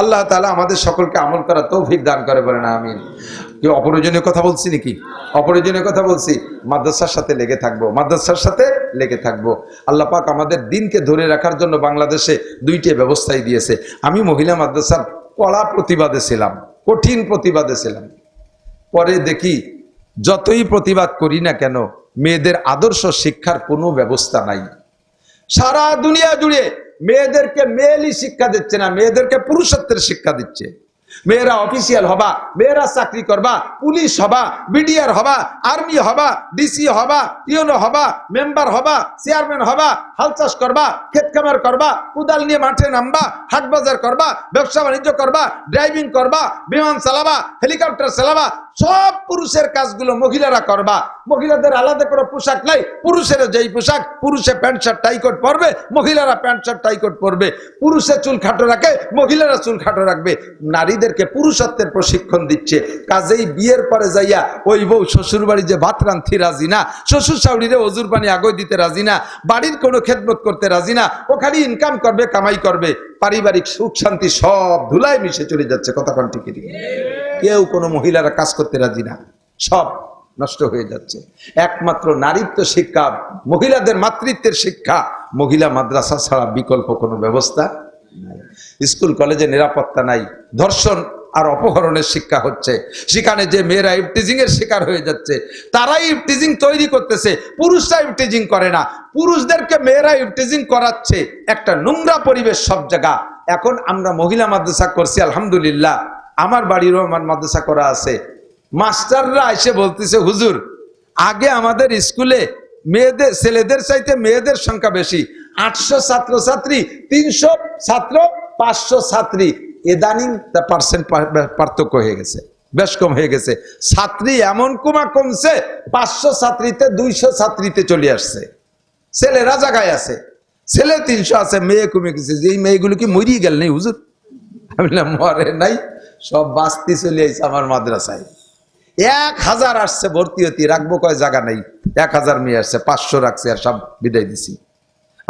আল্লাহ তাআলা আমাদের সকলকে আমল করার তৌফিক দান করে, বলেন আমিন। কি অপ্রয়োজনীয় কথা বলছি নাকি? অপ্রয়োজনীয় কথা বলছি? মাদ্রাসার সাথে লেগে থাকবো, মাদ্রাসার সাথে লেগে থাকবো। আল্লাহ পাক আমাদের দিনকে ধরে রাখার জন্য বাংলাদেশে 2টি ব্যবস্থাই দিয়েছে। আমি মহিলা মাদ্রাসার কড়া প্রতিবাদে ছিলাম, কঠিন প্রতিবাদে ছিলাম। পরে দেখি যতই প্রতিবাদ করি না কেন, মেয়েদের আদর্শ শিক্ষার কোনো ব্যবস্থা নাই। সারা দুনিয়া জুড়ে মেয়েদেরকে মেয়েলি শিক্ষা দিচ্ছে না, মেয়েদেরকে পুরুষত্বের শিক্ষা দিচ্ছে। মেয়েরা অফিসিয়াল হবা, মেয়েরা চাকরি করবা, পুলিশ হবা, বিডিআর হবা, আর্মি হবা, ডিসি হবা, ইউনো হবা, মেম্বার হবা, চেয়ারম্যান হবা, হাল চাষ করবা, ক্ষেত খামার করবা, কুদাল নিয়ে মাঠে নামবা, হাট বাজার করবা, ব্যবসা বাণিজ্য করবা, ড্রাইভিং করবা, বিমান চালাবা, হেলিকপ্টার চালাবা, সব পুরুষের কাজগুলো মহিলারা করবা। মহিলাদের আলাদা করে পোশাক নাই, পুরুষের যেই পোশাক, পুরুষে প্যান্ট শার্ট টাই কোট পরবে, মহিলারা প্যান্ট শার্ট টাই কোট পরবে। পুরুষে চুল খাটো রাখে, মহিলারা চুল খাটো রাখবে। নারীদেরকে পুরুষত্বের প্রশিক্ষণ দিচ্ছে। কাজেই বিয়ের পরে যাইয়া ওই বউ শ্বশুর বাড়ি যে ভাত রান্ধি রাজি না, শ্বশুর শাশুড়িরে অজুর পানি আগয় দিতে রাজি না, বাড়ির কোনো খেদমত করতে রাজি না, ও খালি ইনকাম করবে, কামাই করবে। পারিবারিক সুখ শান্তি সব ধুলায় মিশে চলে যাচ্ছে। কথা কোন ঠিক ঠিক? কেউ কোনো মহিলারা কাজ করতে রাজি না, সব নষ্ট হয়ে যাচ্ছে। একমাত্র নারীত্ব শিক্ষা, মহিলাদের মাতৃত্বের শিক্ষা, মহিলা মাদ্রাসা ছাড়া বিকল্প কোনো ব্যবস্থা নাই। স্কুল কলেজে নিরাপত্তা নাই, ধর্ষণ আর অপহরণের শিক্ষা হচ্ছে। সেখানে যে মেয়েরা ইফটিজিং এর শিকার হয়ে যাচ্ছে, তারাই ইফটিজিং তৈরি করতেছে, পুরুষরা ইফটিজিং করে না। পুরুষদেরকে মেয়েরা ইফটিজিং করাচ্ছে। একটা নোংরা পরিবেশ সব জায়গা। এখন আমরা মহিলা মাদ্রাসা করছি, আলহামদুলিল্লাহ। আমার বাড়িরও আমার মাদ্রাসা করা আছে। মাস্টাররা এসে বলতেছে, হুজুর আগে আমাদের স্কুলে মেয়েদের, ছেলেদের চাইতে মেয়েদের সংখ্যা বেশি, 800 ছাত্রছাত্রী, 300 ছাত্র, 500 ছাত্রী। ইদানিং পার্সেন্ট পার্থক্য হয়ে গেছে, বেশ কম হয়ে গেছে। ছাত্রী এমন কমছে, 500 ছাত্রীতে 200 ছাত্রীতে চলে আসছে। ছেলেরা জায়গায় আছে, ছেলে 300 আছে, মেয়ে কমে গেছে। যে এই মেয়েগুলো কি মরিয়ে গেল নেই হুজুর? আমি বললাম মরে নাই, সব বাস্তি চলে আইছে আমার মাদ্রাসায়। 1000 আসছে ভর্তি হতি, রাখবো কয় জায়গা নাই। 1000 মেয়ে আসছে, 500 রাখছে, আর সব বিদায় দিছি।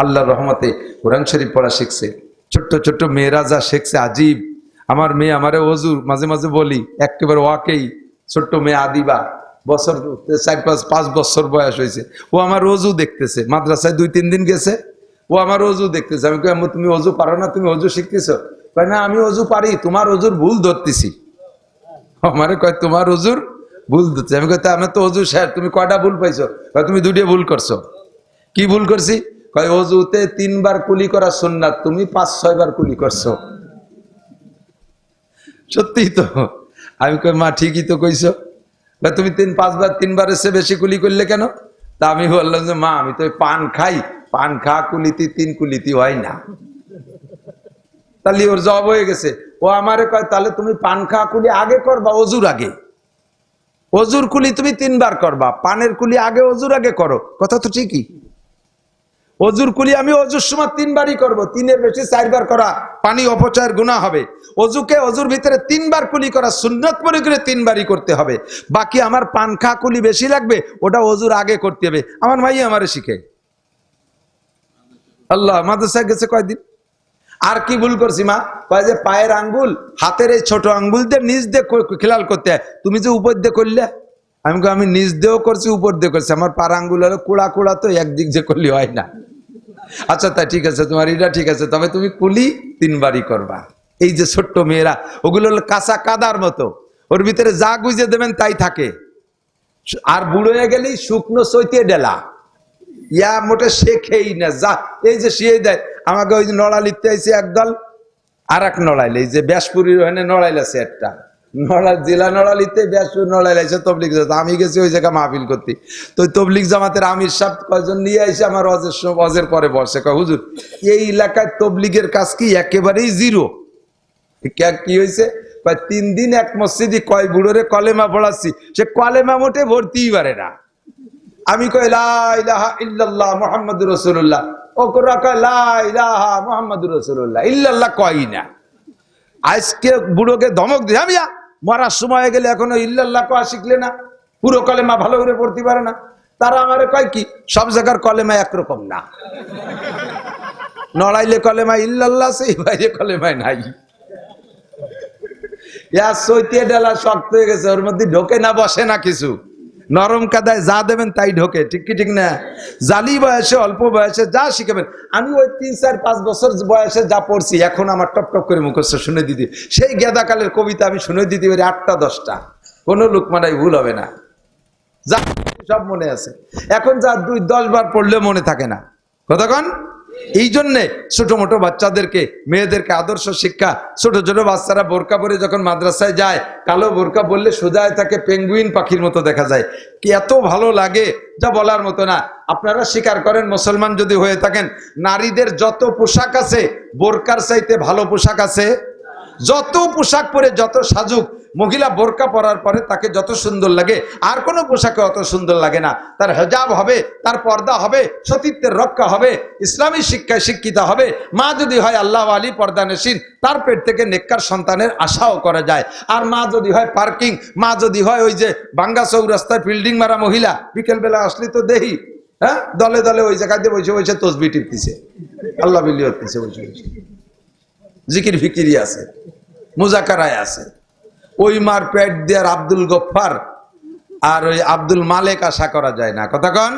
আল্লাহর রহমতে কোরআন শরীফ পড়া শিখছে। ছোট্ট ছোট্ট মেয়েরা যা শিখছে আজীব। আমার মেয়ে আমারে ওযু মাঝে মাঝে বলি, একেবারে ওয়াকেই ছোট্ট মেয়ে আদিবা, বছর 4-5 বছর বয়স হয়েছে। ও আমার ওযু দেখতেছে, মাদ্রাসায় 2-3 দিন গেছে, ও আমার ওযু দেখতেছে। আমি কই আম্মু তুমি ওযু পারো না, তুমি ওযু শিখতেছো? কয় না আমি ওযু পারি, তোমার ওযুর ভুল ধরতেছি। আমারে কয় তোমার ওযুর ভুল ধরতেছি। আমি কই তা আমি তো ওযু শেষ, তুমি কয়টা ভুল পাইছো? কয় তুমি 2টা ভুল করছো। কি ভুল করছি? কয় ওযুতে 3 বার কুলি করা সুন্নাত, তুমি 5-6 বার কুলি করছো। সত্যিই তো। আমি কই মা ঠিকই তো কইছো। তুমি 3-5 বার, 3 বারের চেয়ে বেশি কুলি করলে কেন? তা আমি বললাম যে মা আমি তো পান খাই, পান খা কুলিতি 3 কুলিতি হয় না। তাহলে ওর জব হয়ে গেছে। ও আমারে কয় তাহলে তুমি পান খা কুলি আগে করবা ওযুর আগে, ওযুর কুলি তুমি 3 বার করবা, পানের কুলি আগে ওযুর আগে করো। কথা তো ঠিকই। ওযুর কুলি আমি ওযুর সময় 3 বারই করব, 3-এর বেশি 4 বার করা পানি অপচয়ের গুনাহ হবে। ওযুকে ওযুর ভিতরে 3 বার কুলি করা সুন্নাত মনে করে 3 বারই করতে হবে। বাকি আমার পান খা কুলি বেশি লাগবে, ওটা ওযুর আগে করতে হবে। আমার ভাই আমারে শিখে। আল্লাহ, মাদ্রাসায় গেছে কয়দিন। আর কি ভুল করছি মা? কয় যে পায়ের আঙ্গুল, হাতের এই ছোট আঙ্গুল দিয়ে নিচ দিয়ে খেলাল করতে হয়, তুমি যে উপর দিয়ে করলে। আমি কই আমি নিচ দিয়েও করছি, উপর দিয়ে করছি, আমার পার আঙ্গুল হলো কুড়া কুড়া, তো একদিক যে করলে হয় না। আচ্ছা তাই ঠিক আছে, তোমার এটা ঠিক আছে, তবে তুমি কুলি 3 বারই করবা। এই যে ছোট্ট মেয়েরা, ওগুলো হলো কাঁচা কাদার মতো, ওর ভিতরে যা গুজে দেবেন তাই থাকে। আর বুড়ো হয়ে গেলেই শুকনো সইতে ডেলা, ইয়া মোটে শেখেই না। যা এই যে শিয়ে দেয় আমাকে, ওই যে নড়ালিতে আইছে একদল, আর এক নড়াইলে, এই যে ব্যাসপুরীর ওখানে নড়াইল আছে একটা, জেলা নড়ালিতে ব্যাসপুর নড়াইল আছে তবলিগ। আমি গেছি ওই জায়গায় মাহফিল করতে, তো তবলিগ জামাতের আমির সাহেব কয়জন নিয়ে এসে আমার অজের পরে বসে, কয় হুজুর এই এলাকায় তবলিগের কাজ কি একেবারেই জিরো। কি হয়েছে? 3 দিন এক মসজিদে কয় বুড়োরে কলেমা পড়াচ্ছি, সে কলেমা মোটে ভর্তিই পারে না। আমি কই লা ইলাহা ইল্লাল্লাহ মুহাম্মাদুর রাসূলুল্লাহ, ও কোরা কয় লা ইলাহা মুহাম্মাদুর রাসূলুল্লাহ, ইল্লাল্লাহ কই না। আজকে বুড়োকে ধমক দিয়ে, আমি মরার সময় হয়ে গেলে এখনো ইল্লাল্লাহ কয়া শিখলে না, পুরো কলেমা ভালো করে পড়তে পারে না। তারা আমারে কয় কি সব জায়গার কলেমা একরকম না, নড়াইলে কলেমা ইল্লাল্লাহ আছে, বাইরে কলেমায় নাই। ইয়া সইতে ডালা শক্ত হয়ে গেছে, ওর মধ্যে ঢোকে না, বসে না কিছু। নরম কাদায় যা দেবেন তাই ঢোকে, ঠিক কি ঠিক না? জালি বয়সে, অল্প বয়সে যা শিখাবেন। আমি ওই 3-4-5 বছর বয়সে যা পড়ছি, এখন আমার টপ টপ করে মুখস্থ শুনে দিতে। সেই গেদাকালের কবিতা আমি শুনে দিতে পারি 8টা-10টা, কোনো লোকমানাই ভুল হবে না, যা সব মনে আছে। এখন যা 2-10 বার পড়লে মনে থাকে না। কতক্ষণ? এই জন্যে ছোট মোটো বাচ্চাদেরকে, মেয়েদেরকে আদর্শ শিক্ষা। ছোট ছোট বাচ্চারা বোরকা পরে যখন মাদ্রাসায় যায়, কালো বোরকা বললে সোজায় তাকে পেঙ্গুইন পাখির মতো দেখা যায়, কি এত ভালো লাগে যা বলার মতো না। আপনারা স্বীকার করেন, মুসলমান যদি হয়ে থাকেন, নারীদের যত পোশাক আছে বোরকার চাইতে ভালো পোশাক আছে? যত পোশাক পরে যত সাজুক, মহিলা বোরকা পরার পরে তাকে যত সুন্দর লাগে আর কোনো পোশাকে অত সুন্দর লাগে না। তার হেজাব হবে, তার পর্দা হবে, সতীত্বের রক্ষা হবে, ইসলামী শিক্ষায় শিক্ষিত হবে। মা যদি হয় আল্লাহ আলী পর্দানসীন, তার পেট থেকে নেককার সন্তানের আশাও করা যায়। আর মা যদি হয় পার্কিং, মা যদি হয় ওই যে বাঙ্গা চৌরাস্তায় বিল্ডিং মারা মহিলা, বিকেলবেলা আসলে তো দেখি হ্যাঁ দলে দলে ওই জায়গায় দিয়ে বসে বসে তসবি টিপতেছে, আল্লাহ বিল্লি হতেছে, বসে বসে জিকির ফিকিরি আছে, মুজাকারায় আছে। ওই মার পেট দেয়ার আব্দুল গফফার আর ওই আব্দুল মালেক আশা করা যায় না। কথা কন,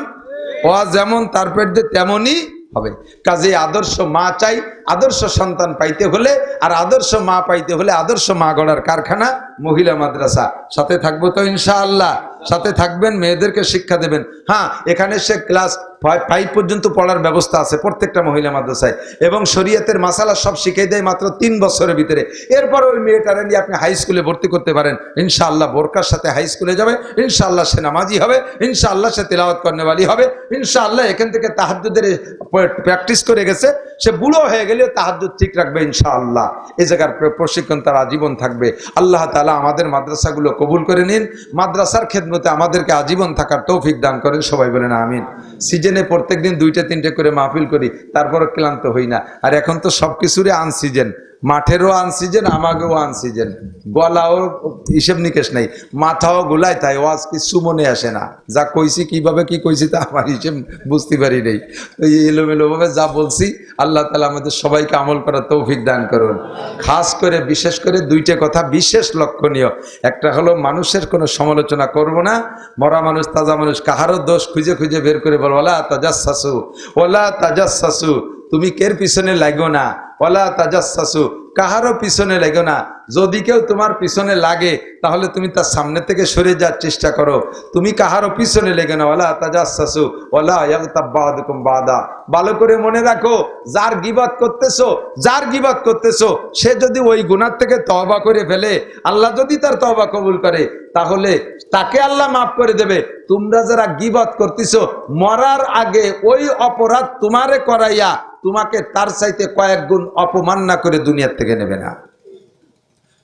ও যেমন তার পেট দিয়ে তেমনই হবে। কাজে আদর্শ মা চাই, আদর্শ সন্তান পাইতে হলে, আর আদর্শ মা পাইতে হলে আদর্শ মা গড়ার কারখানা মহিলা মাদ্রাসা। সাথে থাকবো তো ইনশাআল্লাহ, সাথে থাকবেন, মেয়েদেরকে শিক্ষা দেবেন। হ্যাঁ, এখানে সে ক্লাস 5 পর্যন্ত পড়ার ব্যবস্থা আছে প্রত্যেকটা মহিলা মাদ্রাসায়, এবং শরীয়তের মাসালা সব শিখিয়ে দেয় মাত্র 3 বছরের ভিতরে। এরপর ওই মেয়েটারে নিয়ে আপনি হাই স্কুলে ভর্তি করতে পারেন ইনশাআল্লাহ। বোরকার সাথে হাই স্কুলে যাবে ইনশাআল্লাহ, সে নামাজি হবে ইনশাআল্লাহ, সে তিলাওয়াত করনেওয়ালি হবে ইনশাআল্লাহ। এখান থেকে তাহাজ্জুদের প্র্যাকটিস করে গেছে, সে বুড়ো হয়ে গেলেও তাহাজ্জুদ ঠিক রাখবে ইনশাআল্লাহ। এই জায়গার প্রশিক্ষণ তার আজীবন থাকবে। আল্লাহ তাআলা আমাদের মাদ্রাসাগুলো কবুল করে নিন, মাদ্রাসার খেদমতে আমাদেরকে আজীবন থাকার তৌফিক দান করেন। সবাই বলেন আমিন। সিজনে প্রত্যেকদিন 2-3টে করে মাহফিল করি, তারপরও ক্লান্ত হই না। আর এখন তো সবকিছুরই আনসিজন, মাঠেরও আনসিজন, আমাকেও আনসিজন, গলাও হিসেব নিকেশ নাই, মাথাও গোলায়, তাই ওয়াজ কিছু মনে আসে না। যা কইছি কিভাবে কি কইছি তা আমার হিসেব বুঝতে পারি নেই। এই এলোমেলোভাবে যা বলছি, আল্লাহ তাআলা আমাদের সবাইকে আমল করার তৌফিক দান করুন। খাস করে বিশেষ করে 2টে কথা বিশেষ লক্ষণীয়। একটা হলো মানুষের কোনো সমালোচনা করব না, মরা মানুষ তাজা মানুষ কাহারও দোষ খুঁজে খুঁজে বের করে বল, ওয়ালা তাজাসসু, ওয়ালা তাজাসসু, তুমি কের পিছনে লাগো না, ওয়ালা তাজাসসু, কাহারও পিছনে লাগো না। যদি কেউ তোমার পিছনে লাগে তাহলে তুমি তার সামনে থেকে সরে যাওয়ার চেষ্টা করো, তুমি কাহারও পিছনে লেগে না। ওয়ালা তাজাসসু ওয়ালা ইয়াগতাব বা'দুকুম বা'দা। ভালো করে মনে রাখো, যার গীবত করতেছো, যার গীবত করতেছো, সে যদি ওই গুনাহ থেকে তওবা করে ফেলে, আল্লাহ যদি তার তওবা কবুল করে, তাহলে তাকে আল্লাহ মাফ করে দেবে। তোমরা যারা গীবত করতেছো, মরার আগে ওই অপরাধ তোমারে করাইয়া তোমাকে তার চাইতে কয়েক গুণ অপমান না করে দুনিয়ার থেকে নেবে না।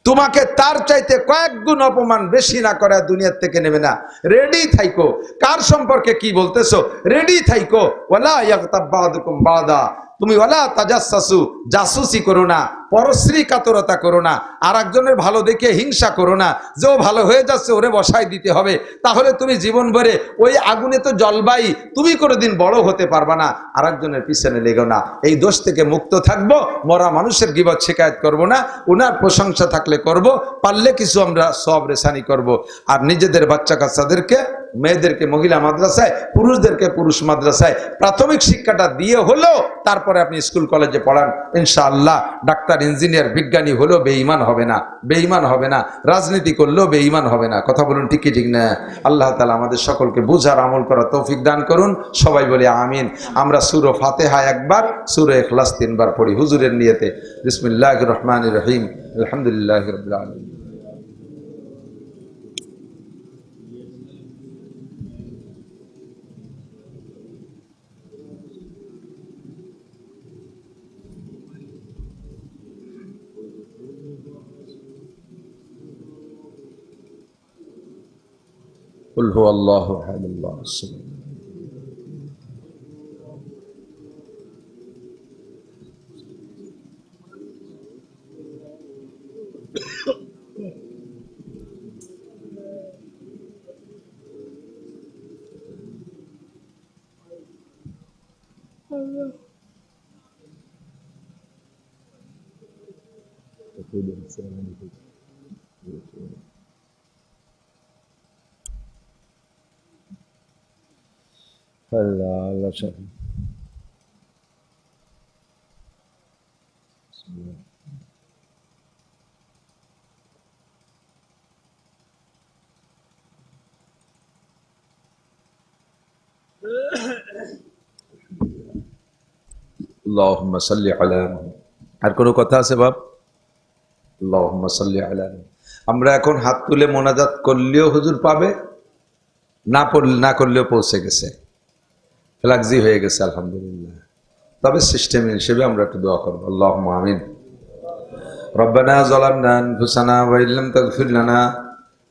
তোমাকে তার চাইতে কয়েক গুণ অপমান বেশি না করে দুনিয়ার থেকে নেবে না। রেডি থাইকো। কার সম্পর্কে কি বলতেছো রেডি থাইকো। ওয়ালা ইয়াগতাব বা'দুকুম বা'দা। তুমি ওয়ালা তাজাসসু, জাসুসি করো না, পরশ্রী কাতরতা করো না, আর একজনের ভালো দেখে হিংসা করো না যে ও ভালো হয়ে যাচ্ছে ওরে বসাই দিতে হবে, তাহলে তুমি জীবন ভরে ওই আগুনে তো জ্বলবাই, তুমি কোনোদিন বড় হতে পারবা না। আর একজনের পিছনে লেগো না। এই দোষ থেকে মুক্ত থাকবো। মরা মানুষের গীবত শিকায়ত করব না, উনার প্রশংসা থাকলে করব, পারলে কিছু আমরা সওয়াব রেসানি করব। আর নিজেদের বাচ্চা কাচ্চাদেরকে, মেয়েদেরকে মহিলা মাদ্রাসায়, পুরুষদেরকে পুরুষ মাদ্রাসায় প্রাথমিক শিক্ষাটা দিয়ে হলো তারপরে আপনি স্কুল কলেজে পড়ান। ইনশাআল্লাহ ডাক্তার, ইঞ্জিনিয়ার, বিজ্ঞানী হলেও বেঈমান হবে না, বেঈমান হবে না, রাজনীতি করলেও বেঈমান হবে না। কথা বলুন ঠিক কি ঠিক না? আল্লাহ তাআলা আমাদের সকলকে বুঝার আমল করার তৌফিক দান করুন। সবাই বলি আমিন। আমরা সূরা ফাতিহা একবার, সূরা ইখলাস 3 বার পড়ি হুজুরের নিয়তে। বিসমিল্লাহির রহমানির রহিম, আলহামদুলিল্লাহি রাব্বিল আলামিন। قل هو الله احد الله الصمد الله شهيد. اللهم صل على محمد। আর কোনো কথা আছে বাপ? اللهم صل على محمد। আমরা এখন হাত তুলে মোনাজাত করলেও হুজুর পাবে, না করলেও পৌঁছে গেছে, ফ্লাক্সি হয়ে গেছে আলহামদুলিল্লাহ। তবে সিস্টেম হিসেবে আমরা একটু দোয়া করবো। আল্লাহুম্মা আমিন। ربنا ظلمنا أنفسنا وإن لم تغفر لنا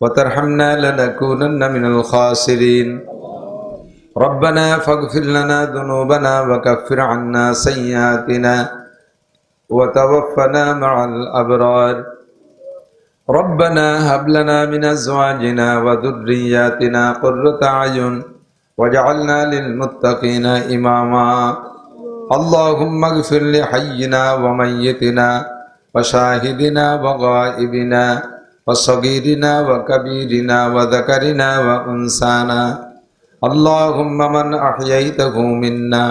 وترحمنا لنكونن من الخاسرين ربنا فاغفر لنا ذنوبنا وكفر عنا سيئاتنا وتوفنا مع الأبرار ربنا هب لنا من أزواجنا وذرياتنا قرة أعين واجعلنا للمتقين إماما اللهم اغفر لحينا وميتنا وشاهدنا وغائبنا وصغيرنا وكبيرنا وذكرنا وأنثانا اللهم من أحييته منا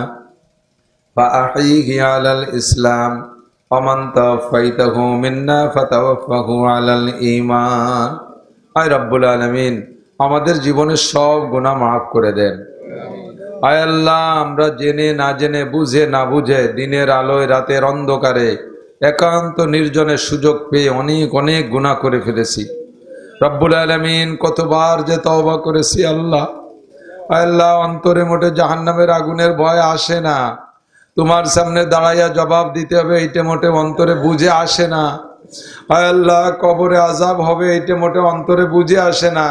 فأحيه على الإسلام ومن توفيته منا فتوفه على الإيمان আয় রব্বুল আলামিন আমাদের জীবনের সব গুনাহ মাফ করে দেন। আয় আল্লাহ, আমরা জেনে না জেনে, বুঝে না বুঝে দিনের আলোয় রাতের অন্ধকারে একান্ত নির্জনে সুযোগ পেয়ে অনেক অনেক গুনাহ করে ফেলেছি। রব্বুল আলামিন কতবার যে তওবা করেছি আল্লাহ। আয় আল্লাহ, অন্তরে মোটে জাহান্নামের আগুনের ভয় আসে না, তোমার সামনে দাঁড়াইয়া জবাব দিতে হবে এইটা মোটে অন্তরে বুঝে আসে না। আয় আল্লাহ, কবরে আযাব হবে এইটা মোটে অন্তরে বুঝে আসে না।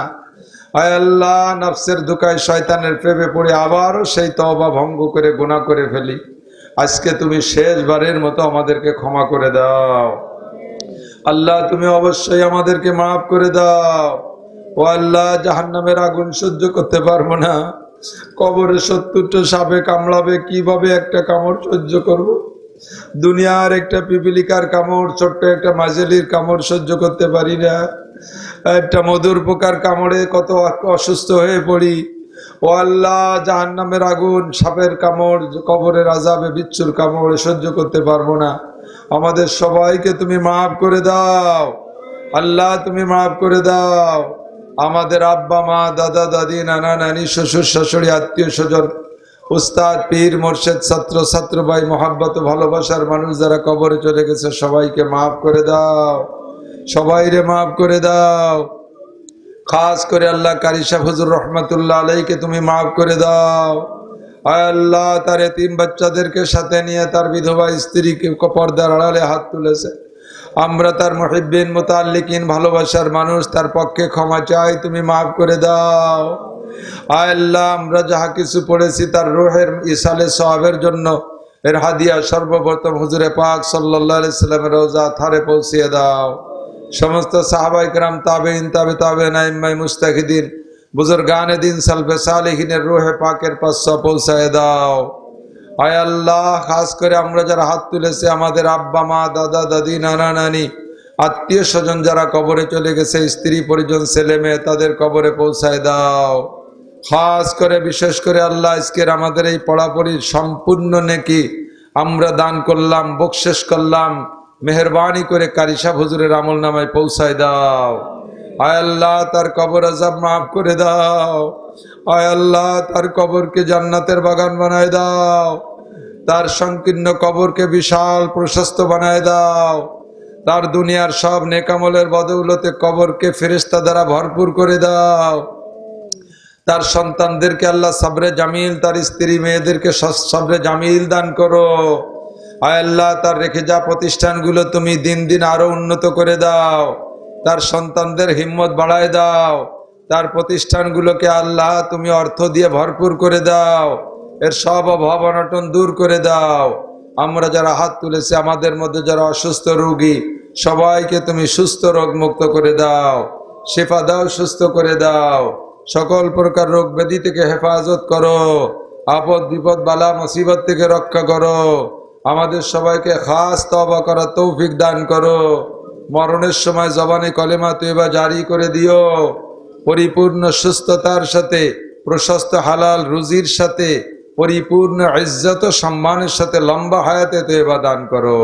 আয় আল্লাহ, নফসের ধোঁকায় শয়তানের প্রেমে পড়ে আবারও সেই তওবা ভঙ্গ করে গুনাহ করে ফেলি। আজকে তুমি শেষবারের মতো আমাদেরকে ক্ষমা করে দাও আল্লাহ, তুমি অবশ্যই আমাদেরকে মাফ করে দাও। ও আল্লাহ, জাহান্নামের আগুন সহ্য করতে পারবো না, কবরে ৭০টা সাপে কামড়াবে, কিভাবে একটা কামড় সহ্য করব? দুনিয়ার একটা পিপিলিকার কামড়, ছোট্ট একটা মাজেলির কামড় সহ্য করতে পারি না, একটা মধুর পোকার কামড়ে কত অসুস্থ হয়ে পড়ি। ও আল্লাহ, জাহান্নামের আগুন, সাপের কামড়, কবরের আযাবে বিচ্ছুর কামড় সহ্য করতে পারবো না। আমাদের সবাইকে তুমি মাফ করে দাও আল্লাহ, তুমি মাফ করে দাও। আমাদের আব্বা মা, দাদা দাদি, নানা নানি, শ্বশুর শাশুড়ি, আত্মীয় স্বজন, উস্তাদ, পীর, মোর্শেদ, ছাত্র ছাত্র ভাই, মহাব্বত ভালোবাসার মানুষ যারা কবরে চলে গেছে সবাইকে মাফ করে দাও, সবাইরে মাফ করে দাও। খাস করে আল্লাহ কারি সাহেব হুজুর রহমাতুল্লাহ আলাইকে তুমি মাফ করে দাও। আয় আল্লাহ, তার এতিম বাচ্চাদেরকে সাথে নিয়ে তার বিধবা স্ত্রীকে পর্দার আড়ালে হাত তুলেছে, আমরা তার মুহিব্বিন মুতাআল্লিকিন ভালোবাসার মানুষ, তার পক্ষে ক্ষমা চাই, তুমি মাফ করে দাও। আয় আল্লাহ, আমরা যাহা কিছু পড়েছি তার রূহের ইসালে সওয়াবের জন্য এর হাদিয়া সর্বপ্রথম হুজুরে পাক সাল্লাল্লাহু আলাইহি সাল্লামের রওজা থারে পৌঁছিয়ে দাও। সমস্ত সাহাবায়ে কেরাম, তাবেঈন, তাবেঈন, আইম্মায়ে মুজতাহিদিন, বুজুর্গানে দিন, সালফে সালেহিনের রূহে পাকের পাশে পৌঁছায় দাও। আয় আল্লাহ, খাস করে আমরা যারা হাত তুলেছে, আমাদের আব্বা মা, দাদা দাদি, নানা নানি, আত্মীয় স্বজন যারা কবরে চলে গেছে, স্ত্রী পরিজন, ছেলে মেয়ে, তাদের কবরে পৌঁছায় দাও। খাস করে বিশেষ করে আল্লাহ, আজকের আমাদের এই পড়াপড়ির সম্পূর্ণ নেকি আমরা দান করলাম, বকশিশ করলাম, মেহেরবানি করে কারি সাহেব হুজুরের আমল নামায় পৌঁছায় দাও। আয় আল্লাহ, তার কবর আযাব মাফ করে দাও। আয় আল্লাহ, তার কবরকে জান্নাতের বাগান বানায় দাও, তার সংকীর্ণ কবরকে বিশাল প্রশস্ত বানায় দাও, তার দুনিয়ার সব নেকামলের বদৌলতে কবরকে ফেরেশতা দ্বারা ভরপুর করে দাও। তার সন্তানদেরকে আল্লাহ সবরে জামিল, তার স্ত্রী মেয়েদেরকে সবরে জামিল দান করো। আয় আল্লাহ, তার রেখে যা প্রতিষ্ঠানগুলো তুমি দিন দিন আরো উন্নত করে দাও, তার সন্তানদের হিম্মত বাড়ায় দাও, তার প্রতিষ্ঠানগুলোকে আল্লাহ তুমি অর্থ দিয়ে ভরপুর করে দাও, এর সব অভাব অনটন দূর করে দাও। আমরা যারা হাত তুলেছি, আমাদের মধ্যে যারা অসুস্থ রোগী, সবাইকে তুমি সুস্থ রোগ মুক্ত করে দাও, শিফা দাও, সুস্থ করে দাও, সকল প্রকার রোগ ব্যাধি থেকে হেফাজত করো, আপদ বিপদ বালা মুসিবত থেকে রক্ষা করো। আমাদের সবাইকে খাস তওবা করার তৌফিক দান করো। মরণের সময় জবানে কলেমা তয়বা জারি করে দিও। পরিপূর্ণ সুস্থতার সাথে, প্রশস্ত হালাল রুজির সাথে, পরিপূর্ণ ইজ্জত ও সম্মানের সাথে লম্বা হায়াতে তয়বা দান করো।